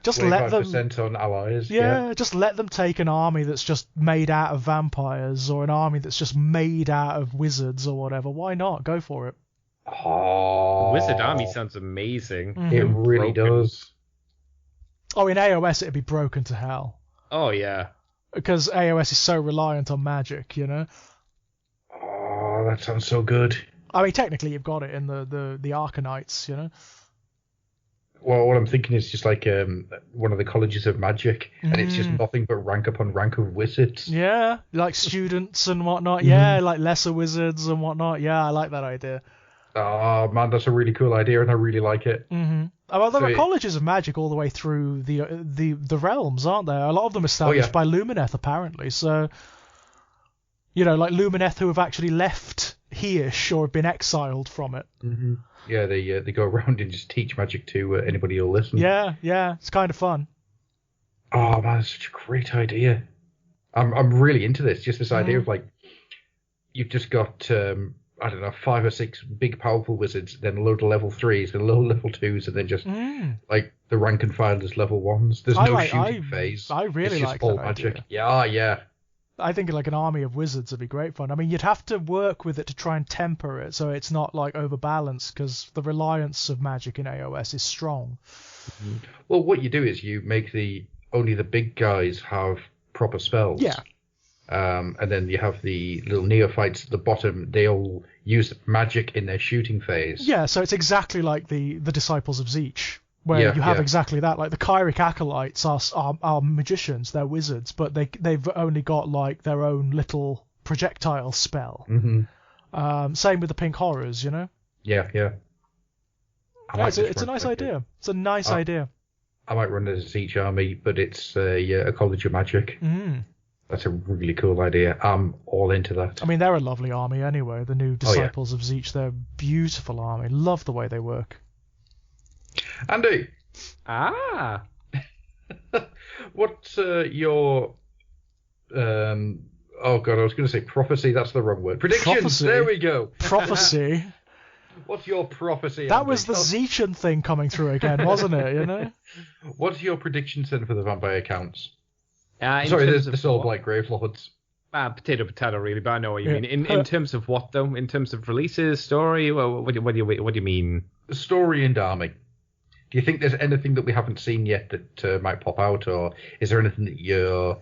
Just let them 25% on allies. Yeah, just let them take an army that's just made out of vampires or an army that's just made out of wizards or whatever. Why not? Go for it. Oh, Wizard army sounds amazing. It really does. Oh, in AOS it'd be broken to hell. Oh, yeah. Because AOS is so reliant on magic, you know? Oh, that sounds so good. I mean, technically you've got it in the Arcanites, you know? Well, what I'm thinking is just like one of the colleges of magic, and it's just nothing but rank upon rank of wizards. Yeah, like students and whatnot. Yeah, like lesser wizards and whatnot. Yeah, I like that idea. Oh, man, that's a really cool idea, and I really like it. Well, there are colleges of magic all the way through the realms, aren't there? A lot of them established by Lumineth, apparently. So, you know, like Lumineth who have actually left Hearsh or have been exiled from it. Yeah, they go around and just teach magic to anybody who'll listen. Yeah, it's kind of fun. Oh, man, that's such a great idea. I'm really into this. Just this idea of, like, you've just got... I don't know, 5 or 6 big powerful wizards, then a load of level 3s, and a load of level 2s, and then just like the rank and file is level 1s. There's no shooting phase. I really like that magic. Idea. Yeah. I think like an army of wizards would be great fun. I mean, you'd have to work with it to try and temper it so it's not like overbalanced, because the reliance of magic in AOS is strong. Well, what you do is you make only the big guys have proper spells. Yeah. And then you have the little neophytes at the bottom. They all use magic in their shooting phase. Yeah, so it's exactly like the Disciples of Tzeentch, where you have exactly that. Like the Kyric Acolytes are magicians, they're wizards, but they've only got like their own little projectile spell. Same with the Pink Horrors, you know? Yeah. It's a nice idea. It's a nice idea. I might run as a Tzeentch army, but it's a college of magic. That's a really cool idea. I'm all into that. I mean, they're a lovely army anyway. The new Disciples of Tzeentch, they're a beautiful army. Love the way they work. Andy. Ah. What's your Oh god, I was going to say prophecy. That's the wrong word. Predictions. Prophecy. There we go. Prophecy. What's your prophecy? That Andy? was the Zechen thing coming through again, wasn't it? You know. What's your predictions then for the vampire accounts? Sorry, there's the Soul Blight Gravelords. Potato, really, but I know what you mean. In terms of what, though? In terms of releases, story? What do you mean? Story and army. Do you think there's anything that we haven't seen yet that might pop out, or is there anything that you're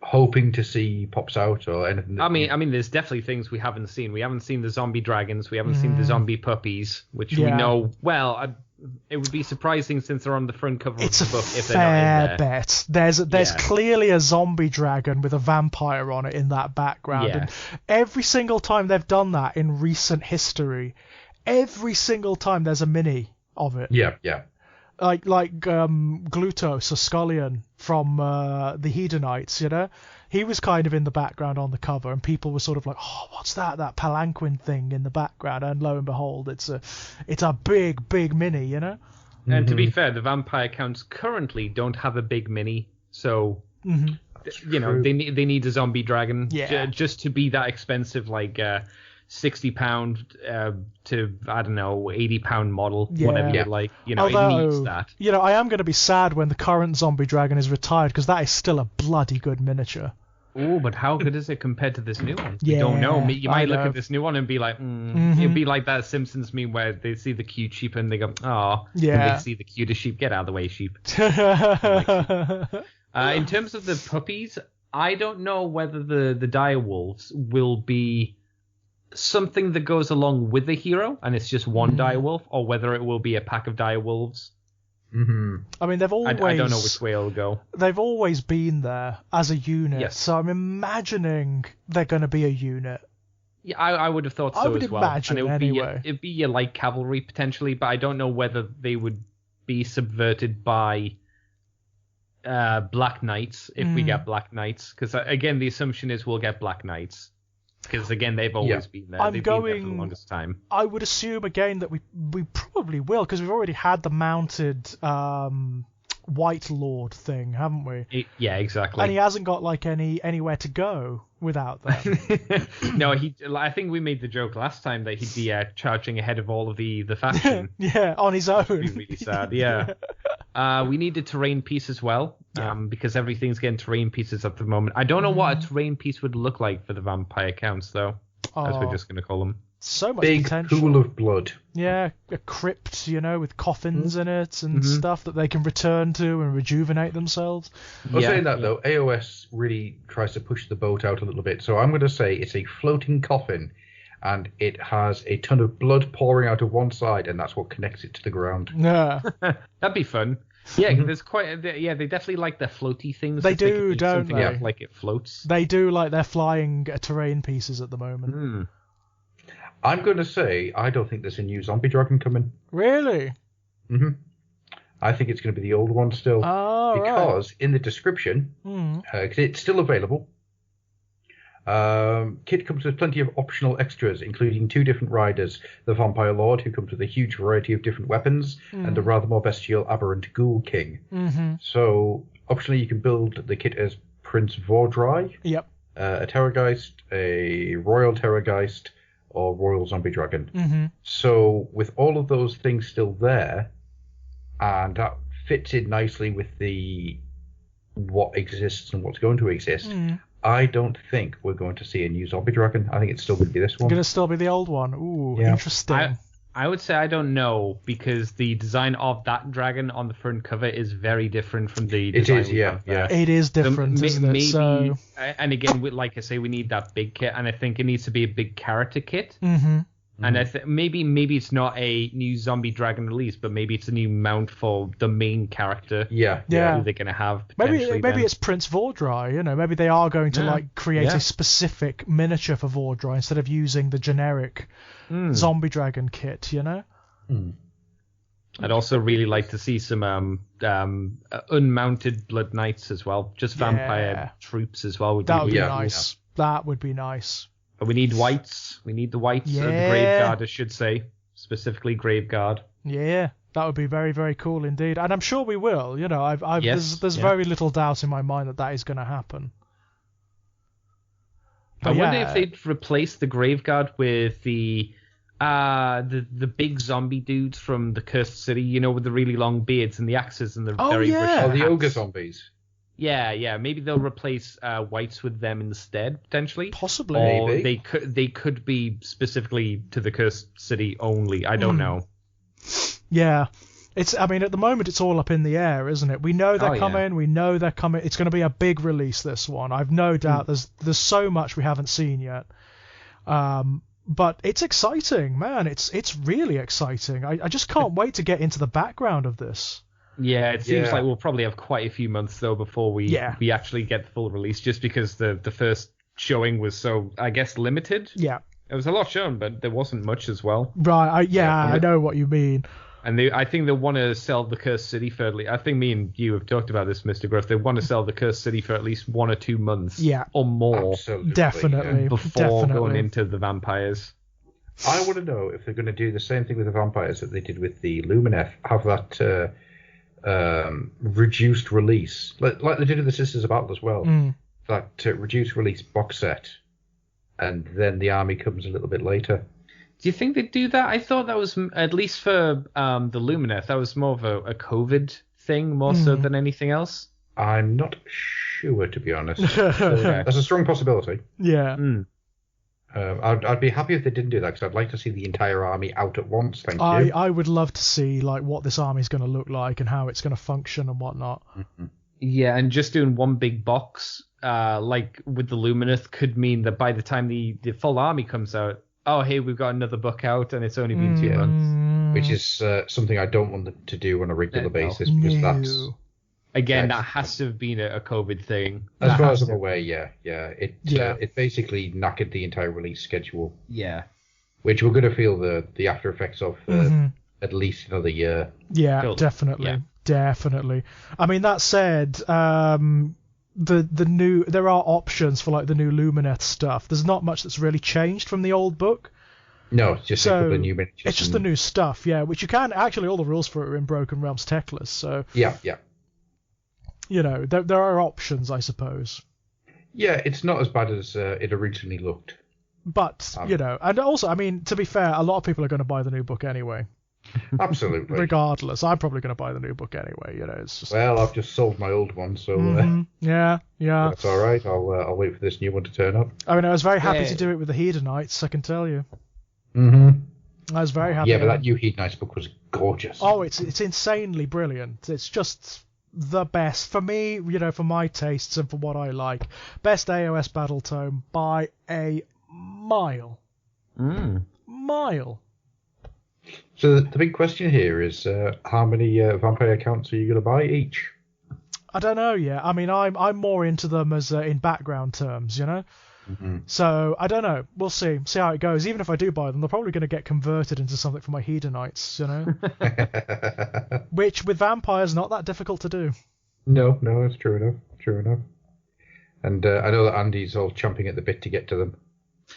hoping to see pops out, or anything? I mean, there's definitely things we haven't seen. We haven't seen the zombie dragons. We haven't seen the zombie puppies, which we know well. It would be surprising since they're on the front cover of the book if they're not in there. Bet. There's clearly a zombie dragon with a vampire on it in that background. Yeah. And every single time they've done that in recent history, every single time there's a mini of it. Yeah. Like Glutos or Scullion from the Hedonites, you know? He was kind of in the background on the cover, and people were sort of like, oh, what's that palanquin thing in the background? And lo and behold, it's a big mini, you know? And to be fair, the vampire counts currently don't have a big mini, so you know they need a zombie dragon just to be that expensive, like £60 to I don't know £80 model, whatever you like. You know, although, it needs that. You know, I am going to be sad when the current zombie dragon is retired, because that is still a bloody good miniature. Oh, but how good is it compared to this new one? You don't know. You might look at this new one and be like, it'll be like that Simpsons meme where they see the cute sheep and they go, oh, and they see the cutest sheep. Get out of the way, sheep. In terms of the puppies, I don't know whether the dire wolves will be something that goes along with the hero and it's just one dire wolf, or whether it will be a pack of dire wolves. I mean, they've always... I don't know which way it'll go. They've always been there as a unit, yes. So I'm imagining they're going to be a unit. Yeah, I would have thought so as well. I would imagine, and anyway. It'd be a light cavalry, potentially, but I don't know whether they would be subverted by Black Knights, if we get Black Knights. Because, again, the assumption is we'll get Black Knights. Because, again, they've always been there. They've been there for the longest time. I would assume, again, that we probably will, because we've already had the mounted White Lord thing, haven't we? Yeah, exactly. And he hasn't got, like, anywhere to go without them. No, I think we made the joke last time that he'd be charging ahead of all of the faction. Yeah, on his own. It'd be really sad, yeah. We need a terrain piece as well, because everything's getting terrain pieces at the moment. I don't know what a terrain piece would look like for the vampire counts, though, as we're just going to call them. So much big potential. pool of blood. Yeah, a crypt, you know, with coffins in it and stuff that they can return to and rejuvenate themselves. Well, saying that, though, AOS really tries to push the boat out a little bit. So I'm going to say it's a floating coffin, and it has a ton of blood pouring out of one side, and that's what connects it to the ground. Yeah. That'd be fun. Yeah, there's quite. They definitely like the floaty things. They do, don't they? Yeah, like it floats. They do like their flying terrain pieces at the moment. I'm going to say I don't think there's a new zombie dragon coming. Really? I think it's going to be the old one still. Oh, because in the description, it's still available. Kit comes with plenty of optional extras, including 2 different riders, the Vampire Lord, who comes with a huge variety of different weapons, and the rather more bestial Aberrant Ghoul King. So, optionally, you can build the kit as Prince Vordry, a Terrorgeist, a Royal Terrorgeist, or Royal Zombie Dragon. So, with all of those things still there, and that fits in nicely with what exists and what's going to exist, I don't think we're going to see a new zombie dragon. I think it's still going to be this one. Going to still be the old one. Ooh, interesting. I would say I don't know, because the design of that dragon on the front cover is very different from the design. It is, yeah. It is different, isn't it? Maybe, and again, like I say, we need that big kit, and I think it needs to be a big character kit. And I maybe it's not a new zombie dragon release, but maybe it's a new mount for the main character. Yeah. Who they're going to have. Maybe it's Prince Vordry. You know, maybe they are going to create a specific miniature for Vordry instead of using the generic zombie dragon kit. You know. I'd also really like to see some unmounted blood knights as well, just vampire troops as well. That would be nice. That would be nice. But we need whites. We need the whites. The Graveguard, I should say. Specifically Graveguard. Yeah, that would be very, very cool indeed. And I'm sure we will. You know, there's very little doubt in my mind that is going to happen. I wonder if they'd replace the Graveguard with the big zombie dudes from the Cursed City, with the really long beards and the axes and the very rich hats. The ogre zombies. Yeah. Maybe they'll replace whites with them instead, potentially. Possibly. Or Maybe. they could be specifically to the Cursed City only. I don't know. Yeah. At the moment, it's all up in the air, isn't it? We know they're coming. Yeah. We know they're coming. It's going to be a big release, this one. I've no doubt. There's so much we haven't seen yet. But it's exciting, man. It's really exciting. I just can't wait to get into the background of this. Yeah, it seems like we'll probably have quite a few months, though, before we actually get the full release, just because the first showing was so, I guess, limited. Yeah. It was a lot shown, but there wasn't much as well. Right, I know what you mean. And I think they want to sell the Cursed City for I think me and you have talked about this, Mr. Gruff. They want to sell the Cursed City for at least 1 or 2 months or more. Absolutely, definitely. Before going into the vampires. I want to know if they're going to do the same thing with the vampires that they did with the Lumineth. Have that reduced release, like they did with the Sisters of Battle as well. That reduced release box set, and then the army comes a little bit later. Do you think they'd do that? I thought that was, at least for the Lumineth, that was more of a COVID thing, more so than anything else. I'm not sure, to be honest. That's a strong possibility. Yeah. I'd be happy if they didn't do that, because I'd like to see the entire army out at once. Thank you. I would love to see what this army is going to look like and how it's going to function and whatnot. Mm-hmm. Yeah, and just doing one big box, like with the Lumineth, could mean that by the time the full army comes out, oh, hey, we've got another book out, and it's only been 2 months. Which is something I don't want them to do on a regular basis, because that's... Again, that has to have been a COVID thing. As far as I'm aware, yeah. It basically knackered the entire release schedule. Yeah. Which we're going to feel the after effects of at least another year. Yeah, cool. Definitely. I mean, that said, there are options for the new Lumineth stuff. There's not much that's really changed from the old book. No, it's just a couple of new miniatures. It's just the new stuff, yeah, which you can actually, all the rules for it are in Broken Realms Techless, so yeah. There are options, I suppose. Yeah, it's not as bad as it originally looked. But, and also, I mean, to be fair, a lot of people are going to buy the new book anyway. Absolutely. Regardless, I'm probably going to buy the new book anyway. It's just... Well, I've just sold my old one, so yeah. That's all right. I'll wait for this new one to turn up. I mean, I was very happy to do it with the Hedonites, I can tell you. I was very happy. Yeah, but that new Hedonites book was gorgeous. Oh, it's insanely brilliant. It's just the best for me, for my tastes and for what I like. Best AOS battle tome by a mile. Mile. So the big question here is, how many vampire accounts are you going to buy each? I don't know yet. I mean, I'm more into them as in background terms, So I don't know. We'll see how it goes. Even if I do buy them, they're probably going to get converted into something for my Hedonites, Which with vampires not that difficult to do. No, it's true enough. And I know that Andy's all chomping at the bit to get to them.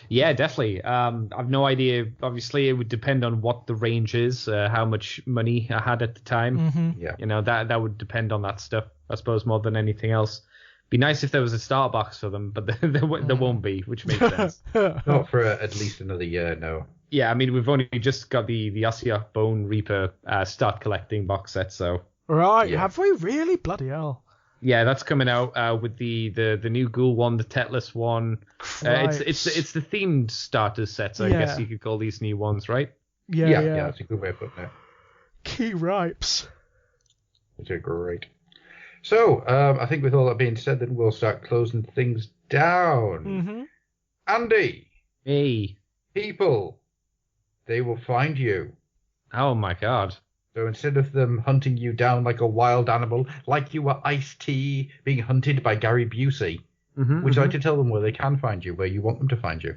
Yeah, definitely. I've no idea. Obviously, it would depend on what the range is, how much money I had at the time. Yeah. That would depend on that stuff, I suppose, more than anything else. Be nice if there was a start box for them, but there won't be, which makes sense. Not for at least another year, no. Yeah, I mean, we've only just got the Ashiok Bone Reaper start collecting box set, so... Right, have we really? Bloody hell. Yeah, that's coming out with the new Ghoul one, the Tetless one. It's the themed starter set, so I guess you could call these new ones, right? Yeah, that's a good way of putting it. Key ripes. Which are great. So, I think with all that being said, then we'll start closing things down. Andy. Hey. People. They will find you. Oh my god. So instead of them hunting you down like a wild animal, like you were Ice-T being hunted by Gary Busey, would you like to tell them where they can find you, where you want them to find you?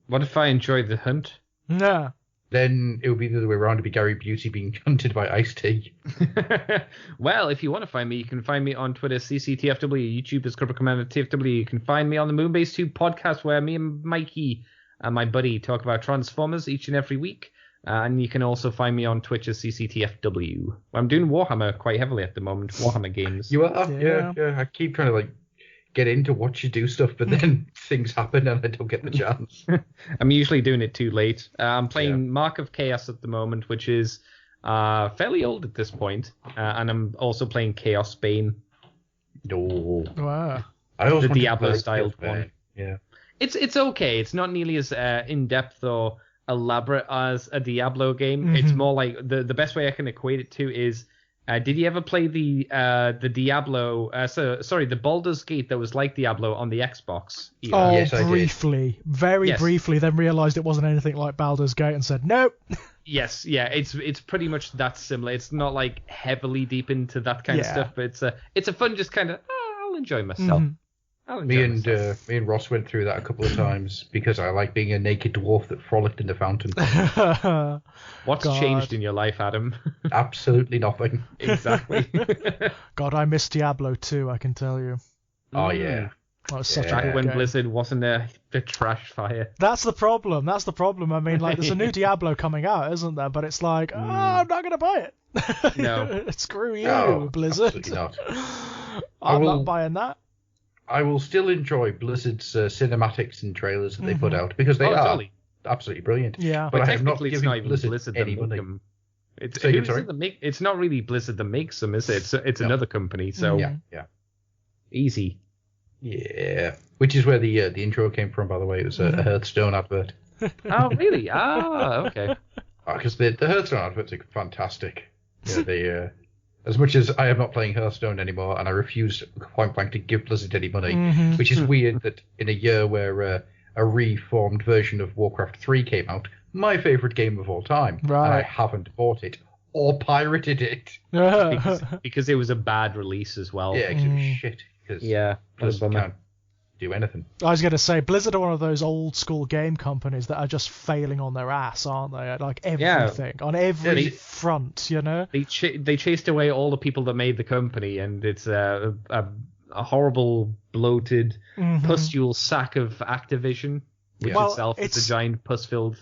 What if I enjoy the hunt? Nah. Then it would be the other way around, to be Gary Busey being hunted by Ice-T. Well, if you want to find me, you can find me on Twitter, CCTFW, YouTube is Corporate Commander TFW. You can find me on the Moonbase 2 podcast, where me and Mikey and my buddy talk about Transformers each and every week. And you can also find me on Twitch as CCTFW. I'm doing Warhammer quite heavily at the moment, Warhammer games. You are? Yeah. I keep trying to get in to watch you do stuff, but then things happen and I don't get the chance. I'm usually doing it too late. I'm playing Mark of Chaos at the moment, which is fairly old at this point, and I'm also playing Chaos Bane. No. Wow. I also the Diablo-styled one. Yeah. It's okay. It's not nearly as in-depth or elaborate as a Diablo game. It's more like the best way I can equate it to is, did you ever play the Diablo? The Baldur's Gate that was like Diablo on the Xbox? Oh, yes, briefly, very briefly. Then realised it wasn't anything like Baldur's Gate and said nope. Yes, yeah, it's pretty much that similar. It's not like heavily deep into that kind of stuff, but it's a fun just kind of I'll enjoy myself. Me and Ross went through that a couple of times because I like being a naked dwarf that frolicked in the fountain. What's changed in your life, Adam? Absolutely nothing. Exactly. God, I miss Diablo 2, I can tell you. Oh, yeah. That was such a Back good when game. Blizzard wasn't a trash fire. That's the problem. I mean, like, there's a new Diablo coming out, isn't there? But it's like, I'm not going to buy it. No. Screw you, No, Blizzard. absolutely not. I'm not buying that. I will still enjoy Blizzard's cinematics and trailers that they put out because they are totally. absolutely brilliant. Yeah. But I have not technically, it's given not even Blizzard any that money. make them. It's not really Blizzard that makes them, is it? It's another company, so Yeah. easy. Yeah. Which is where the intro came from, by the way. It was a Hearthstone advert. Oh, really? Okay. Because the Hearthstone adverts are fantastic. Yeah, they as much as I am not playing Hearthstone anymore, and I refuse point blank to give Blizzard any money, which is weird that in a year where a reformed version of Warcraft 3 came out, my favourite game of all time, and I haven't bought it or pirated it. because it was a bad release as well. Yeah, because it was shit. Because Blizzard can't do anything. I was going to say, Blizzard are one of those old school game companies that are just failing on their ass, aren't they? At like everything, on every front, you know? They chased away all the people that made the company, and it's a horrible, bloated, pustule sack of Activision, which itself is a giant pus-filled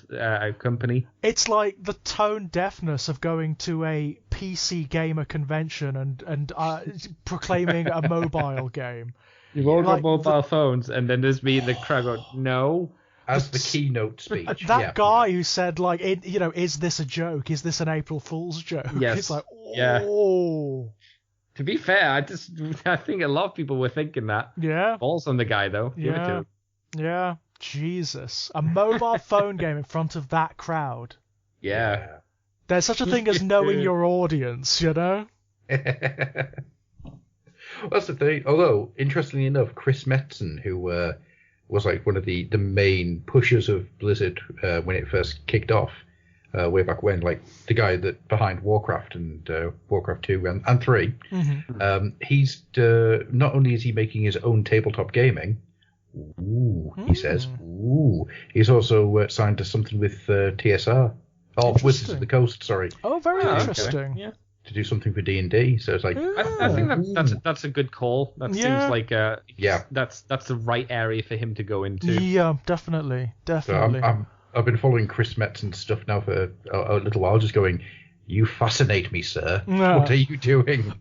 company. It's like the tone deafness of going to a PC gamer convention and proclaiming a mobile game. You've all got mobile phones, and then there's me in the crowd going, no. As the keynote speech. That guy who said, like, is this a joke? Is this an April Fool's joke? Yes. It's like, oh. To be fair, I think a lot of people were thinking that. Yeah. Balls on the guy, though. Give it to him. Yeah. Jesus. A mobile phone game in front of that crowd. Yeah. There's such a thing as knowing your audience, you know? That's the thing. Although, interestingly enough, Chris Metzen, who was like one of the main pushers of Blizzard when it first kicked off, way back when, like the guy that behind Warcraft and Warcraft 2 and 3, he's not only is he making his own tabletop gaming, he says, he's also signed to something with TSR. Oh, Wizards of the Coast, sorry. Oh, very interesting. Okay. Yeah. To do something for D&D, so it's like I think that's a good call. That seems like that's the right area for him to go into. Yeah, definitely. So I've been following Chris Metzen's stuff now for a little while, just going, you fascinate me, sir. What are you doing?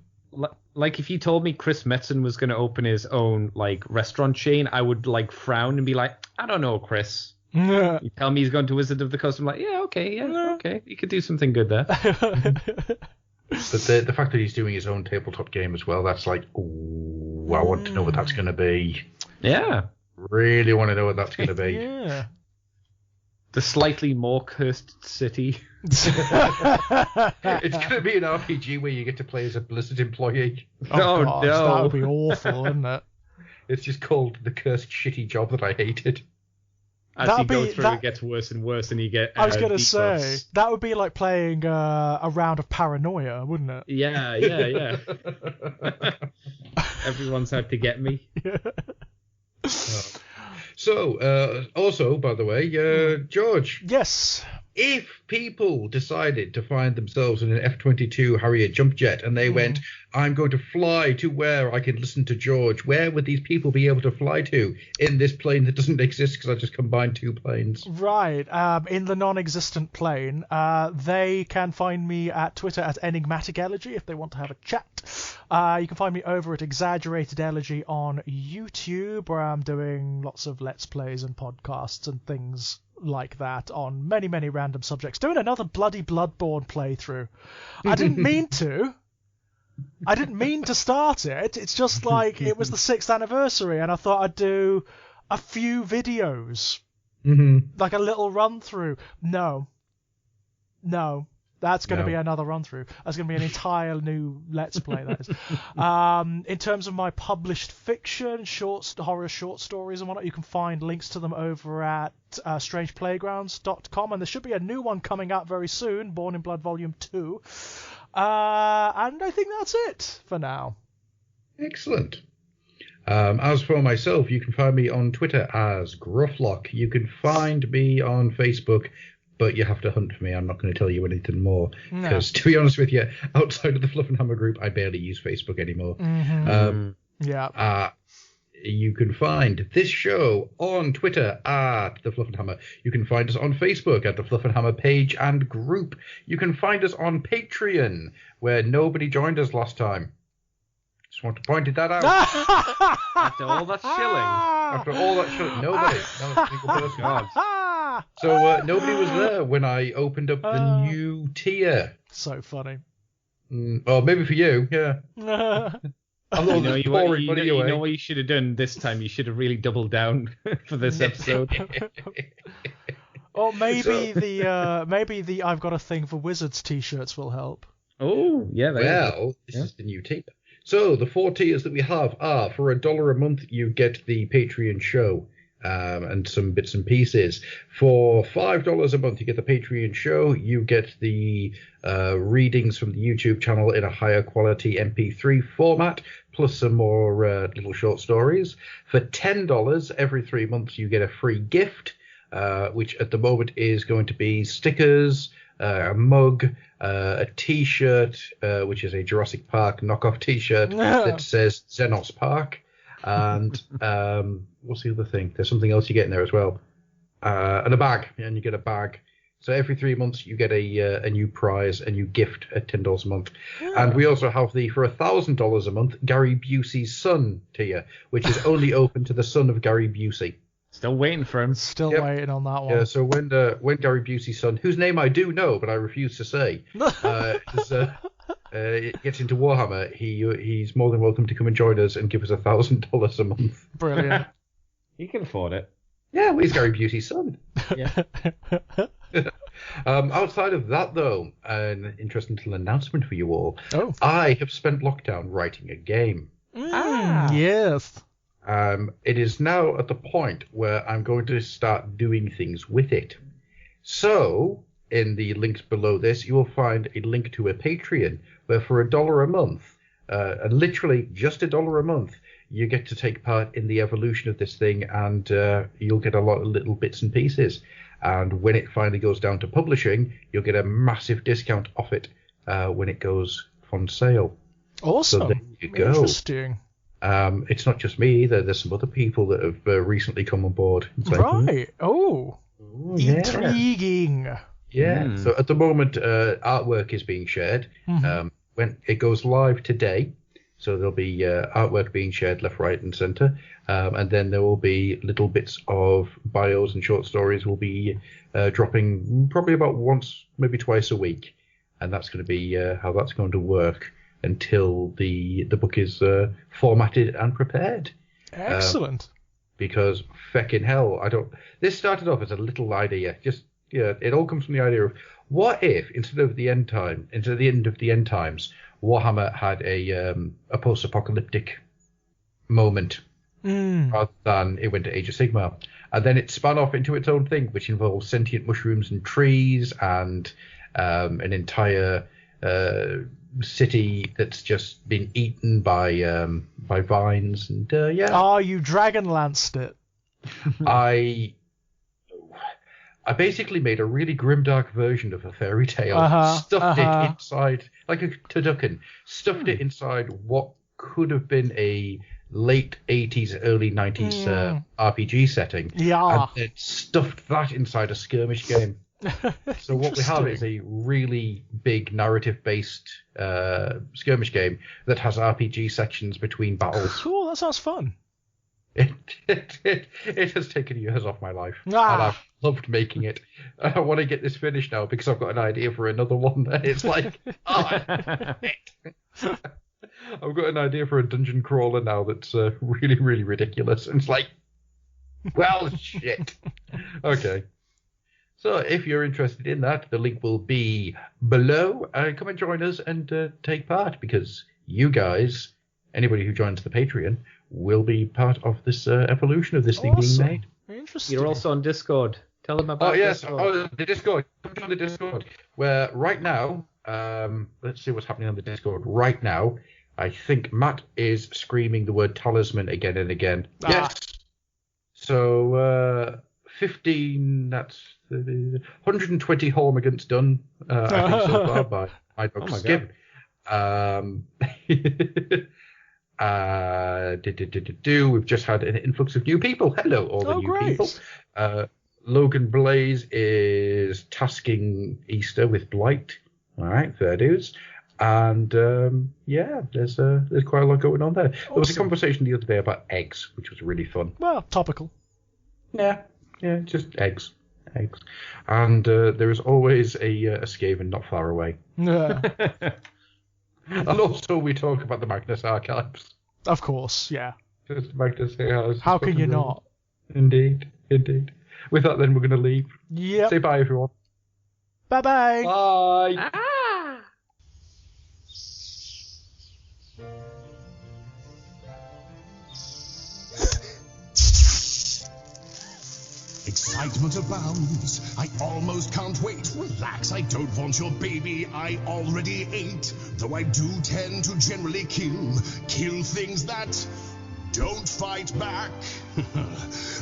Like if you told me Chris Metzen was going to open his own like restaurant chain, I would like frown and be like, I don't know, Chris. You tell me he's going to Wizard of the Coast, I'm like, okay, he could do something good there. But the fact that he's doing his own tabletop game as well, that's like, ooh, I want to know what that's going to be. Yeah. Really want to know what that's going to be. Yeah. The slightly more cursed city. It's going to be an RPG where you get to play as a Blizzard employee. Oh, gosh, no. That would be awful, wouldn't it? It's just called The Cursed Shitty Job That I Hated. As you go through, it gets worse and worse, and you get. I was going to say that would be like playing a round of Paranoia, wouldn't it? Yeah. Everyone's out to get me. So, also, by the way, George. Yes. if people decided to find themselves in an F-22 Harrier jump jet and they went, I'm going to fly to where I can listen to George, where would these people be able to fly to in this plane that doesn't exist because I just combined two planes? Right. In the non-existent plane, they can find me at Twitter at Enigmatic Elegy if they want to have a chat. You can find me over at Exaggerated Elegy on YouTube, where I'm doing lots of Let's Plays and podcasts and things like that on many, many random subjects. Doing another bloody Bloodborne playthrough. I didn't mean to. I didn't mean to start it. It's just like it was the 6th anniversary and I thought I'd do a few videos. Like a little run through. No. That's going to be another run through. That's going to be an entire new Let's Play, that is. In terms of my published fiction, horror short stories and whatnot, you can find links to them over at strangeplaygrounds.com. And there should be a new one coming out very soon, Born in Blood Volume 2. And I think that's it for now. Excellent. As for myself, you can find me on Twitter as Grufflock. You can find me on Facebook, but you have to hunt for me. I'm not going to tell you anything more because, to be honest with you, outside of the Fluffenhammer group, I barely use Facebook anymore. You can find this show on Twitter at the Fluffenhammer. You can find us on Facebook at the Fluffenhammer page and group. You can find us on Patreon, where nobody joined us last time. Just want to point that out. After all that shilling. Nobody. Not a single person. So nobody was there when I opened up the new tier. So funny. Well, maybe for you, yeah. You know what you should have done this time? You should have really doubled down for this episode. Or maybe the I've got a thing for wizards t-shirts will help. Oh, yeah. This is the new tier. So the 4 tiers that we have are, for $1 a month, you get the Patreon show. And some bits and pieces. For $5 a month, you get the Patreon show. You get the readings from the YouTube channel in a higher quality MP3 format, plus some more little short stories. For $10, every 3 months, you get a free gift, which at the moment is going to be stickers, a mug, a T-shirt, which is a Jurassic Park knockoff T-shirt that says Xenos Park. And what's the other thing? There's something else you get in there as well. And a bag. And you get a bag. So every 3 months you get a new prize, a new gift at $10 a month. And we also have for $1,000 a month, Gary Busey's son tier, which is only open to the son of Gary Busey. Still waiting for him. Waiting on that one. Yeah, so when Gary Busey's son, whose name I do know, but I refuse to say, gets into Warhammer, he's more than welcome to come and join us and give us $1,000 a month. Brilliant. He can afford it. Yeah, well, he's Gary Busey's son. Yeah. Outside of that, though, an interesting little announcement for you all. Oh. I have spent lockdown writing a game. Yes. It is now at the point where I'm going to start doing things with it. So, in the links below this, you will find a link to a Patreon where for $1 a month, and literally just $1 a month, you get to take part in the evolution of this thing, and you'll get a lot of little bits and pieces. And when it finally goes down to publishing, you'll get a massive discount off it when it goes on sale. Awesome. So there you go. Interesting. It's not just me either. There's some other people that have recently come on board. Right. Oh. Intriguing. Yeah. So at the moment, artwork is being shared. When it goes live today, so there'll be artwork being shared left, right, and centre, and then there will be little bits of bios and short stories will be dropping probably about once, maybe twice a week, and that's going to be how that's going to work until the book is formatted and prepared. Excellent. Because feckin' hell, this started off as a little idea. It all comes from the idea of what if instead of the end of the end times, Warhammer had a post-apocalyptic moment rather than it went to Age of Sigmar, and then it spun off into its own thing, which involves sentient mushrooms and trees and an entire city that's just been eaten by vines and you Dragonlanced it. I basically made a really grimdark version of a fairy tale, stuffed it inside, like a turducken, stuffed it inside what could have been a late 80s, early 90s RPG setting, and then stuffed that inside a skirmish game. So what we have is a really big narrative-based skirmish game that has RPG sections between battles. Cool, that sounds fun. It has taken years off my life, and I've loved making it. I want to get this finished now because I've got an idea for another one. It's like, I've got an idea for a dungeon crawler now that's really, really ridiculous. And it's like, well, shit. Okay. So if you're interested in that, the link will be below. Come and join us and take part, because you guys, anybody who joins the Patreon, will be part of this evolution of this thing being made. Interesting. You're also on Discord. Tell them about Discord. Oh, the Discord. Come join the Discord. Where right now, let's see what's happening on the Discord. Right now, I think Matt is screaming the word talisman again and again. Yes. So 15, that's 120 Hormigans done, I think, so far by my dog Skip. We've just had an influx of new people. Hello, all the new people. Logan Blaze is tasking Easter with Blight. All right, fair dues. And there's quite a lot going on there. Awesome. There was a conversation the other day about eggs, which was really fun. Well, topical. Yeah, just eggs. And there is always a Skaven not far away. Yeah. And also we talk about the Magnus Archives. Of course, yeah. Just Magnus Archives. How can you not? Indeed. With that, then, we're going to leave. Yep. Say bye, everyone. Bye-bye. Bye. Excitement abounds. I almost can't wait. Relax, I don't want your baby. I already ate. Though I do tend to generally kill things that don't fight back.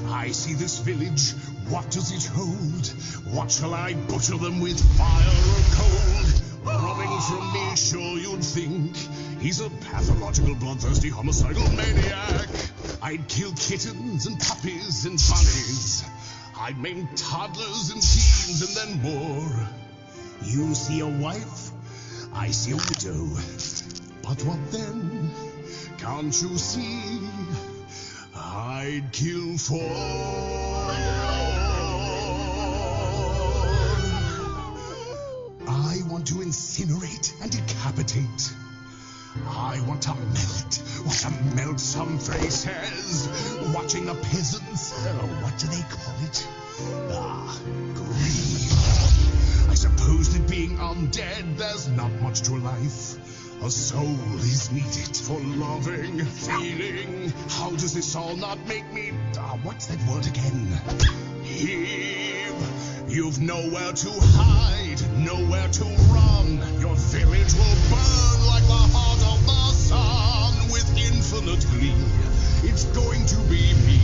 I see this village. What does it hold? What shall I butcher them with, fire or cold? Running from me, sure you'd think he's a pathological, bloodthirsty, homicidal maniac. I'd kill kittens and puppies and bunnies. I'd maim toddlers and teens and then more. You see a wife, I see a widow. But what then? Can't you see? I'd kill for. I want to incinerate and decapitate. I want to melt some faces. Watching the peasants, what do they call it? Grieve. I suppose that being undead, there's not much to life. A soul is needed for loving, feeling. How does this all not make me, what's that word again? Heave. You've nowhere to hide, nowhere to run. Your village will burn like the heart of the sun. With infinite glee, it's going to be me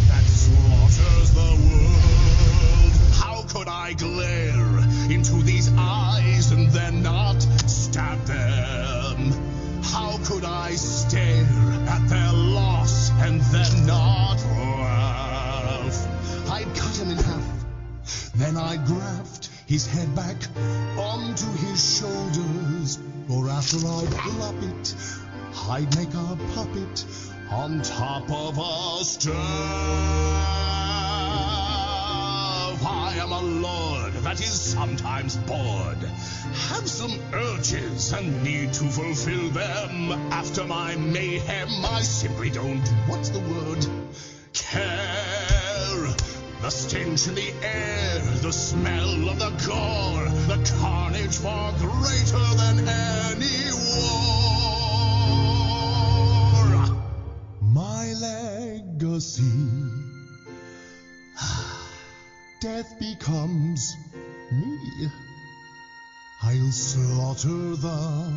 that slaughters the world. How could I glare into these eyes and then not stab them? How could I stare at their loss and then not laugh? I'd cut him in half. Then I'd graft his head back onto his shoulders, or after I'd plop it, I'd make a puppet on top of a staff. I am a lord that is sometimes bored, have some urges and need to fulfill them. After my mayhem, I simply don't, what's the word, care. The stench in the air, the smell of the gore, the carnage far greater than any war. My legacy, death becomes me. I'll slaughter the